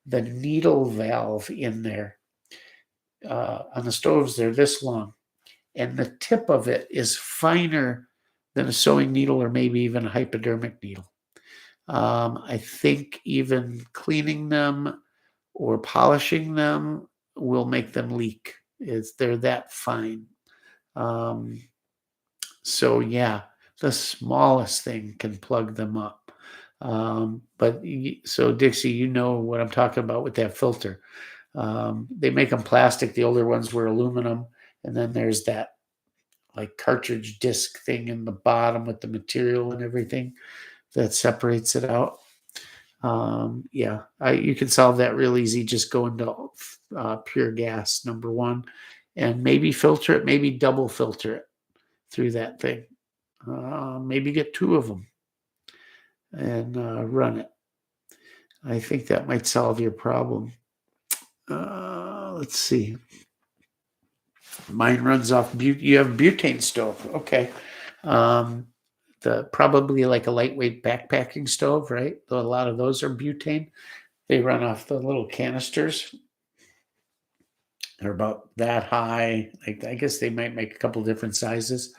the needle valve in there, on the stoves, they're this long, and the tip of it is finer than a sewing needle or maybe even a hypodermic needle. I think even cleaning them or polishing them will make them leak. They're that fine. So yeah, the smallest thing can plug them up. So Dixie, you know what I'm talking about with that filter. They make them plastic. The older ones were aluminum, and then there's that like cartridge disc thing in the bottom with the material and everything that separates it out. You can solve that real easy. Just go into pure gas, number one, and maybe filter it, maybe double filter it through that thing. Maybe get two of them and run it. I think that might solve your problem. Let's see. Mine runs off you have butane stove. Okay. Probably like a lightweight backpacking stove, right? A lot of those are butane. They run off the little canisters. They're about that high. Like, I guess they might make a couple different sizes.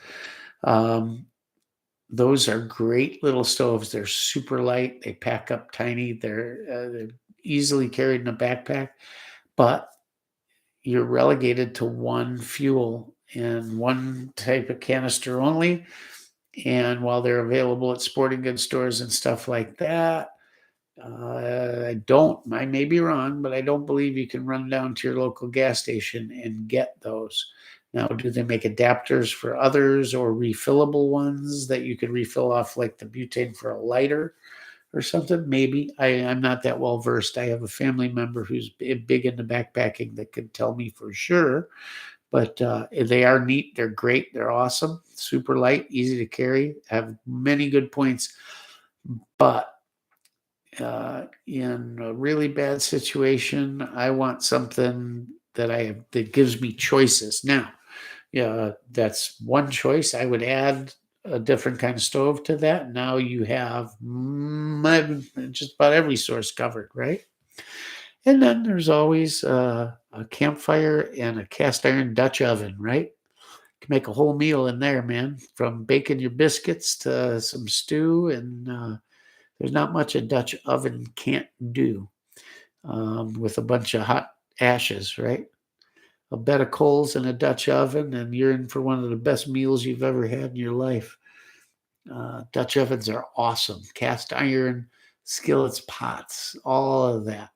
Those are great little stoves. They're super light. They pack up tiny. They're easily carried in a backpack, but you're relegated to one fuel and one type of canister only. And while they're available at sporting goods stores and stuff like that, I may be wrong, but I don't believe you can run down to your local gas station and get those. Now, do they make adapters for others or refillable ones that you could refill off like the butane for a lighter or something? Maybe. I'm not that well versed. I have a family member who's big into backpacking that could tell me for sure. But they are neat. They're great. They're awesome. Super light, easy to carry, have many good points. But in a really bad situation, I want something that gives me choices. Now, yeah, that's one choice. I would add a different kind of stove to that. Now you have just about every source covered, right? And then there's always a campfire and a cast iron Dutch oven, right? You can make a whole meal in there, man. From baking your biscuits to some stew, and there's not much a Dutch oven can't do with a bunch of hot ashes, right? A bed of coals in a Dutch oven, and you're in for one of the best meals you've ever had in your life. Dutch ovens are awesome. Cast iron, skillets, pots, all of that.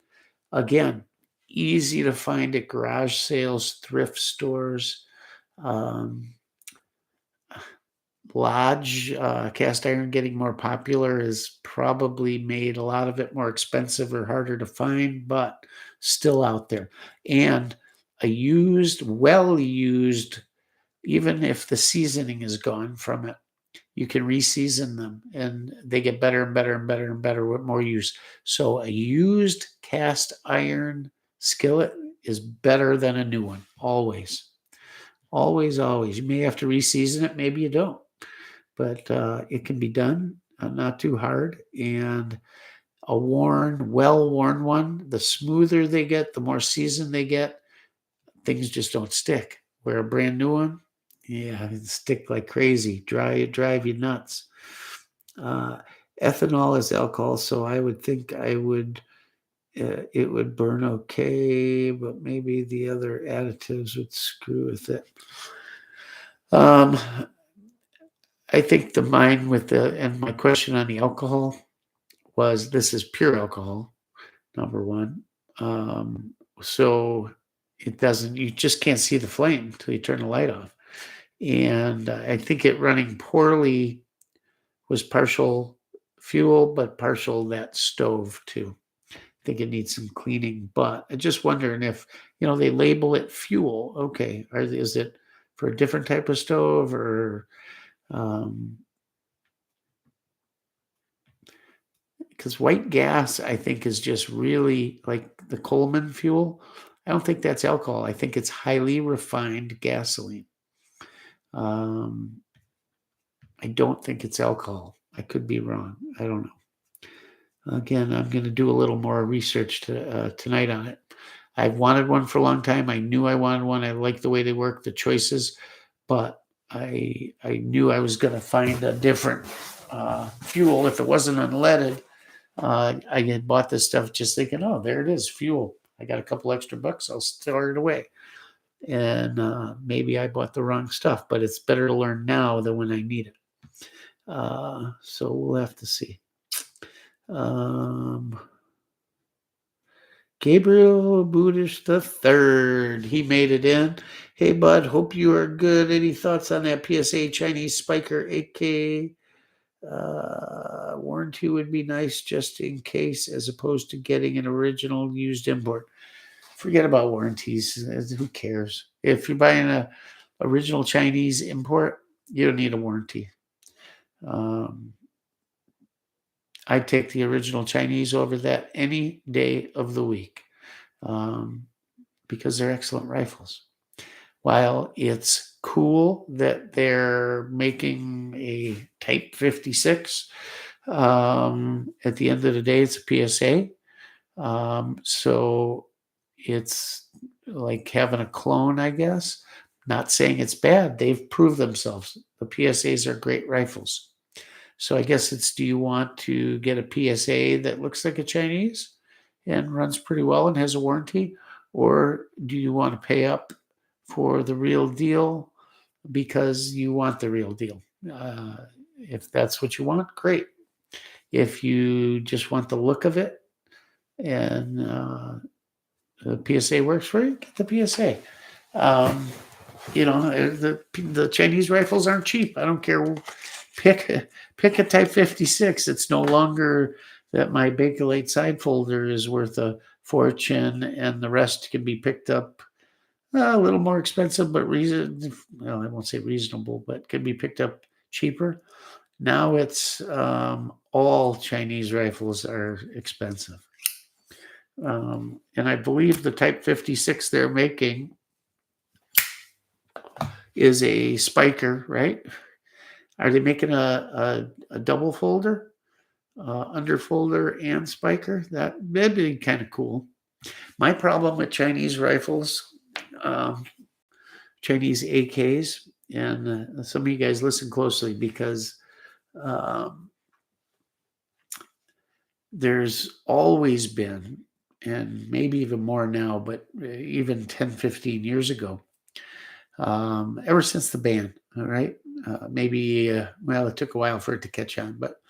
Again, easy to find at garage sales, thrift stores. Um, Lodge cast iron getting more popular has probably made a lot of it more expensive or harder to find, but still out there. And a well used, even if the seasoning is gone from it, you can reseason them and they get better and better and better and better with more use. So a used cast iron skillet is better than a new one, always. Always, always. You may have to reseason it, maybe you don't, but it can be done, not too hard. And a well worn one, the smoother they get, the more seasoned they get, things just don't stick. Where a brand new one, yeah, it stick like crazy, drive you nuts. Uh, Ethanol is alcohol, so I would think it would burn okay, but maybe the other additives would screw with it. Um, I think the mine and my question on the alcohol was this is pure alcohol, number one. So you just can't see the flame until you turn the light off. And I think it running poorly was partial fuel, but partial that stove too. I think it needs some cleaning, but I'm just wondering if, they label it fuel. Okay. Is it for a different type of stove or, because white gas, I think, is just really like the Coleman fuel. I don't think that's alcohol. I think it's highly refined gasoline. I don't think it's alcohol. I could be wrong. I don't know. Again, I'm going to do a little more research tonight on it. I've wanted one for a long time. I knew I wanted one. I like the way they work, the choices, but I knew I was going to find a different fuel if it wasn't unleaded. I had bought this stuff just thinking, oh, there it is, fuel. I got a couple extra bucks. I'll store it away. And maybe I bought the wrong stuff, but it's better to learn now than when I need it. So we'll have to see. Gabriel Budish the third. He made it in. Hey, bud. Hope you are good. Any thoughts on that PSA Chinese Spiker 8K? Warranty would be nice just in case, as opposed to getting an original used import. Forget about warranties. Who cares? If you're buying a original Chinese import, you don't need a warranty. I'd take the original Chinese over that any day of the week because they're excellent rifles. While it's cool that they're making a Type 56, at the end of the day, it's a PSA. So it's like having a clone, I guess. Not saying it's bad. They've proved themselves. The PSAs are great rifles. So I guess it's, do you want to get a PSA that looks like a Chinese and runs pretty well and has a warranty? Or do you want to pay up for the real deal because you want the real deal? If that's what you want, great. If you just want the look of it and the PSA works for you, get the PSA. The Chinese rifles aren't cheap. I don't care. Pick a Type 56. It's no longer that my Bakelite side folder is worth a fortune, and the rest can be picked up a little more expensive, but well, I won't say reasonable, but can be picked up cheaper. Now it's all Chinese rifles are expensive. And I believe the Type 56 they're making is a spiker, right? Are they making a double folder, under folder and spiker? That'd be kind of cool. My problem with Chinese rifles, Chinese AKs, and some of you guys listen closely because there's always been, and maybe even more now, but even 10, 15 years ago, ever since the ban, all right? Maybe, well, it took a while for it to catch on, but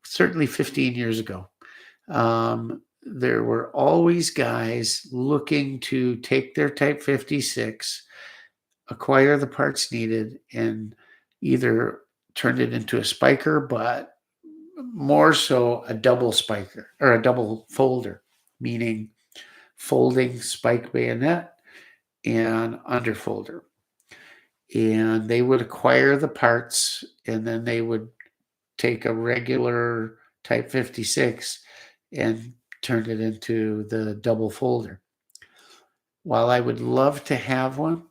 certainly 15 years ago, there were always guys looking to take their Type 56, acquire the parts needed, and either turn it into a spiker, but more so a double spiker or a double folder, meaning folding spike bayonet and underfolder. And they would acquire the parts, and then they would take a regular Type 56 and turn it into the double folder. While I would love to have one,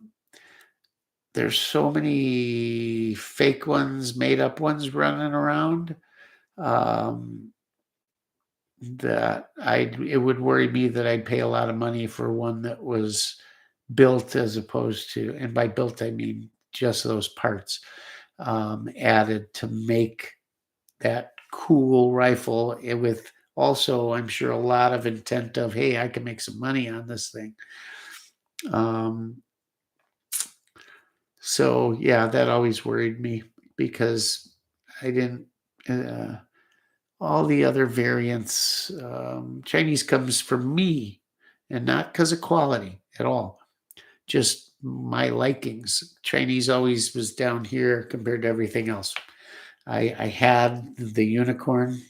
there's so many fake ones, made up ones running around that it would worry me that I'd pay a lot of money for one that was built as opposed to, and by built I mean just those parts added to make that cool rifle, with also, I'm sure, a lot of intent of, hey, I can make some money on this thing. So yeah, that always worried me because I didn't, all the other variants, Chinese comes from me and not because of quality at all, just my likings. Chinese always was down here compared to everything else. I had the unicorn,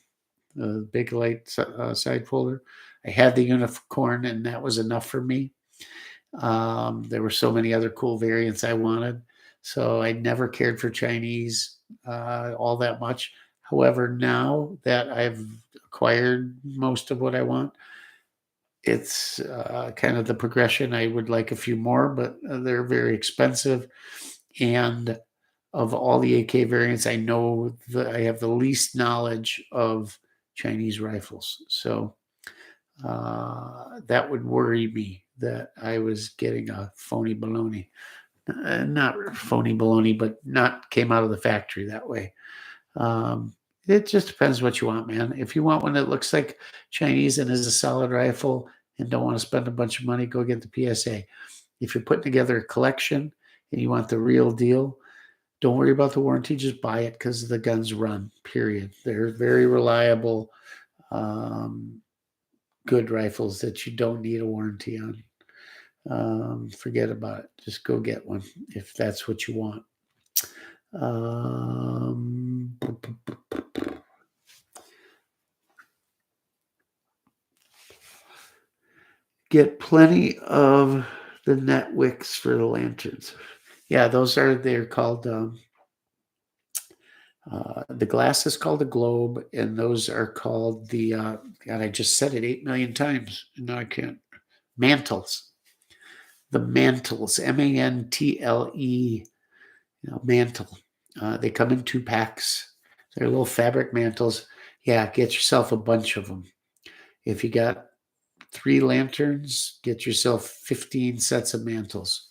the big light side folder. I had the unicorn, and that was enough for me. There were so many other cool variants I wanted, so I never cared for Chinese all that much. However, now that I've acquired most of what I want, it's kind of the progression. I would like a few more, but they're very expensive. And of all the AK variants, I know that I have the least knowledge of Chinese rifles. So that would worry me that I was getting a phony baloney. Not phony baloney, but not came out of the factory that way. It just depends what you want, man. If you want one that looks like Chinese and is a solid rifle and don't want to spend a bunch of money, go get the PSA. If you're putting together a collection and you want the real deal, don't worry about the warranty. Just buy it because the guns run, period. They're very reliable, good rifles that you don't need a warranty on. Forget about it. Just go get one if that's what you want. Get plenty of the net wicks for the lanterns. Yeah, they're called, the glass is called a globe, and those are called the, God, I just said it 8 million times, and now I can't, mantles. The mantles, M-A-N-T-L-E, mantle. They come in 2 packs. They're little fabric mantles. Yeah, get yourself a bunch of them. If you got 3 lanterns, get yourself 15 sets of mantles.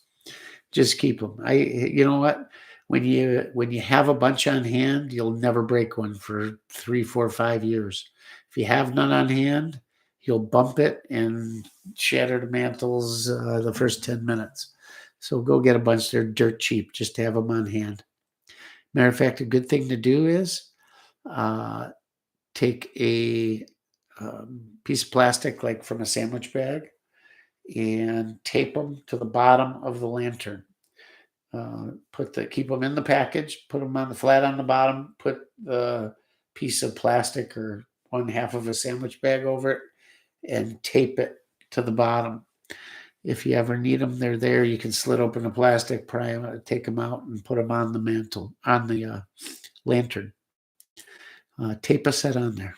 Just keep them. You know what? When you have a bunch on hand, you'll never break one for 3, 4, 5 years. If you have none on hand, you'll bump it and shatter the mantles the first 10 minutes. So go get a bunch. They're dirt cheap just to have them on hand. Matter of fact, a good thing to do is Take a piece of plastic like from a sandwich bag and tape them to the bottom of the lantern. Keep them in the package, put them on the flat on the bottom, put the piece of plastic or one half of a sandwich bag over it, and tape it to the bottom. If you ever need them, they're there. You can slit open the plastic, pry them, take them out, and put them on the mantle, on the lantern. Tape a set on there,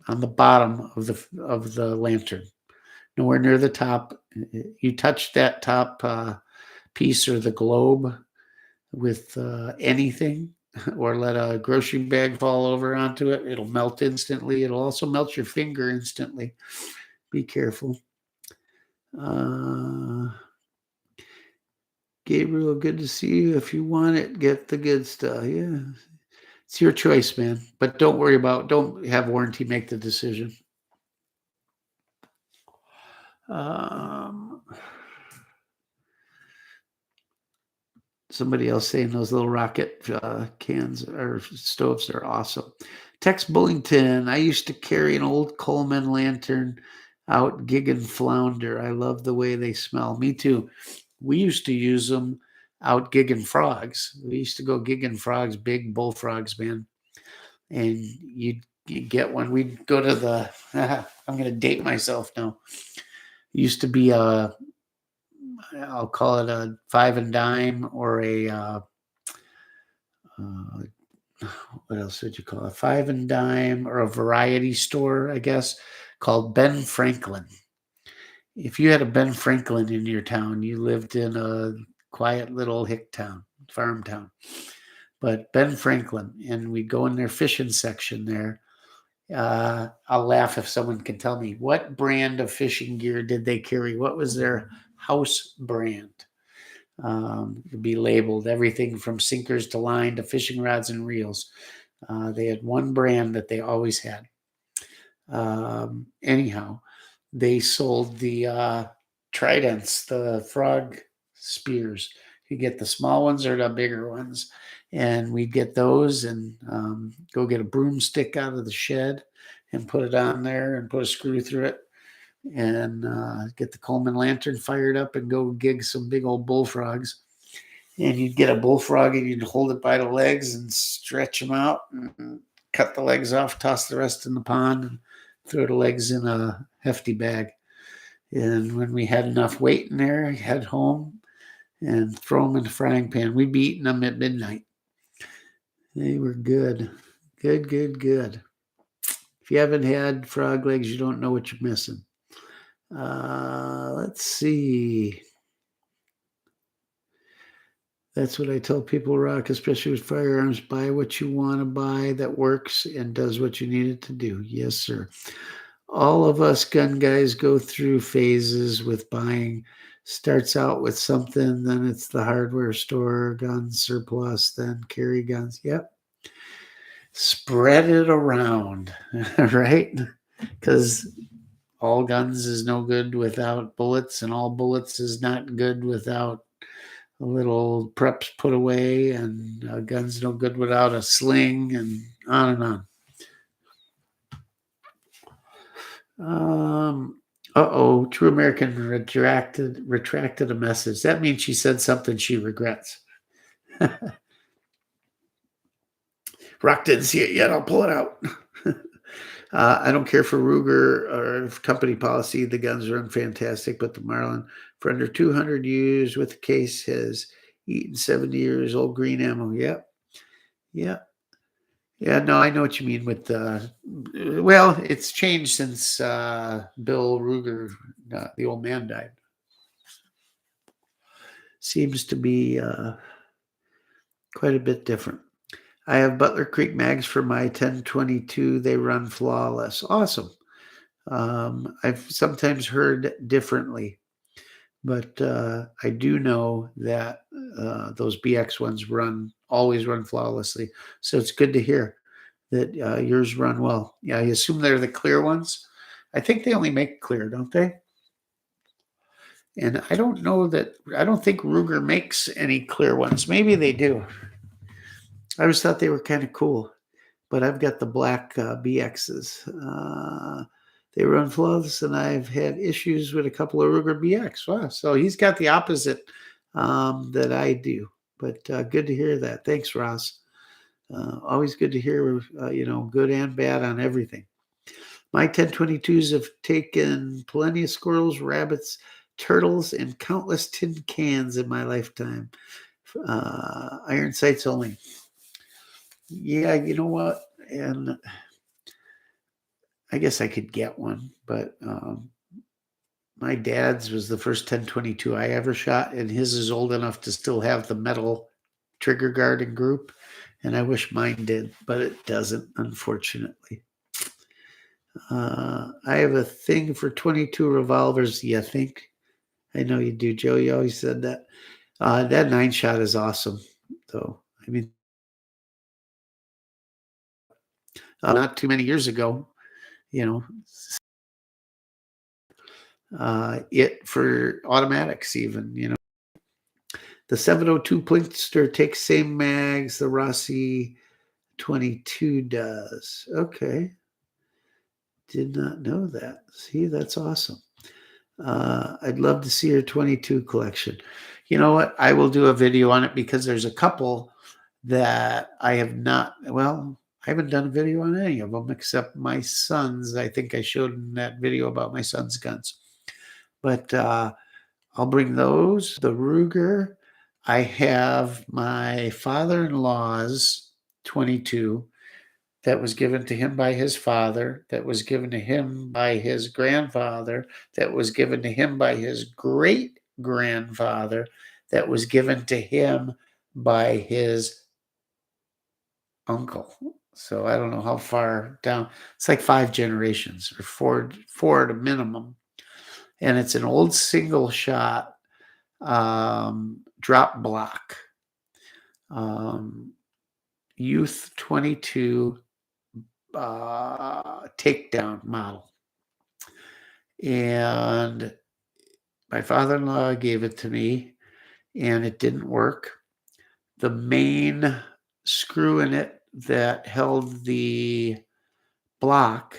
on the bottom of the lantern, nowhere near the top. You touch that top piece or the globe with anything, or let a grocery bag fall over onto it, it'll melt instantly. It'll also melt your finger instantly. Be careful. Gabriel, good to see you. If you want it, get the good stuff. Yeah, it's your choice, man. But don't have warranty make the decision. Somebody else saying those little rocket cans or stoves are awesome. Tex Bullington, I used to carry an old Coleman lantern out gigging flounder. I love the way they smell. Me too. We used to use them out gigging frogs. We used to go gigging frogs, big bullfrogs, man. And you'd get one. We'd go to the, I'm going to date myself now. It used to be I'll call it a 5 and dime or a, what else would you call it? 5 and dime or a variety store, I guess, called Ben Franklin. If you had a Ben Franklin in your town, you lived in a quiet little hick town, farm town. But Ben Franklin, and we'd go in their fishing section there. I'll laugh if someone can tell me what brand of fishing gear did they carry? What was their house brand? It'd be labeled everything from sinkers to line to fishing rods and reels. They had one brand that they always had. Anyhow, they sold the tridents, the frog spears. You get the small ones or the bigger ones. And we'd get those and go get a broomstick out of the shed and put it on there and put a screw through it and get the Coleman lantern fired up and go gig some big old bullfrogs. And you'd get a bullfrog and you'd hold it by the legs and stretch them out and cut the legs off, toss the rest in the pond, and throw the legs in a hefty bag. And when we had enough weight in there, head home and throw them in the frying pan. We'd be eating them at midnight. They were good. Good. If you haven't had frog legs, you don't know what you're missing. Let's see. That's what I tell people, Rock, especially with firearms. Buy what you want to buy that works and does what you need it to do. Yes, sir. All of us gun guys go through phases with buying. Starts out with something, then it's the hardware store, guns surplus, then carry guns. Yep. Spread it around, right? Because all guns is no good without bullets, and all bullets is not good without a little preps put away, and guns no good without a sling, and on. True American retracted a message. That means she said something she regrets. Rock didn't see it yet. I'll pull it out. I don't care for Ruger or company policy. The guns run fantastic, but the Marlin for under 200 years with the case has eaten 70 years old green ammo. Yep. Yeah, no, I know what you mean with well, it's changed since Bill Ruger, the old man, died. Seems to be quite a bit different. I have Butler Creek mags for my 1022. They run flawless. Awesome. I've sometimes heard differently, but I do know that those BX ones always run flawlessly. So it's good to hear that yours run well. Yeah, I assume they're the clear ones. I think they only make clear, don't they? And I don't think Ruger makes any clear ones. Maybe they do. I always thought they were kind of cool. but I've got the black BXs. They run flawless, and I've had issues with a couple of Ruger BX. Wow, so he's got the opposite that I do. But good to hear that. Thanks, Ross. Always good to hear, good and bad on everything. My 1022s have taken plenty of squirrels, rabbits, turtles, and countless tin cans in my lifetime. Iron sights only. Yeah, you know what? And I guess I could get one, but my dad's was the first 1022 I ever shot, and his is old enough to still have the metal trigger guard and group. And I wish mine did, but it doesn't, unfortunately. I have a thing for 22 revolvers. You think? I know you do, Joe. You always said that. That 9-shot is awesome, though. I mean, not too many years ago, you know, it for automatics, even, The 702 Plinkster takes same mags the Rossi 22 does. Okay. Did not know that. See, that's awesome. I'd love to see your 22 collection. You know what? I will do a video on it because there's a couple that I have not, well, I haven't done a video on any of them except my son's. I think I showed in that video about my son's guns. But I'll bring those. The Ruger. I have my father-in-law's 22 that was given to him by his father, that was given to him by his grandfather, that was given to him by his great-grandfather, that was given to him by his uncle. So I don't know how far down. It's like 5 generations or four at a minimum. And it's an old single shot drop block. Youth 22 takedown model. And my father-in-law gave it to me, and it didn't work. The main screw in it that held the block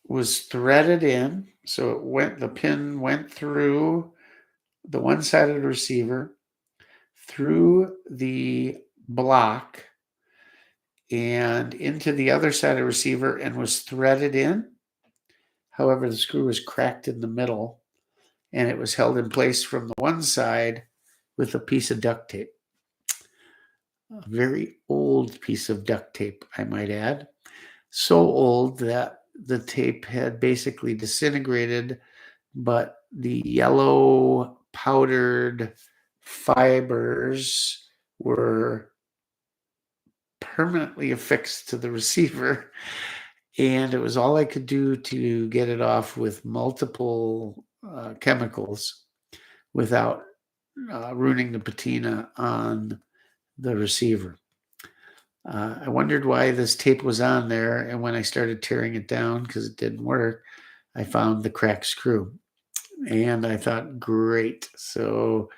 was threaded in, so the pin went through the one side of the receiver, through the block, and into the other side of the receiver, and was threaded in. However, the screw was cracked in the middle, and it was held in place from the one side with a piece of duct tape. A very old piece of duct tape, I might add. So old that the tape had basically disintegrated, but the yellow powdered fibers were permanently affixed to the receiver, and it was all I could do to get it off with multiple chemicals without ruining the patina on the receiver. I wondered why this tape was on there, and when I started tearing it down because it didn't work, I found the cracked screw. And I thought, great. So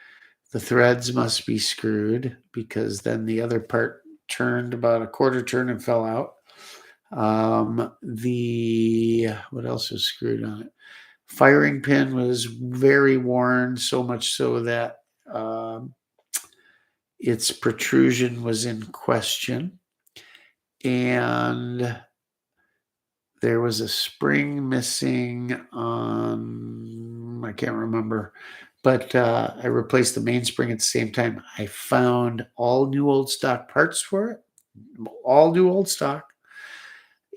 the threads must be screwed, because then the other part turned about a quarter turn and fell out. What else was screwed on it? Firing pin was very worn, so much so that its protrusion was in question. And there was a spring missing on, I can't remember, but I replaced the mainspring at the same time. I found all new old stock parts for it, all new old stock,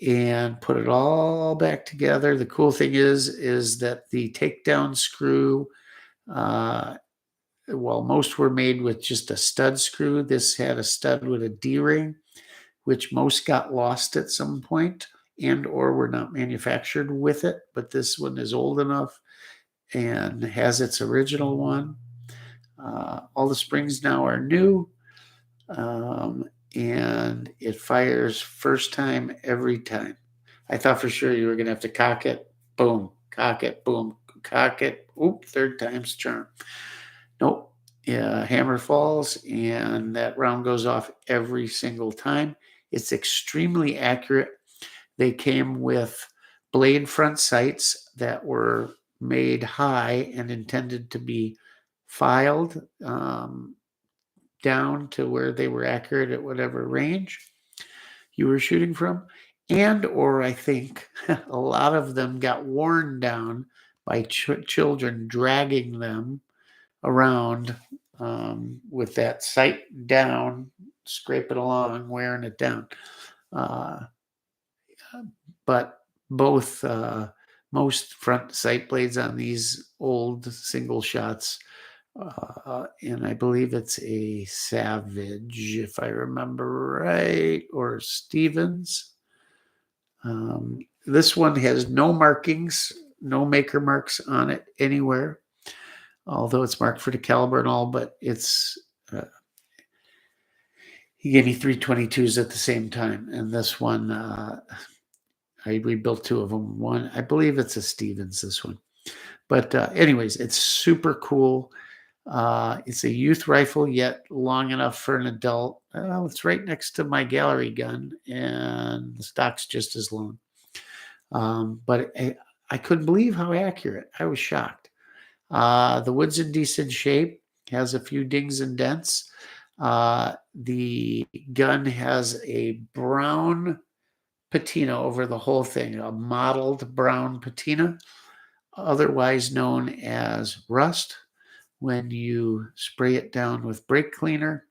and put it all back together. The cool thing is that the takedown screw, most were made with just a stud screw. This had a stud with a D-ring, which most got lost at some point and or were not manufactured with it. But this one is old enough and has its original one. All the springs now are new, and it fires first time every time. I thought for sure you were going to have to cock it, boom, cock it, boom, cock it, third time's charm. Nope. hammer falls, and that round goes off every single time. It's extremely accurate. They came with blade front sights that were made high and intended to be filed down to where they were accurate at whatever range you were shooting from. And, or I think a lot of them got worn down by children dragging them around with that sight down, scraping along, wearing it down. But both most front sight blades on these old single shots, and I believe it's a Savage, if I remember right, or Stevens. This one has no markings, no maker marks on it anywhere, although it's marked for the caliber and all, but it's he gave me 322s at the same time, and this one I rebuilt two of them. One, I believe it's a Stevens, this one. But anyways, it's super cool. It's a youth rifle, yet long enough for an adult. It's right next to my gallery gun, and the stock's just as long. But I couldn't believe how accurate. I was shocked. The wood's in decent shape, has a few dings and dents. The gun has a brown patina over the whole thing, a mottled brown patina, otherwise known as rust. When you spray it down with brake cleaner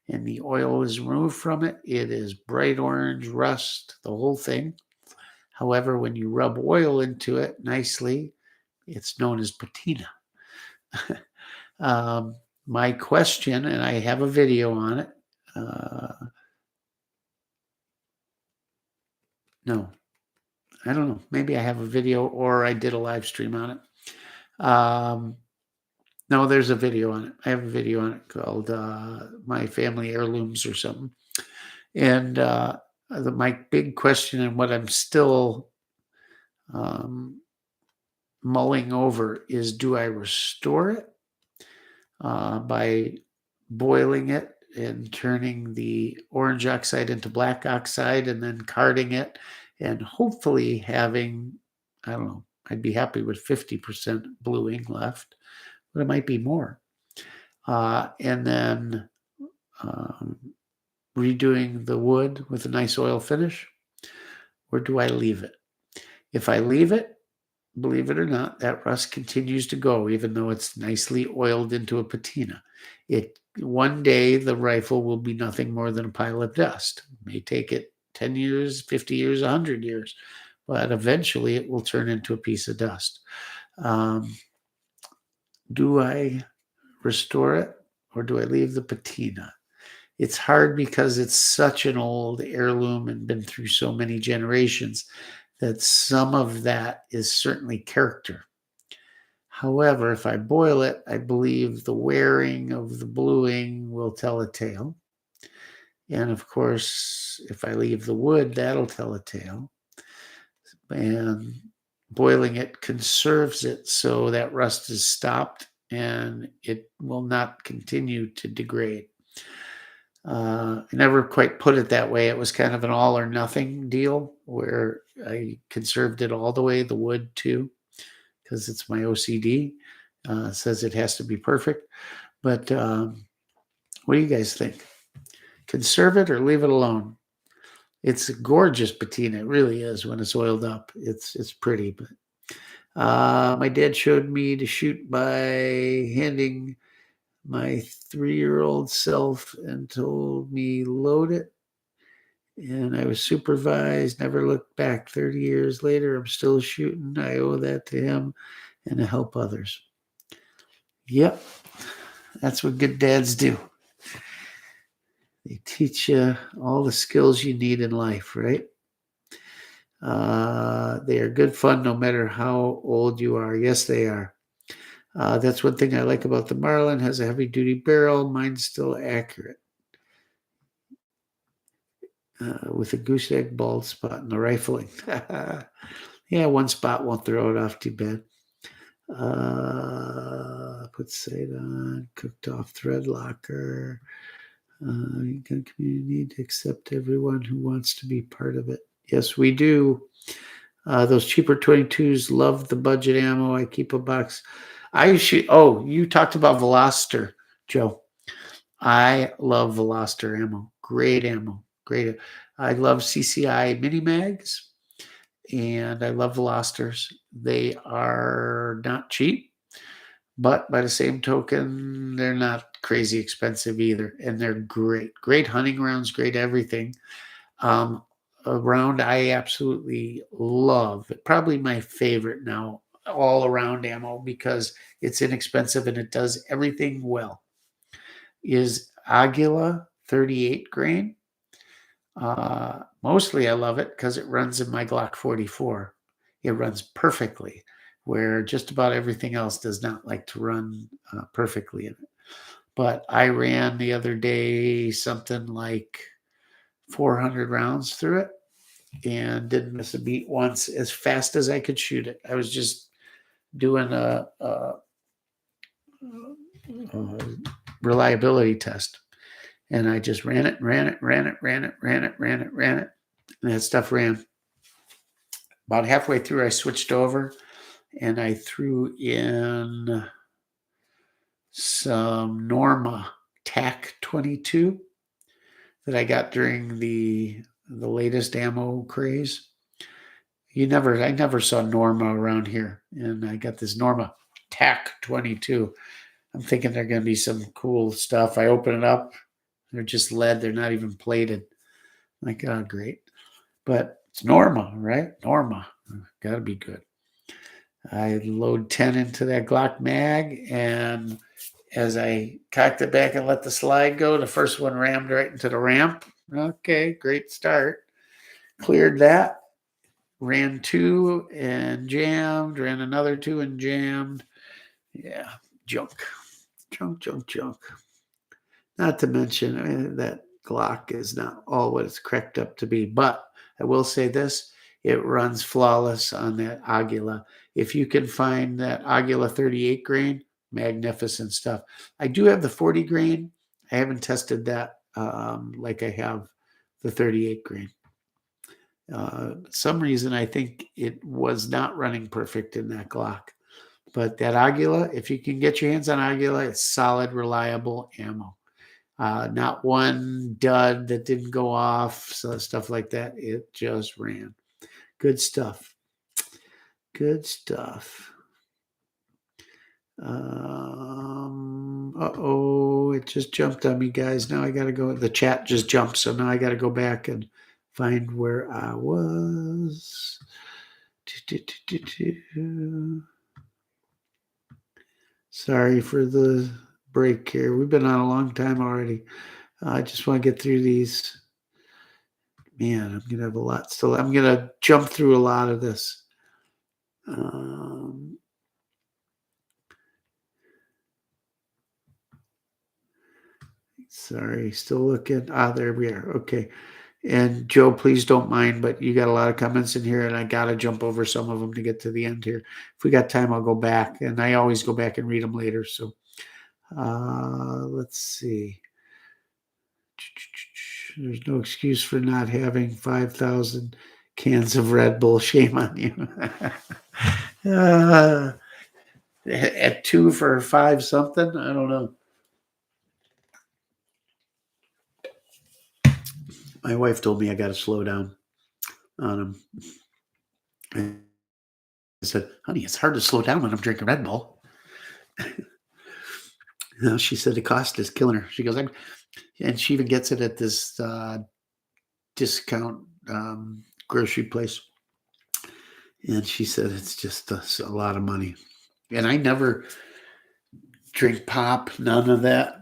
and the oil is removed from it, it is bright orange rust, the whole thing. However, when you rub oil into it nicely, it's known as patina. My question, and I have a video on it. No, I don't know. Maybe I have a video or I did a live stream on it. No, there's a video on it. I have a video on it called My Family Heirlooms or something. And my big question, and what I'm still mulling over, is do I restore it by boiling it and turning the orange oxide into black oxide and then carding it and hopefully having, I don't know, I'd be happy with 50% blue ink left, but it might be more. And then redoing the wood with a nice oil finish, or do I leave it? If I leave it, believe it or not, that rust continues to go, even though it's nicely oiled into a patina. One day, the rifle will be nothing more than a pile of dust. It may take it 10 years, 50 years, 100 years, but eventually it will turn into a piece of dust. Do I restore it, or do I leave the patina? It's hard because it's such an old heirloom and been through so many generations that some of that is certainly character. However, if I boil it, I believe the wearing of the bluing will tell a tale. And of course, if I leave the wood, that'll tell a tale. And boiling it conserves it so that rust is stopped and it will not continue to degrade. I never quite put it that way. It was kind of an all or nothing deal where I conserved it all the way, the wood too, because it's my OCD. Says it has to be perfect. But what do you guys think? Conserve it or leave it alone? It's a gorgeous patina. It really is when it's oiled up. It's pretty. But my dad showed me to shoot by handing my 3-year-old self and told me load it. And I was supervised, never looked back. 30 years later, I'm still shooting. I owe that to him and to help others. Yep, that's what good dads do. They teach you all the skills you need in life, right? They are good fun no matter how old you are. Yes, they are. That's one thing I like about the Marlin. Has a heavy-duty barrel. Mine's still accurate. With a goose egg bald spot in the rifling. Yeah, one spot won't throw it off too bad. Put sight on, cooked off thread locker. Gun community need to accept everyone who wants to be part of it. Yes, we do. Those cheaper 22s, love the budget ammo. I keep a box. You talked about Veloster, Joe. I love Veloster ammo. Great ammo. Great. I love CCI mini mags and I love Velosters. They are not cheap, but by the same token, they're not crazy expensive either. And they're great. Great hunting rounds, great everything. A round I absolutely love. Probably my favorite now, all around ammo, because it's inexpensive and it does everything well, is Aguila 38 grain. Mostly I love it because it runs in my Glock 44. It runs perfectly, where just about everything else does not like to run perfectly in it. But I ran the other day something like 400 rounds through it and didn't miss a beat once, as fast as I could shoot it. I was just doing a reliability test. And I just ran it. And that stuff ran. About halfway through, I switched over and I threw in some Norma TAC 22 that I got during the latest ammo craze. I never saw Norma around here, and I got this Norma TAC 22. I'm thinking they're going to be some cool stuff. I open it up, they're just lead. They're not even plated. I'm like, oh, great. But it's Norma, right? Norma. Got to be good. I load 10 into that Glock mag, and as I cocked it back and let the slide go, the first one rammed right into the ramp. Okay, great start. Cleared that. Ran 2 and jammed. Ran another 2 and jammed. Yeah, junk. Not to mention that Glock is not all what it's cracked up to be. But I will say this. It runs flawless on that Aguila. If you can find that Aguila 38 grain, magnificent stuff. I do have the 40 grain. I haven't tested that like I have the 38 grain. Some reason I think it was not running perfect in that Glock. But that Aguila, if you can get your hands on Aguila, it's solid, reliable ammo. Not one dud that didn't go off, so stuff like that. It just ran. Good stuff. Good stuff. It just jumped on me, guys. Now I got to go. The chat just jumped, so now I got to go back and find where I was. Sorry for the break here. We've been on a long time already. I just want to get through these. Man, I'm going to have a lot still. I'm going to jump through a lot of this. Sorry, still looking. There we are. Okay. And Joe, please don't mind, but you got a lot of comments in here, and I got to jump over some of them to get to the end here. If we got time, I'll go back, and I always go back and read them later. So let's see. There's no excuse for not having 5,000 cans of Red Bull. Shame on you. At 2 for 5 something? I don't know. My wife told me I got to slow down on them. I said, honey, it's hard to slow down when I'm drinking Red Bull. She said the cost is killing her. She goes, and she even gets it at this discount grocery place. And she said it's just a lot of money. And I never drink pop, none of that.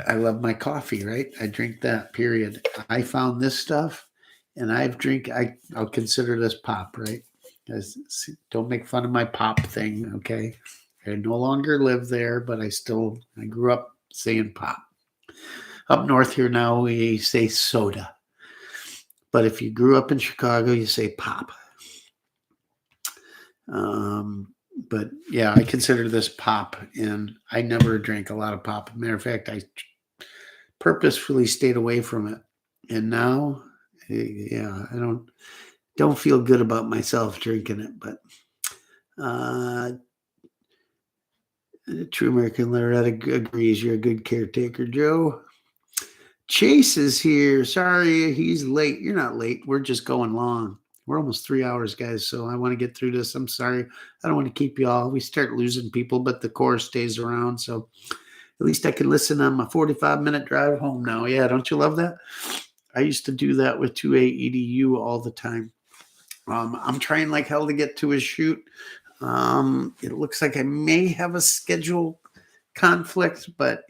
I love my coffee, right? I drink that, period. I found this stuff, and I'll consider this pop, right? Don't make fun of my pop thing, okay? I no longer live there, but I grew up saying pop. Up north here now, we say soda. But if you grew up in Chicago, you say pop. But yeah, I consider this pop, and I never drank a lot of pop. Matter of fact, I purposefully stayed away from it. And now, yeah, I don't feel good about myself drinking it. But uh, True American Loretta agrees. You're a good caretaker, Joe. Chase is here. Sorry, he's late. You're not late. We're just going long. We're almost 3 hours, guys. So I want to get through this. I'm sorry. I don't want to keep you all. We start losing people, but the core stays around. So at least I can listen on my 45-minute drive home now. Yeah, don't you love that? I used to do that with 2A EDU all the time. I'm trying like hell to get to his shoot. It looks like I may have a schedule conflict, but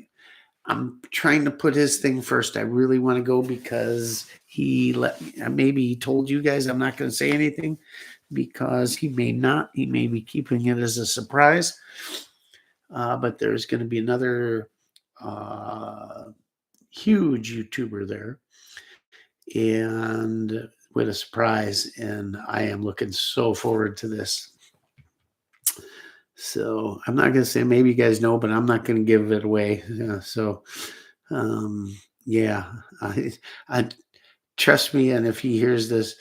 I'm trying to put his thing first. I really want to go because he let me, maybe he told you guys I'm not going to say anything because he may not. He may be keeping it as a surprise. But there's going to be another huge YouTuber there and with a surprise. And I am looking so forward to this. So I'm not going to say, maybe you guys know, but I'm not going to give it away. Yeah, I trust me. And if he hears this,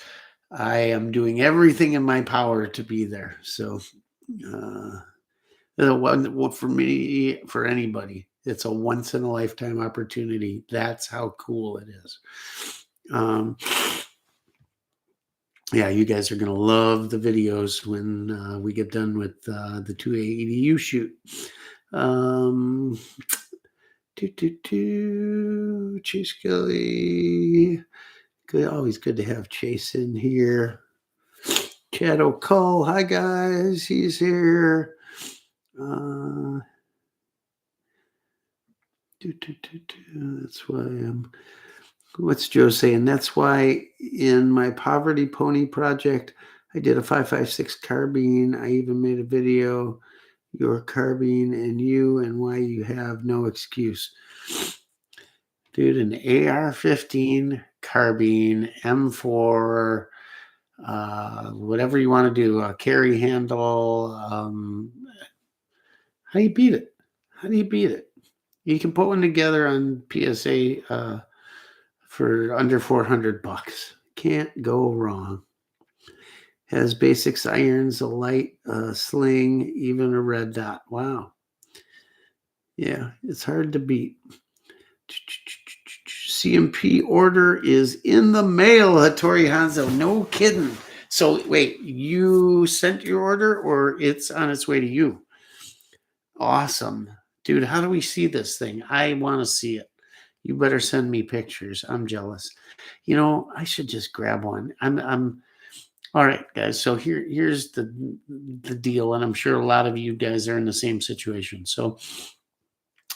I am doing everything in my power to be there. So, well, for me, for anybody, it's a once in a lifetime opportunity. That's how cool it is. Yeah, you guys are going to love the videos when we get done with the 2A EDU shoot. Chase Kelly. Good, always good to have Chase in here. Chad O'Cull. Hi, guys. He's here. That's why I'm. What's Joe saying? That's why in my Poverty Pony project, I did a 5.56 carbine. I even made a video, your carbine and you, and why you have no excuse. Dude, an AR-15 carbine, M4, whatever you want to do, a carry handle. How do you beat it? How do you beat it? You can put one together on PSA for under $400. Can't go wrong. Has basics irons, a light, sling, even a red dot. Wow. Yeah, it's hard to beat. CMP order is in the mail, Hattori Hanzo. No kidding. So wait, you sent your order or it's on its way to you? Awesome. Dude, how do we see this thing? I want to see it. You better send me pictures. I'm jealous. You know, I should just grab one. I'm all right, guys. So here's the deal, and I'm sure a lot of you guys are in the same situation. So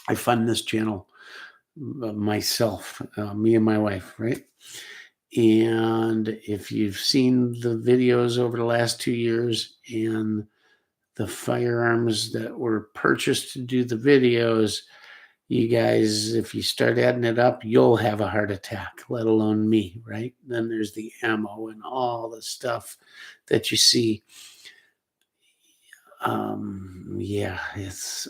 I fund this channel myself, me and my wife, right? And if you've seen the videos over the last 2 years and the firearms that were purchased to do the videos, you guys, if you start adding it up, you'll have a heart attack, let alone me, right? Then there's the ammo and all the stuff that you see. Yeah, it's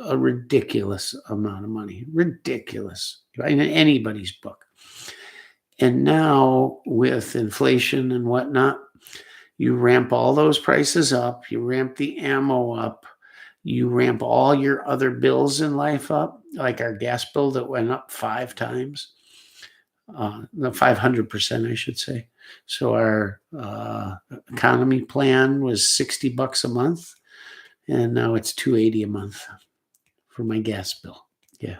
a ridiculous amount of money. Ridiculous, right? In anybody's book. And now with inflation and whatnot, you ramp all those prices up, you ramp the ammo up, you ramp all your other bills in life up, like our gas bill that went up 5 times, 500%, I should say. So our economy plan was $60 a month, and now it's $280 a month for my gas bill. Yeah.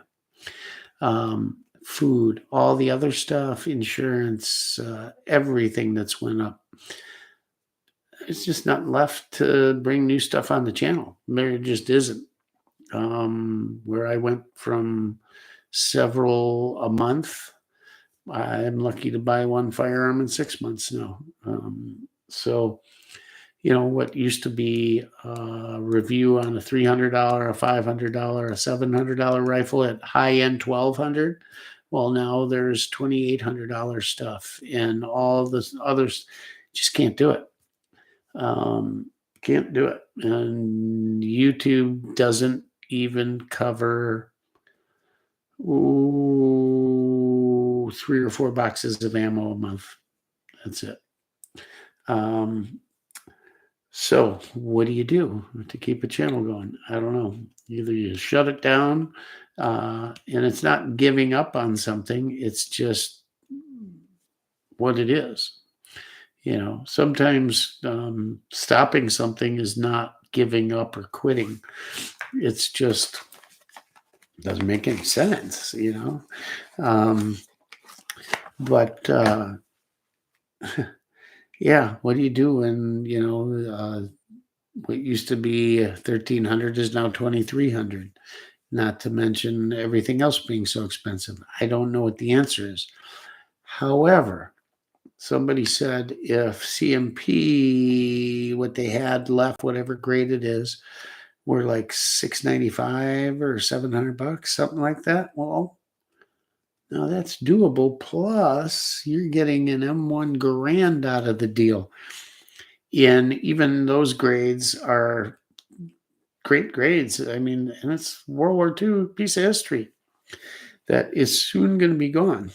Food, all the other stuff, insurance, everything that's went up. It's just not left to bring new stuff on the channel. There just isn't. Where I went from several a month, I'm lucky to buy one firearm in 6 months now. So, you know, what used to be a review on a $300, a $500, a $700 rifle at high end $1,200. Well, now there's $2,800 stuff, and all this others just can't do it. Can't do it. And YouTube doesn't even cover 3 or 4 boxes of ammo a month. That's it. So what do you do to keep a channel going? I don't know. Either you shut it down, and it's not giving up on something. It's just what it is. Sometimes stopping something is not giving up or quitting. It's just doesn't make any sense, but yeah, what do you do when what used to be 1,300 is now 2,300? Not to mention everything else being so expensive. I don't know what the answer is. However, somebody said if CMP, what they had left, whatever grade it is, were like $695 or $700, something like that. Well, now that's doable. Plus, you're getting an M1 Garand out of the deal. And even those grades are great grades. I mean, and it's World War II piece of history that is soon going to be gone.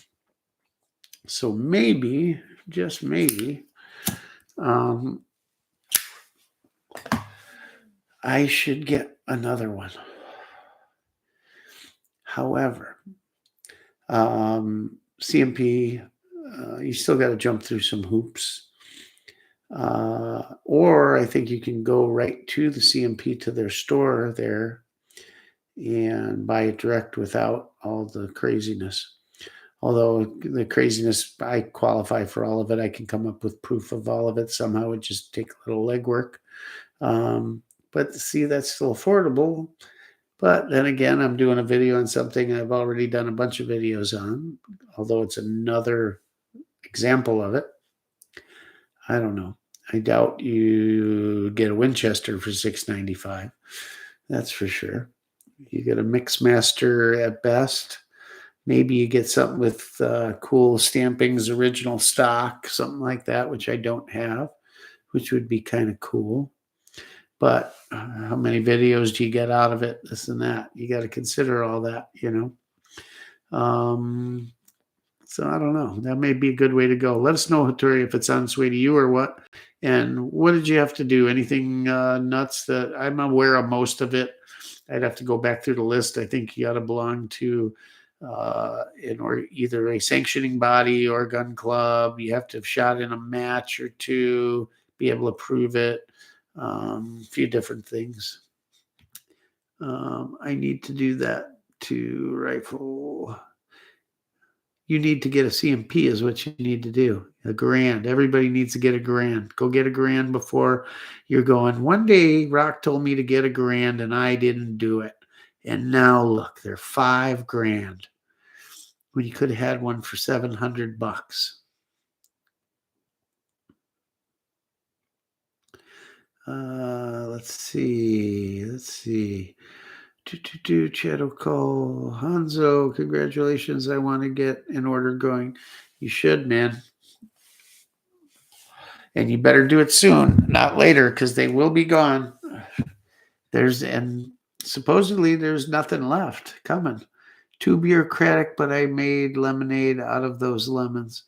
So maybe, just maybe, I should get another one. However, CMP, you still got to jump through some hoops. Or I think you can go right to the CMP to their store there and buy it direct without all the craziness. Although the craziness, I qualify for all of it. I can come up with proof of all of it. Somehow it just take a little legwork. But see, that's still affordable. But then again, I'm doing a video on something I've already done a bunch of videos on, although it's another example of it. I don't know. I doubt you get a Winchester for $695. That's for sure. You get a Mixmaster at best. Maybe you get something with cool stampings, original stock, something like that, which I don't have, which would be kind of cool. But how many videos do you get out of it? This and that. You got to consider all that, So I don't know. That may be a good way to go. Let us know, Hattori, if it's on its way to you or what. And what did you have to do? Anything nuts? That I'm aware of most of it. I'd have to go back through the list. I think you got to belong to either a sanctioning body or a gun club. You have to have shot in a match or two, be able to prove it. A few different things. I need to do that to rifle. You need to get a CMP is what you need to do. A Garand. Everybody needs to get a Garand. Go get a Garand before you're going. One day, Rock told me to get a Garand, and I didn't do it. And now, look, they're $5,000 when you could have had one for $700. Let's see. Shadow Call. Hanzo, congratulations. I want to get an order going. You should, man. And you better do it soon, not later, because they will be gone. And supposedly there's nothing left coming. Too bureaucratic, but I made lemonade out of those lemons.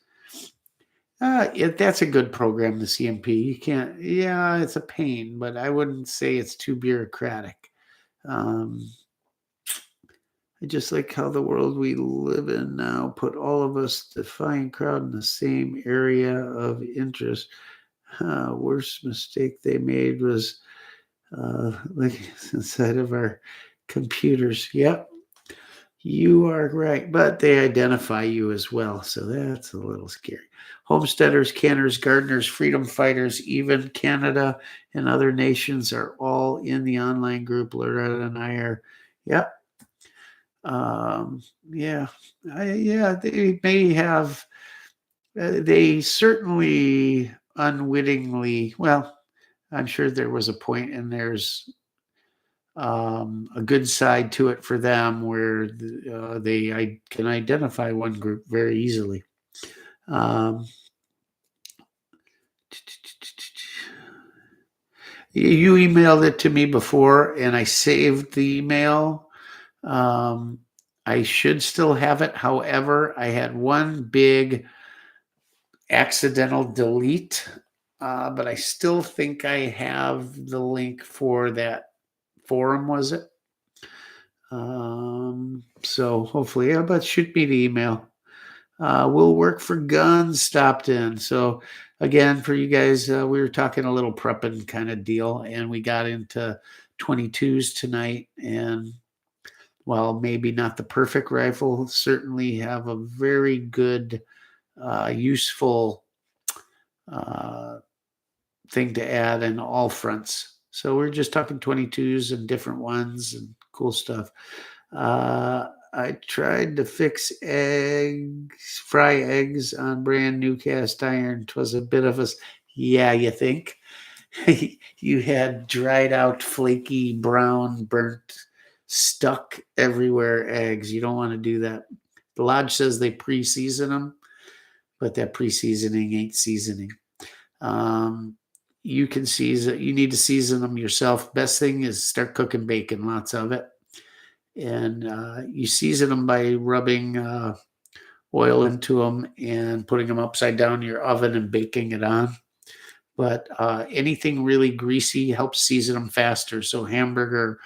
That's a good program, the CMP. You can't, it's a pain, but I wouldn't say it's too bureaucratic. I just like how the world we live in now put all of us defiant crowd in the same area of interest. Worst mistake they made was like inside of our computers. Yep, you are right, but they identify you as well, so that's a little scary. Homesteaders, canners, gardeners, freedom fighters, even Canada and other nations are all in the online group. Loretta and I are. Yep. They may have. They certainly unwittingly. Well, I'm sure there was a point, and there's a good side to it for them where they can identify one group very easily. You emailed it to me before, and I saved the email. Um, I should still have it. However, I had one big accidental delete, but I still think I have the link for that forum, was it? So hopefully, yeah, but shoot me the email. Will Work for Guns stopped in. So again, for you guys, we were talking a little prepping kind of deal, and we got into 22s tonight. And while maybe not the perfect rifle, certainly have a very good, useful uh, thing to add in all fronts. So we're just talking 22s and different ones and cool stuff. I tried to fix fry eggs on brand new cast iron. 'Twas a bit of a, yeah, you think? You had dried out, flaky, brown, burnt, stuck everywhere eggs. You don't want to do that. The lodge says they pre-season them, but that pre-seasoning ain't seasoning. Um, you can season. You need to season them yourself. Best thing is start cooking bacon, lots of it, and you season them by rubbing oil into them and putting them upside down in your oven and baking it on. But anything really greasy helps season them faster. So hamburger,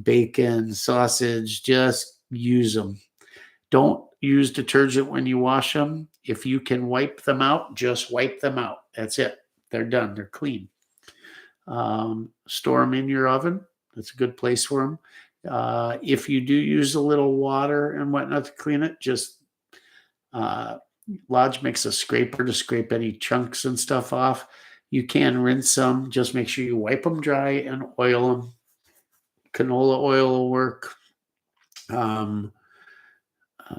bacon, sausage, just use them. Don't use detergent when you wash them. If you can wipe them out, just wipe them out. That's it. They're done. They're clean. Store them in your oven. That's a good place for them. If you do use a little water and whatnot to clean it, just uh, Lodge makes a scraper to scrape any chunks and stuff off. You can rinse them. Just make sure you wipe them dry and oil them. Canola oil will work.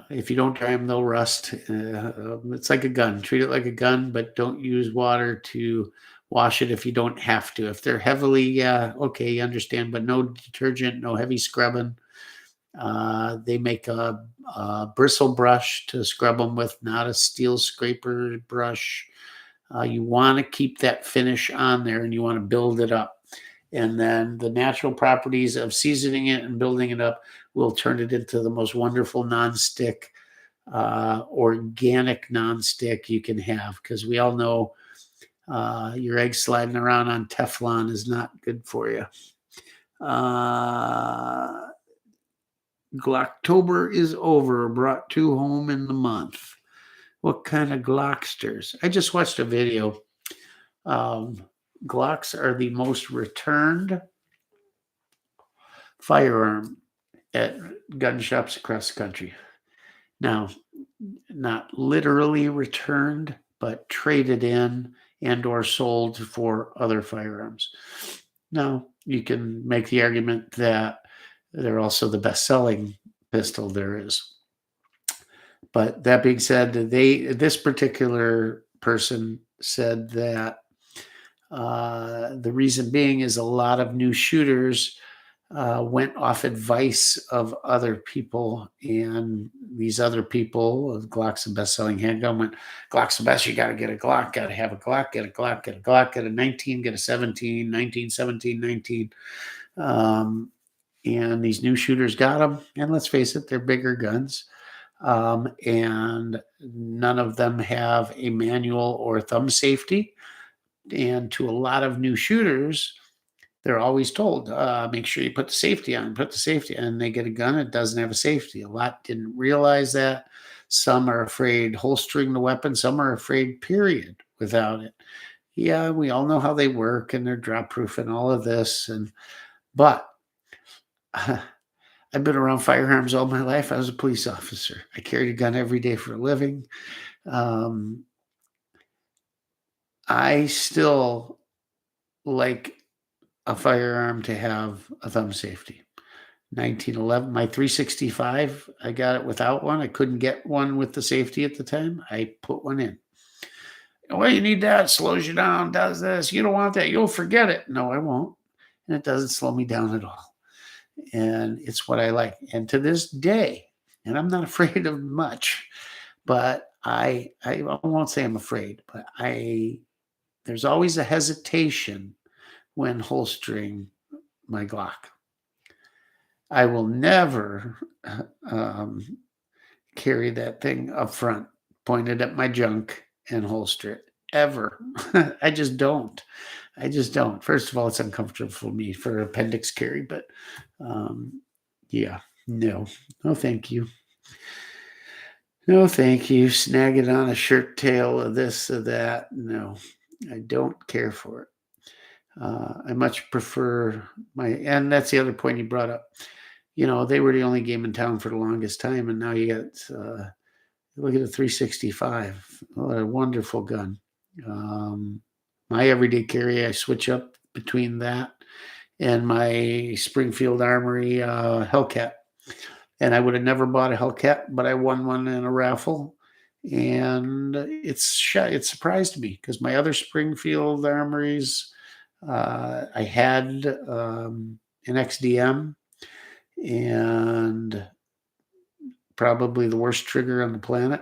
If you don't dry them, they'll rust. It's like a gun. Treat it like a gun, but don't use water to wash it if you don't have to. If they're heavily, yeah, okay, you understand, but no detergent, no heavy scrubbing. They make a bristle brush to scrub them with, not a steel scraper brush. You want to keep that finish on there and you want to build it up. And then the natural properties of seasoning it and building it up will turn it into the most wonderful nonstick, organic nonstick you can have. Because we all know your eggs sliding around on Teflon is not good for you. Glocktober is over. Brought two home in the month. What kind of Glocksters? I just watched a video. Glocks are the most returned firearm at gun shops across the country. Now, not literally returned, but traded in and or sold for other firearms. Now, you can make the argument that they're also the best-selling pistol there is. But that being said, this particular person said that the reason being is a lot of new shooters went off advice of other people, and these other people, Glock's the best-selling handgun, went, Glock's the best, you got to get a Glock, got to have a Glock, get a Glock, get a Glock, get a 19, get a 17, 19, 17, 19. And these new shooters got them, and let's face it, they're bigger guns. And none of them have a manual or thumb safety. And to a lot of new shooters, they're always told, make sure you put the safety on, put the safety on. And they get a gun, it doesn't have a safety. A lot didn't realize that. Some are afraid holstering the weapon. Some are afraid, period, without it. Yeah, we all know how they work and they're drop proof and all of this. But I've been around firearms all my life. I was a police officer. I carried a gun every day for a living. I still like a firearm to have a thumb safety. 1911, my 365, I got it without one. I couldn't get one with the safety at the time. I put one in. Well, you need that. Slows you down, does this. You don't want that. You'll forget it. No, I won't. And it doesn't slow me down at all. And it's what I like. And to this day, and I'm not afraid of much, but I won't say I'm afraid, but there's always a hesitation when holstering my Glock. I will never carry that thing up front, pointed at my junk, and holster it ever. I just don't. First of all, it's uncomfortable for me for appendix carry, but yeah, no, thank you. No, thank you. Snag it on a shirt tail of this or that. No, I don't care for it. I much prefer and that's the other point you brought up. They were the only game in town for the longest time, and now you got, look at the 365. What a wonderful gun. My everyday carry, I switch up between that and my Springfield Armory Hellcat. And I would have never bought a Hellcat, but I won one in a raffle. And it surprised me because my other Springfield Armories, I had an XDM and probably the worst trigger on the planet.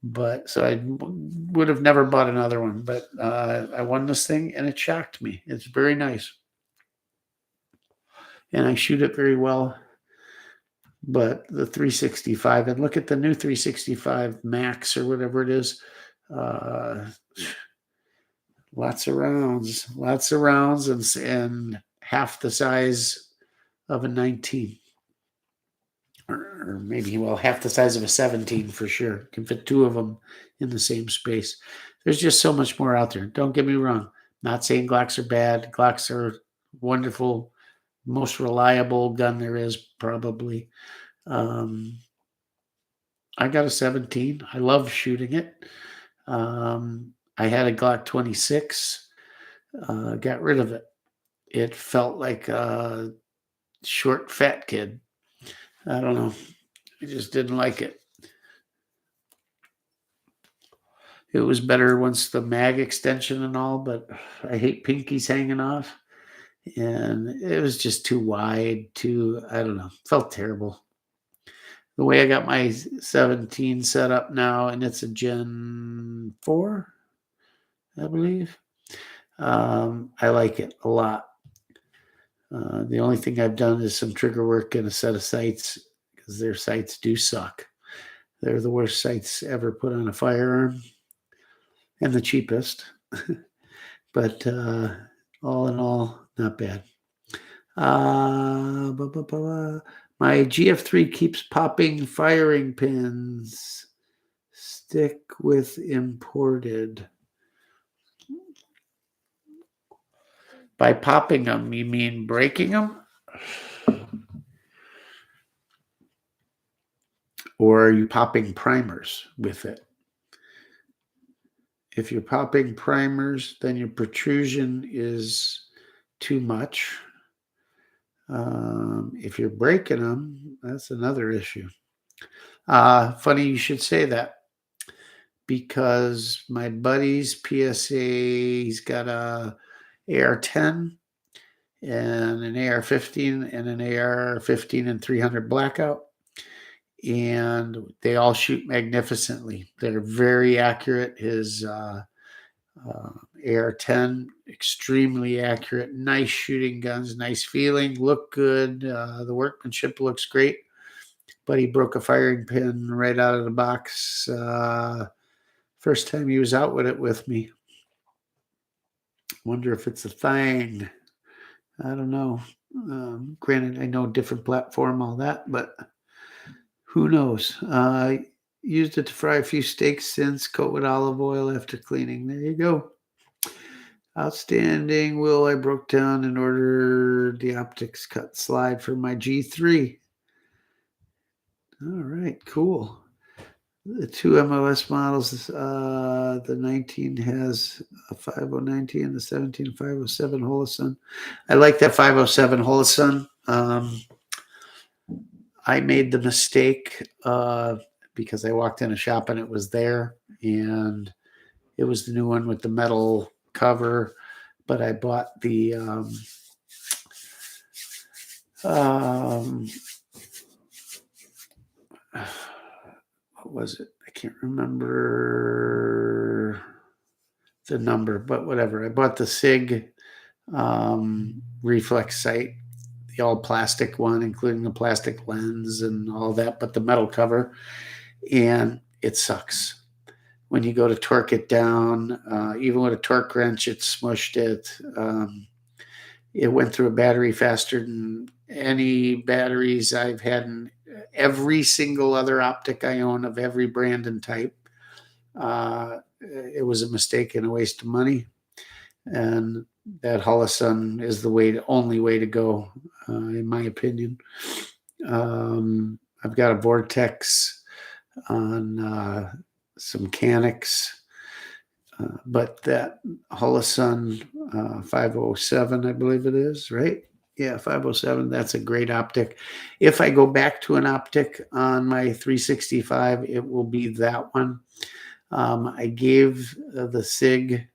But so I would have never bought another one. But I won this thing and it shocked me. It's very nice. And I shoot it very well. But the 365, and look at the new 365 Max or whatever it is. Lots of rounds, and half the size of a 19. Or maybe, half the size of a 17 for sure. Can fit two of them in the same space. There's just so much more out there. Don't get me wrong. Not saying Glocks are bad. Glocks are wonderful, most reliable gun there is probably. I got a 17. I love shooting it. I had a Glock 26. Got rid of it. It felt like a short, fat kid. I don't know. I just didn't like it. It was better once the mag extension and all, but I hate pinkies hanging off. And it was just too wide, I don't know, felt terrible. The way I got my 17 set up now, and it's a Gen 4, I believe. I like it a lot. The only thing I've done is some trigger work and a set of sights, because their sights do suck. They're the worst sights ever put on a firearm and the cheapest. But all in all, not bad. My GF3 keeps popping firing pins. Stick with imported. By popping them, you mean breaking them? Or are you popping primers with it? If you're popping primers, then your protrusion is too much. If you're breaking them, that's another issue. Funny you should say that, because my buddy's PSA, he's got a AR-10 and an AR-15 and an AR-15 and 300 blackout, and they all shoot magnificently. They're very accurate. His AR-10, extremely accurate, nice shooting guns, nice feeling, look good. The workmanship looks great, but he broke a firing pin right out of the box first time he was out with it with me. Wonder if it's a thing. I don't know. Granted, I know different platform, all that, but who knows? Used it to fry a few steaks since, coat with olive oil after cleaning. There you go. Outstanding. Will, I broke down and ordered the optics cut slide for my G3. All right, cool. The two MOS models, the 19 has a 5019 and the 17 507 Holosun. I like that 507 Holosun. I made the mistake because I walked in a shop and it was there, and it was the new one with the metal cover, but I bought the what was it? I can't remember the number, but whatever. I bought the SIG reflex sight, the all plastic one, including the plastic lens and all that, but the metal cover, and it sucks. When you go to torque it down, even with a torque wrench, it smushed it. It went through a battery faster than any batteries I've had in every single other optic I own of every brand and type. It was a mistake and a waste of money. And that Holosun is the only way to go, in my opinion. I've got a Vortex on some Canics, but that Holosun 507, I believe it is, right? Yeah, 507. That's a great optic. If I go back to an optic on my 365, it will be that one. I gave the SIG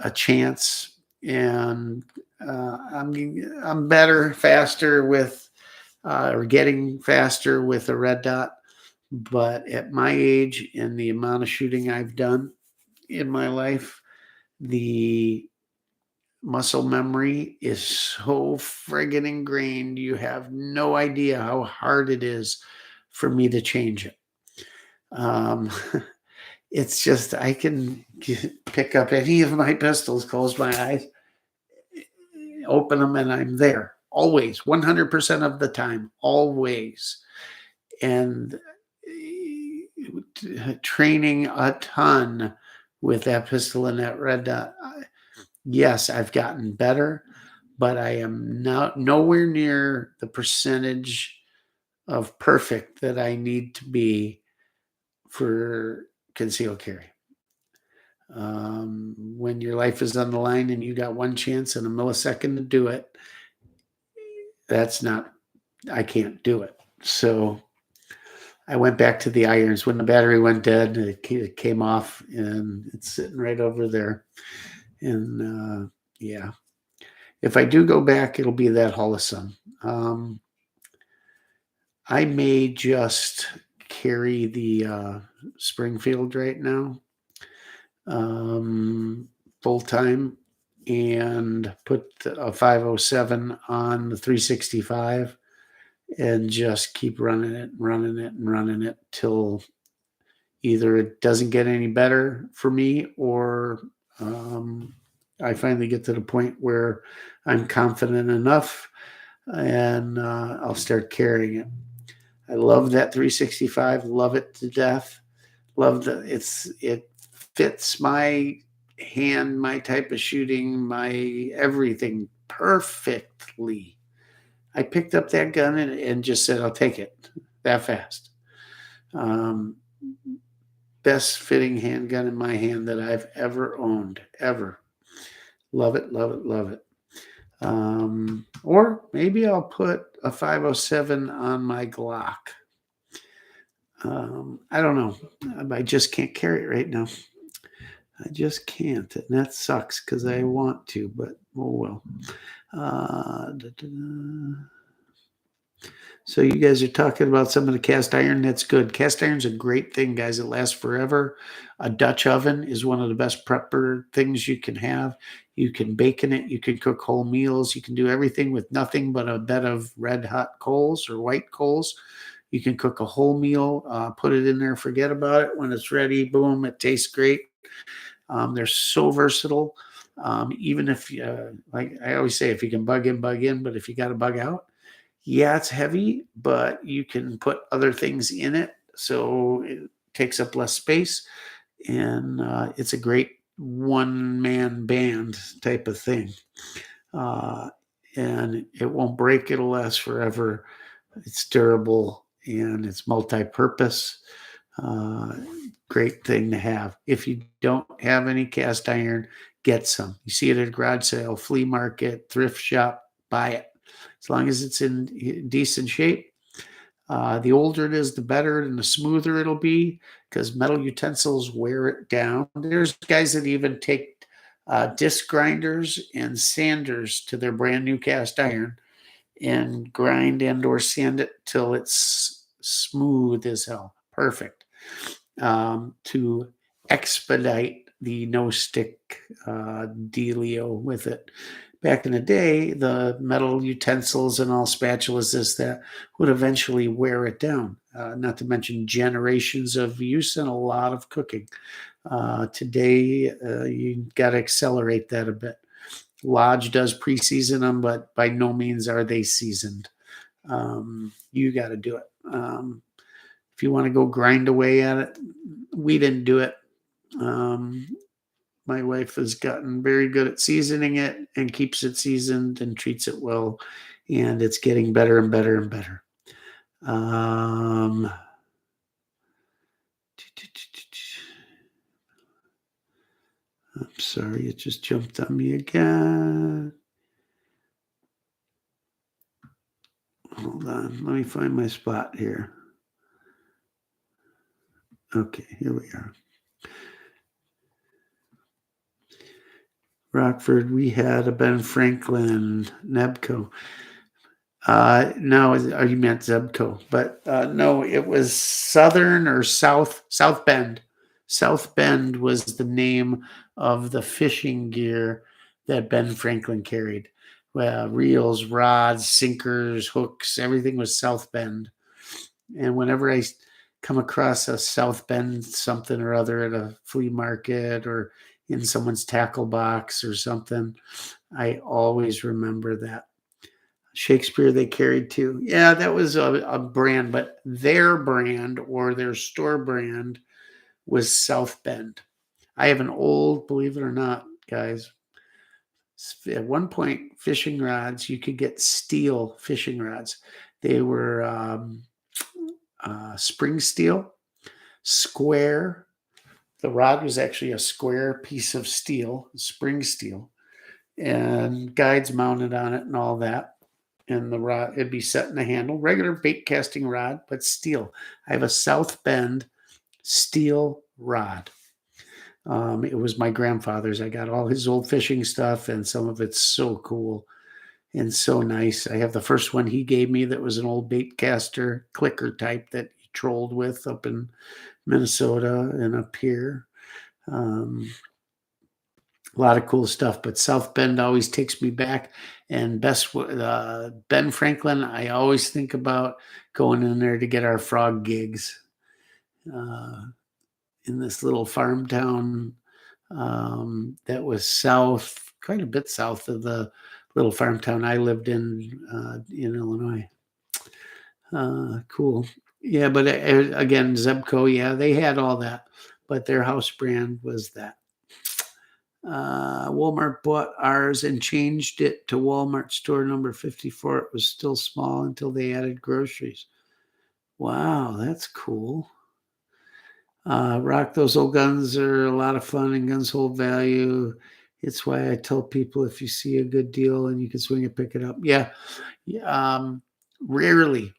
a chance, and I'm better, faster with, or getting faster with a red dot. But at my age and the amount of shooting I've done in my life, the muscle memory is so friggin' ingrained. You have no idea how hard it is for me to change it. It's just, I can pick up any of my pistols, close my eyes, open them, and I'm there always, 100% of the time, always. And training a ton with that pistol and that red dot. Yes, I've gotten better, but I am nowhere near the percentage of perfect that I need to be for concealed carry. When your life is on the line and you got one chance in a millisecond to do it, I can't do it. So I went back to the irons. When the battery went dead, it came off, and it's sitting right over there. And yeah, if I do go back, it'll be that Holosun. I may just carry the Springfield right now, full time, and put a 507 on the 365 and just keep running it till either it doesn't get any better for me, or I finally get to the point where I'm confident enough, and I'll start carrying it. I love that 365, love it to death. It fits my hand, my type of shooting, my everything perfectly. I picked up that gun and just said, I'll take it that fast. Best fitting handgun in my hand that I've ever owned, ever. Love it, love it, love it. Or maybe I'll put a 507 on my Glock. I don't know. I just can't carry it right now. I just can't, and that sucks because I want to, but oh well. So you guys are talking about some of the cast iron. That's good. Cast iron's a great thing, guys. It lasts forever. A Dutch oven is one of the best prepper things you can have. You can bake in it. You can cook whole meals. You can do everything with nothing but a bed of red hot coals or white coals. You can cook a whole meal, put it in there, forget about it. When it's ready, boom, it tastes great. They're so versatile. Even if, like I always say, if you can bug in, but if you got to bug out, yeah, it's heavy, but you can put other things in it, so it takes up less space, and it's a great one-man band type of thing. And it won't break, it'll last forever. It's durable, and it's multi-purpose. Great thing to have. If you don't have any cast iron, get some. You see it at a garage sale, flea market, thrift shop, buy it. As long as it's in decent shape. The older it is, the better and the smoother it'll be, because metal utensils wear it down. There's guys that even take disc grinders and sanders to their brand new cast iron and grind and or sand it till it's smooth as hell. Perfect. To expedite the no stick dealio with it, Back in the day, the metal utensils and all spatulas, this, that, would eventually wear it down. Not to mention generations of use and a lot of cooking. Today, you got to accelerate that a bit. Lodge does pre-season them, but by no means are they seasoned. You got to do it. If you want to go grind away at it, we didn't do it. My wife has gotten very good at seasoning it and keeps it seasoned and treats it well, and it's getting better and better and better. I'm sorry, it just jumped on me again. Hold on, let me find my spot here. Okay, here we are. Rockford, we had a Ben Franklin Nebco. No, you meant Zebco, but no, it was Southern or South Bend. South Bend was the name of the fishing gear that Ben Franklin carried. Well, reels, rods, sinkers, hooks, everything was South Bend. And whenever I come across a South Bend something or other at a flea market or in someone's tackle box or something, I always remember that. Shakespeare they carried too. Yeah, that was a brand, but their brand or their store brand was South Bend. I have an old, believe it or not, guys. At one point, fishing rods, you could get steel fishing rods. They were spring steel, square. The rod was actually a square piece of steel, spring steel, and guides mounted on it and all that. And the rod, it'd be set in the handle, regular bait casting rod, but steel. I have a South Bend steel rod. It was my grandfather's. I got all his old fishing stuff, and some of it's so cool and so nice. I have the first one he gave me that was an old bait caster clicker type that he trolled with up in Minnesota and up here. A lot of cool stuff, but South Bend always takes me back. And Ben Franklin, I always think about going in there to get our frog gigs in this little farm town that was quite a bit south of the little farm town I lived in Illinois. Cool. Yeah, but again, Zebco, yeah, they had all that, but their house brand was that. Walmart bought ours and changed it to Walmart store number 54. It was still small until they added groceries. Wow, that's cool. Rock, those old guns are a lot of fun and guns hold value. It's why I tell people if you see a good deal and you can swing it, pick it up. Yeah. Rarely,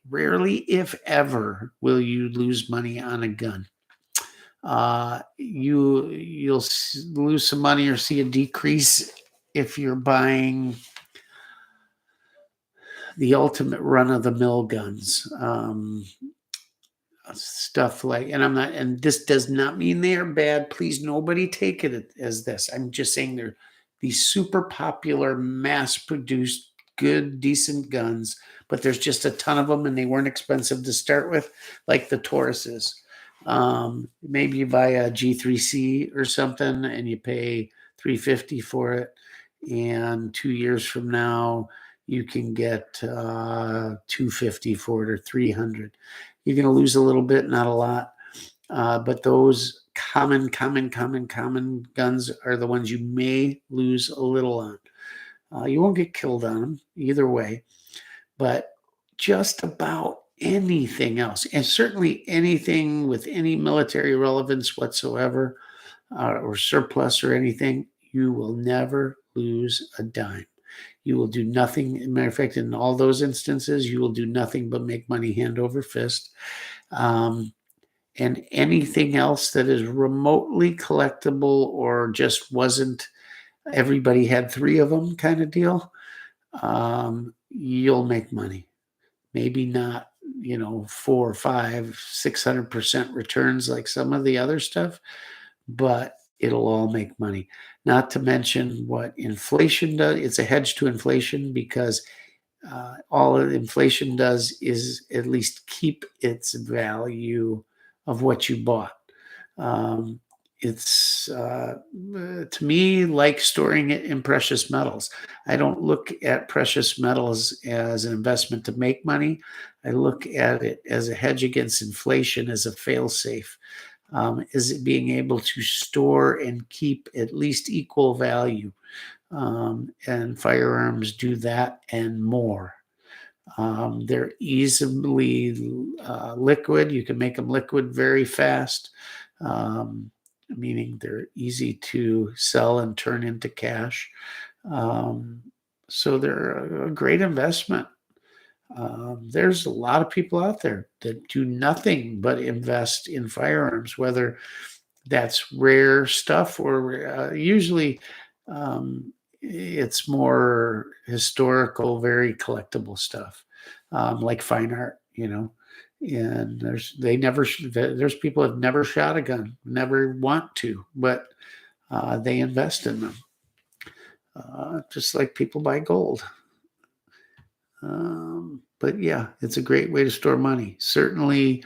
if ever, will you lose money on a gun. You'll lose some money or see a decrease if you're buying the ultimate run-of-the-mill guns. Stuff like, and this does not mean they are bad. Please, nobody take it as this. I'm just saying they're these super popular, mass-produced, good, decent guns, but there's just a ton of them, and they weren't expensive to start with, like the Tauruses. Maybe you buy a G3C or something, and you pay $350 for it, and 2 years from now, you can get $250 for it or $300. You're going to lose a little bit, not a lot. But those common guns are the ones you may lose a little on. You won't get killed on them either way, but just about anything else, and certainly anything with any military relevance whatsoever or surplus or anything, you will never lose a dime. You will do nothing. As a matter of fact, in all those instances, you will do nothing but make money hand over fist. And anything else that is remotely collectible or just wasn't, everybody had 3 of them kind of deal, you'll make money. Maybe not, 4, 5, 600% returns like some of the other stuff, but it'll all make money. Not to mention what inflation does. It's a hedge to inflation because all that inflation does is at least keep its value of what you bought. Um, it's to me like storing it in precious metals. I don't look at precious metals as an investment to make money. I look at it as a hedge against inflation, as a fail-safe. Is it being able to store and keep at least equal value? And firearms do that and more. They're easily liquid. You can make them liquid very fast, meaning they're easy to sell and turn into cash. Um, so they're a great investment. There's a lot of people out there that do nothing but invest in firearms, whether that's rare stuff or usually it's more historical, very collectible stuff, like fine art, And there's people that have never shot a gun, never want to, but they invest in them, just like people buy gold. But yeah, it's a great way to store money. Certainly,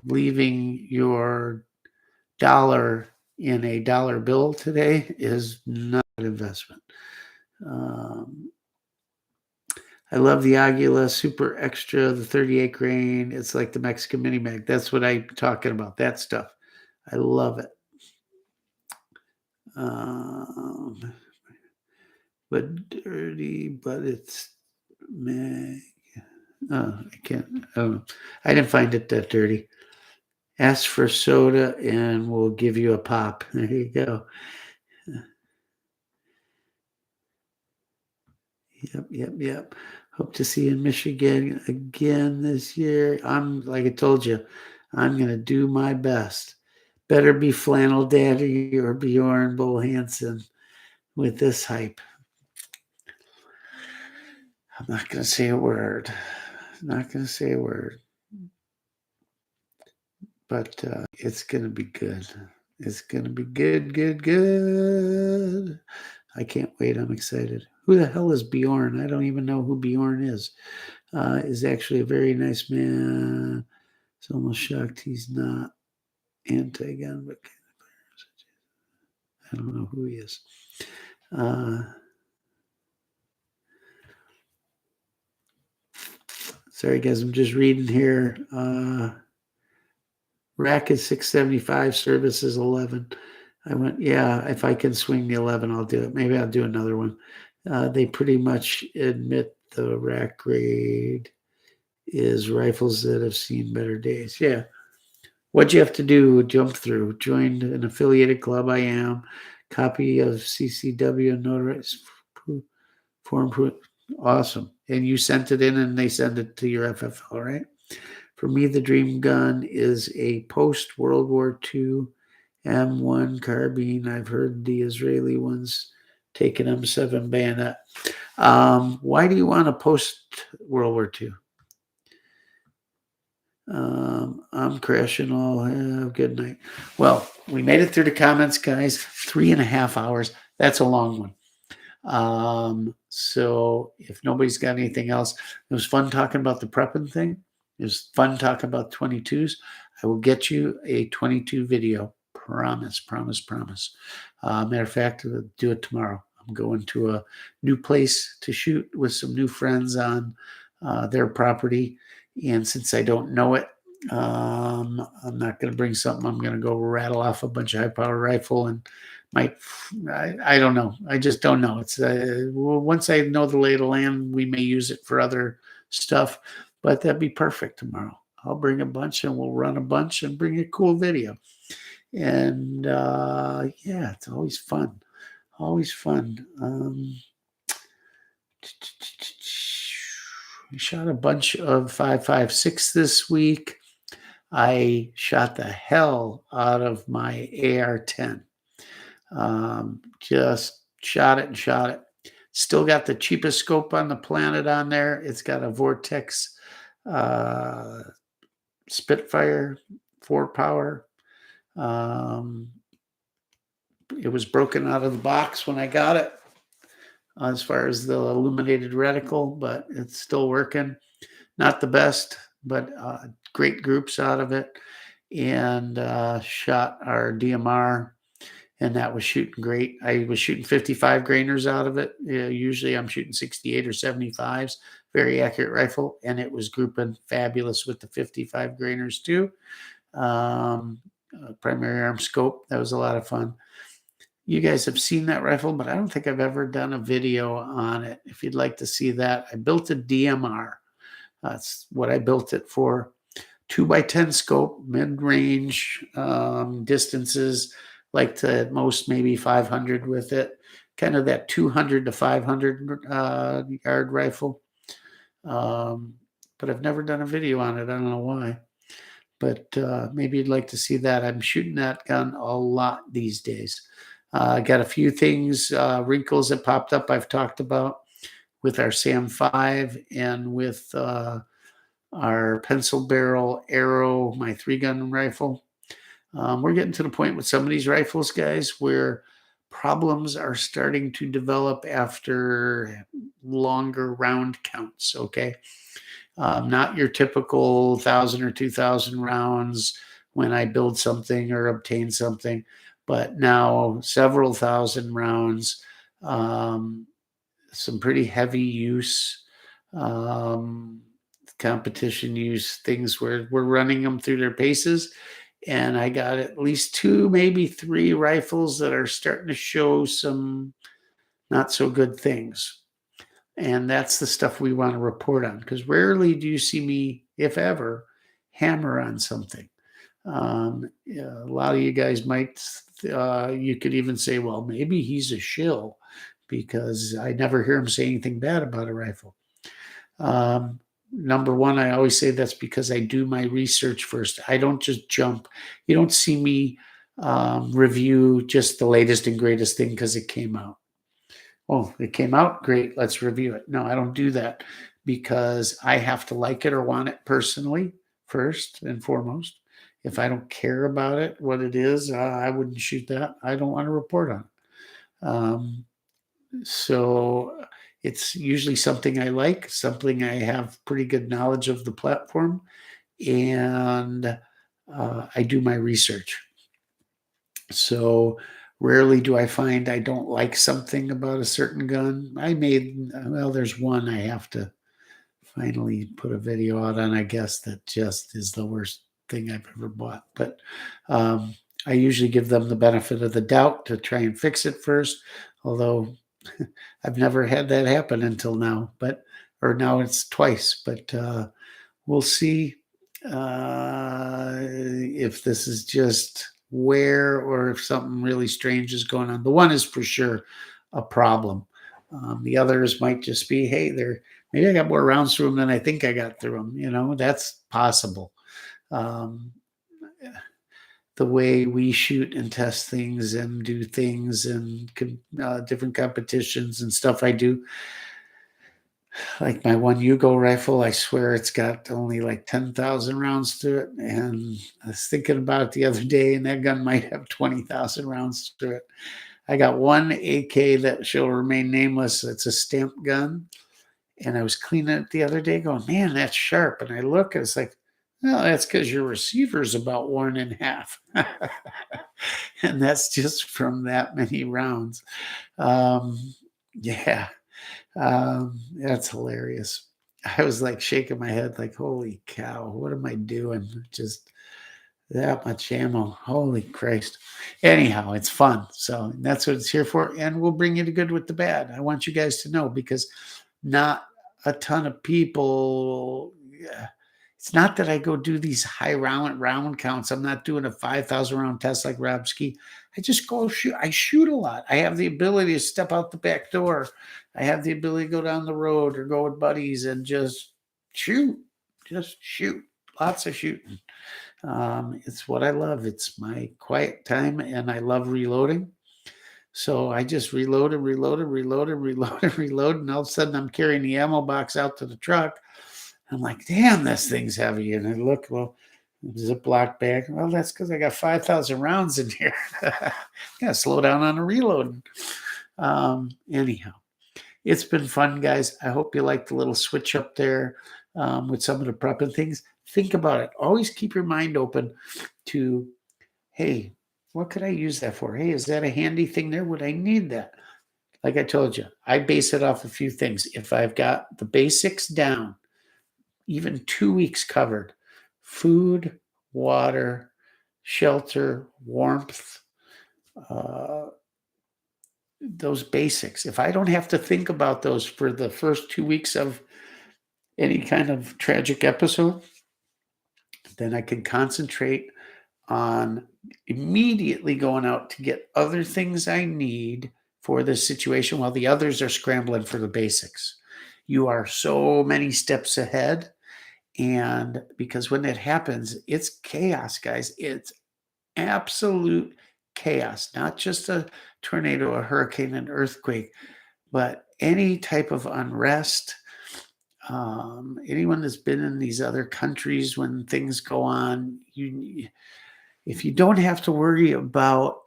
leaving your dollar in a dollar bill today is not an investment. Um, I love the Aguila Super Extra, the 38 grain. It's like the Mexican Mini Mag. That's what I'm talking about. That stuff. I love it. But dirty, but it's mag. Oh, I can't. Oh, I didn't find it that dirty. Ask for soda and we'll give you a pop. There you go. Yep. Hope to see you in Michigan again this year. Like I told you, I'm going to do my best. Better be Flannel Daddy or Bjorn Bull Hansen with this hype. I'm not going to say a word. But it's going to be good. It's going to be good. I can't wait. I'm excited. Who the hell is Bjorn? I don't even know who Bjorn is. Is actually a very nice man. It's almost shocked he's not anti-gun, but I don't know who he is. Sorry, guys. I'm just reading here. Rack is 675. Service is 11. I went, yeah, if I can swing the 11, I'll do it. Maybe I'll do another one. They pretty much admit the rack grade is rifles that have seen better days. Yeah. What'd you have to do? Jump through. Joined an affiliated club. I am. Copy of CCW notarized form. Awesome. And you sent it in and they send it to your FFL, right? For me, the dream gun is a post-World War II M1 carbine. I've heard the Israeli ones take an M7 bayonet. Why do you want a post-World War II? I'm crashing all. Have a good night. Well, we made it through the comments, guys. 3.5 hours. That's a long one. So if nobody's got anything else, it was fun talking about the prepping thing. It was fun talking about 22s. I will get you a 22 video. Promise. Matter of fact, I'll do it tomorrow. I'm going to a new place to shoot with some new friends on their property. And since I don't know it, I'm not going to bring something. I'm going to go rattle off a bunch of high-power rifle and I don't know. I just don't know. It's once I know the lay of the land, we may use it for other stuff, but that'd be perfect tomorrow. I'll bring a bunch and we'll run a bunch and bring a cool video. And yeah, it's always fun. We shot a bunch of 5.56 this week. I shot the hell out of my AR-10. Just shot it. Still got the cheapest scope on the planet on there. It's got a Vortex Spitfire 4 power. It was broken out of the box when I got it, as far as the illuminated reticle, but it's still working. Not the best, but great groups out of it. And shot our DMR, and that was shooting great. I was shooting 55 grainers out of it. Usually I'm shooting 68 or 75s. Very accurate rifle, and it was grouping fabulous with the 55 grainers too. Primary arm scope. That was a lot of fun. You guys have seen that rifle, but I don't think I've ever done a video on it. If you'd like to see that, I built a DMR. That's what I built it for. 2x10 scope, mid-range distances, like to at most maybe 500 with it. Kind of that 200 to 500 yard rifle. But I've never done a video on it. I don't know why. But maybe you'd like to see that. I'm shooting that gun a lot these days. I got a few things, wrinkles that popped up I've talked about with our SAM 5 and with our pencil barrel arrow, my 3-gun rifle. We're getting to the point with some of these rifles, guys, where problems are starting to develop after longer round counts, okay? Not your typical 1,000 or 2,000 rounds when I build something or obtain something, but now several thousand rounds, some pretty heavy use, competition use, things where we're running them through their paces. And I got at least 2, maybe 3 rifles that are starting to show some not so good things. And that's the stuff we want to report on, because rarely do you see me, if ever, hammer on something. A lot of you guys might, you could even say, well, maybe he's a shill because I never hear him say anything bad about a rifle. Number one, I always say that's because I do my research first. I don't just jump. You don't see me review just the latest and greatest thing because it came out. Oh, it came out? Great, let's review it. No, I don't do that because I have to like it or want it personally first and foremost. If I don't care about it, what it is, I wouldn't shoot that. I don't want to report on it. So it's usually something I like, something I have pretty good knowledge of the platform, and I do my research. So rarely do I find I don't like something about a certain gun. Well, there's one I have to finally put a video out on, I guess, that just is the worst thing I've ever bought. But I usually give them the benefit of the doubt to try and fix it first, although I've never had that happen until now, or now it's twice, but we'll see if this is just wear or if something really strange is going on. The one is for sure a problem. The others might just be, hey, maybe I got more rounds through them than I think I got through them. That's possible. The way we shoot and test things and do things and different competitions and stuff I do. Like my one Yugo rifle, I swear it's got only like 10,000 rounds to it. And I was thinking about it the other day, and that gun might have 20,000 rounds to it. I got one AK that shall remain nameless. It's a stamped gun. And I was cleaning it the other day going, man, that's sharp. And I look, and it's like, well, that's because your receiver's about worn in half. And that's just from that many rounds. Yeah. That's hilarious. I was like shaking my head like, holy cow, what am I doing? Just that much ammo. Holy Christ. Anyhow, it's fun. So that's what it's here for. And we'll bring you the good with the bad. I want you guys to know, because not a ton of people, it's not that I go do these high round counts. I'm not doing a 5,000 round test like Rob Ski. I just go shoot. I shoot a lot. I have the ability to step out the back door. I have the ability to go down the road or go with buddies and just shoot. Just shoot. Lots of shooting. It's what I love. It's my quiet time, and I love reloading. So I just reload, and all of a sudden I'm carrying the ammo box out to the truck. I'm like, damn, this thing's heavy. And I look, well, Ziploc bag. Well, that's because I got 5,000 rounds in here. Gotta slow down on the reloading. Anyhow, it's been fun, guys. I hope you like the little switch up there with some of the prepping things. Think about it. Always keep your mind open to, hey, what could I use that for? Hey, is that a handy thing there? Would I need that? Like I told you, I base it off a few things. If I've got the basics down, even 2 weeks covered, food, water, shelter, warmth, uh, those basics. If I don't have to think about those for the first 2 weeks of any kind of tragic episode, then I can concentrate on immediately going out to get other things I need for this situation while the others are scrambling for the basics. You are so many steps ahead. And because when that happens, it's chaos, guys. It's absolute chaos, not just a tornado, a hurricane, an earthquake, but any type of unrest. Anyone that's been in these other countries when things go on, if you don't have to worry about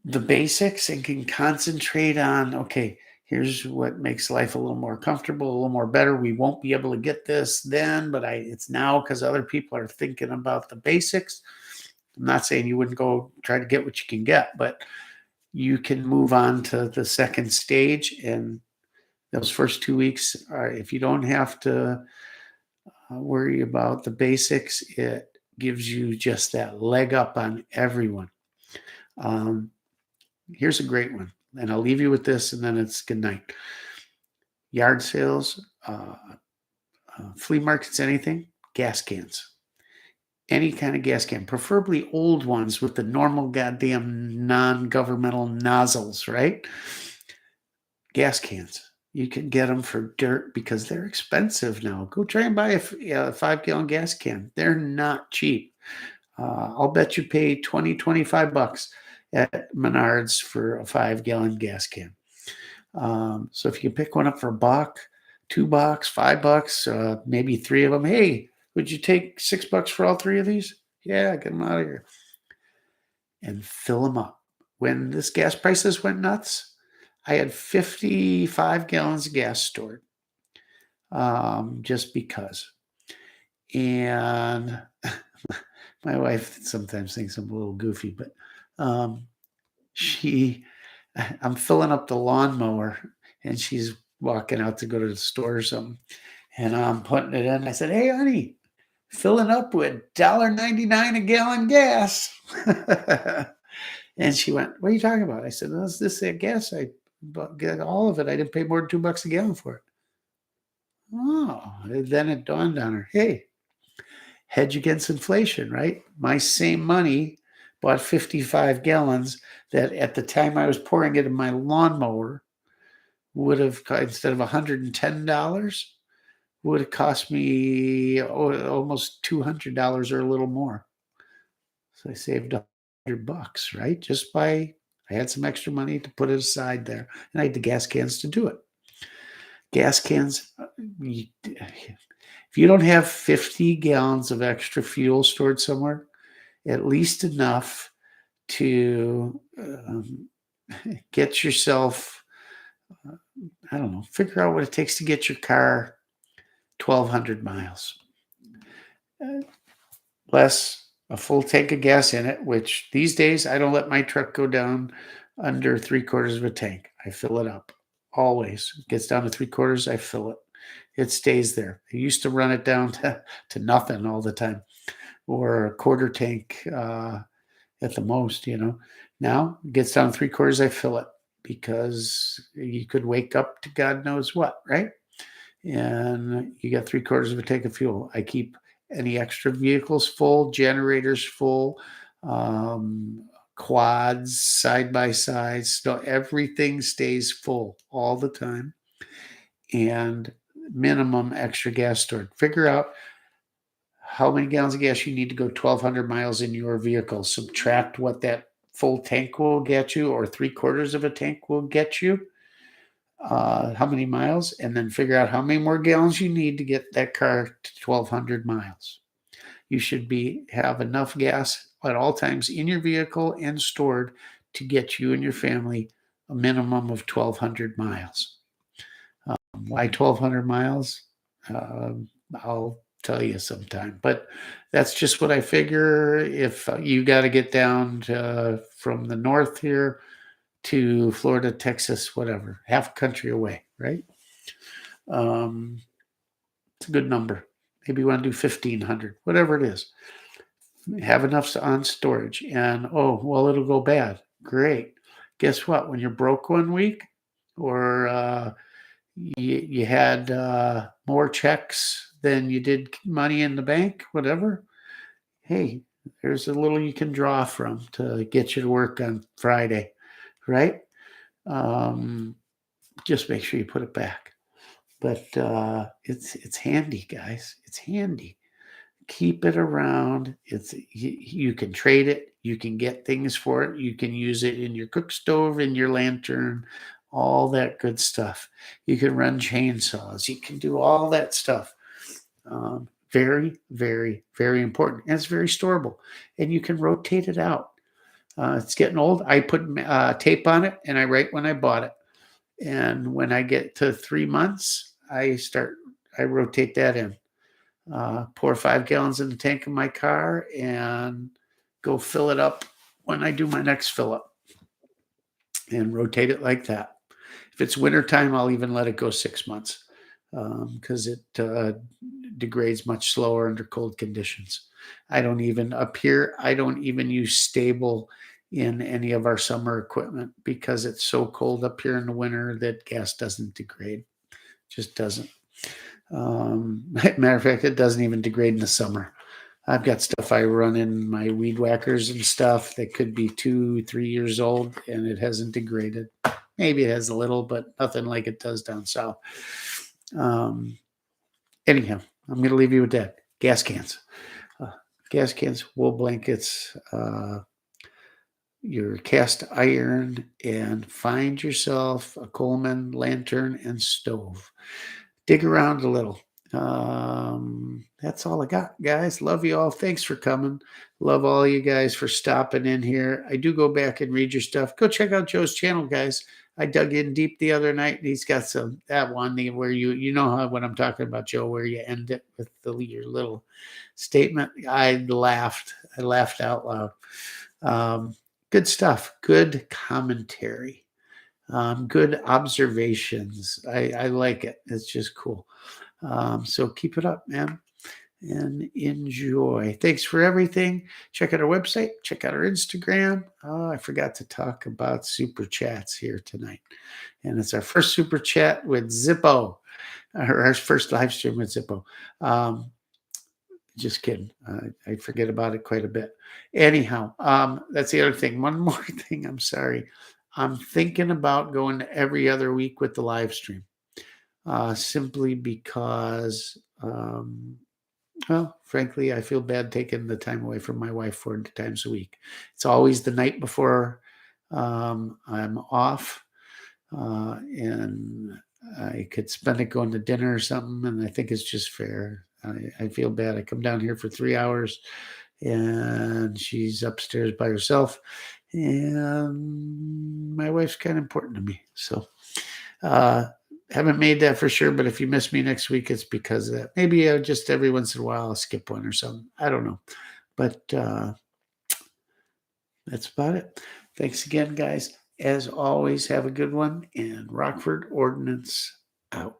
the basics and can concentrate on, okay, here's what makes life a little more comfortable, a little more better. We won't be able to get this then, but it's now because other people are thinking about the basics. I'm not saying you wouldn't go try to get what you can get, but you can move on to the second stage. And those first 2 weeks are, if you don't have to worry about the basics, it gives you just that leg up on everyone. Here's a great one, and I'll leave you with this, and then it's good night. Yard sales, flea markets, anything, gas cans. Any kind of gas can, preferably old ones with the normal goddamn non-governmental nozzles, right? Gas cans. You can get them for dirt because they're expensive now. Go try and buy a 5-gallon gas can. They're not cheap. I'll bet you pay $20, $25 at Menards for a 5-gallon gas can. So if you can pick one up for $1, $2, $5, maybe 3 of them, hey, would you take $6 for all 3 of these? Yeah, get them out of here. And fill them up. When this gas prices went nuts, I had 55 gallons of gas stored, just because. And my wife sometimes thinks I'm a little goofy, but I'm filling up the lawnmower, and she's walking out to go to the store or something, and I'm putting it in. I said, "Hey, honey, filling up with $1.99 a gallon gas." And she went, "What are you talking about?" I said, "No, this is that gas. I get all of it. I didn't pay more than $2 a gallon for it." Oh, then it dawned on her, hey, hedge against inflation, right? My same money bought 55 gallons that at the time I was pouring it in my lawnmower would have, instead of $110, would have cost me almost $200 or a little more. So I saved $100, right? Just by, I had some extra money to put it aside there, and I had the gas cans to do it. Gas cans, if you don't have 50 gallons of extra fuel stored somewhere, at least enough to get yourself, I don't know, figure out what it takes to get your car 1,200 miles. Less a full tank of gas in it, which these days I don't let my truck go down under 3/4 of a tank. I fill it up always. It gets down to 3/4, I fill it. It stays there. I used to run it down to nothing all the time, or a quarter tank at the most, Now it gets down to 3/4, I fill it, because you could wake up to God knows what, right? And you got 3/4 of a tank of fuel. I keep any extra vehicles full, generators full, quads, side by sides. So everything stays full all the time, and minimum extra gas stored. Figure out how many gallons of gas you need to go 1,200 miles in your vehicle. Subtract what that full tank will get you, or 3/4 of a tank will get you. How many miles, and then figure out how many more gallons you need to get that car to 1,200 miles. You should have enough gas at all times in your vehicle and stored to get you and your family a minimum of 1,200 miles. Why 1,200 miles? I'll tell you sometime. But that's just what I figure. If you got to get down from the north here to Florida, Texas, whatever, half a country away, right? It's a good number. Maybe you want to do 1,500, whatever it is. Have enough on storage. And, oh, well, it'll go bad. Great. Guess what? When you're broke one week or you had more checks than you did money in the bank, whatever, hey, there's a little you can draw from to get you to work on Friday, right? Just make sure you put it back. But it's handy, guys. It's handy. Keep it around. You can trade it. You can get things for it. You can use it in your cook stove, in your lantern, all that good stuff. You can run chainsaws. You can do all that stuff. Very, very, very important. And it's very storable. And you can rotate it out. It's getting old. I put tape on it and I write when I bought it. And when I get to 3 months, I rotate that in. Pour 5 gallons in the tank of my car and go fill it up when I do my next fill up and rotate it like that. If it's wintertime, I'll even let it go 6 months because it degrades much slower under cold conditions. I don't even use stable in any of our summer equipment because it's so cold up here in the winter that gas doesn't degrade. Just doesn't. Matter of fact, it doesn't even degrade in the summer. I've got stuff I run in my weed whackers and stuff that could be 2-3 years old and it hasn't degraded. Maybe it has a little, but nothing like it does down south. Anyhow, I'm going to leave you with that. Gas cans. Gas cans, wool blankets, your cast iron, and find yourself a Coleman lantern and stove. Dig around a little. That's all I got, guys. Love you all. Thanks for coming. Love all you guys for stopping in here. I do go back and read your stuff. Go check out Joe's channel, guys. I dug in deep the other night, and he's got that one where you know what I'm talking about, Joe, where you end it with your little statement. I laughed out loud. Good stuff. Good commentary. Good observations. I like it. It's just cool. So keep it up, man, and enjoy. Thanks for everything. Check out our website. Check out our Instagram. Oh, I forgot to talk about super chats here tonight. And it's our first super chat with Zippo, our first live stream with Zippo. Just kidding. I forget about it quite a bit. Anyhow, that's the other thing. One more thing. I'm sorry. I'm thinking about going to every other week with the live stream. Simply because, well, frankly, I feel bad taking the time away from my wife 4 times a week. It's always the night before I'm off, and I could spend it going to dinner or something, and I think it's just fair. I feel bad. I come down here for 3 hours, and she's upstairs by herself, and my wife's kind of important to me. So, haven't made that for sure, but if you miss me next week, it's because of that. Maybe just every once in a while I'll skip one or something. I don't know. But that's about it. Thanks again, guys. As always, have a good one. And Rockford Ordnance out.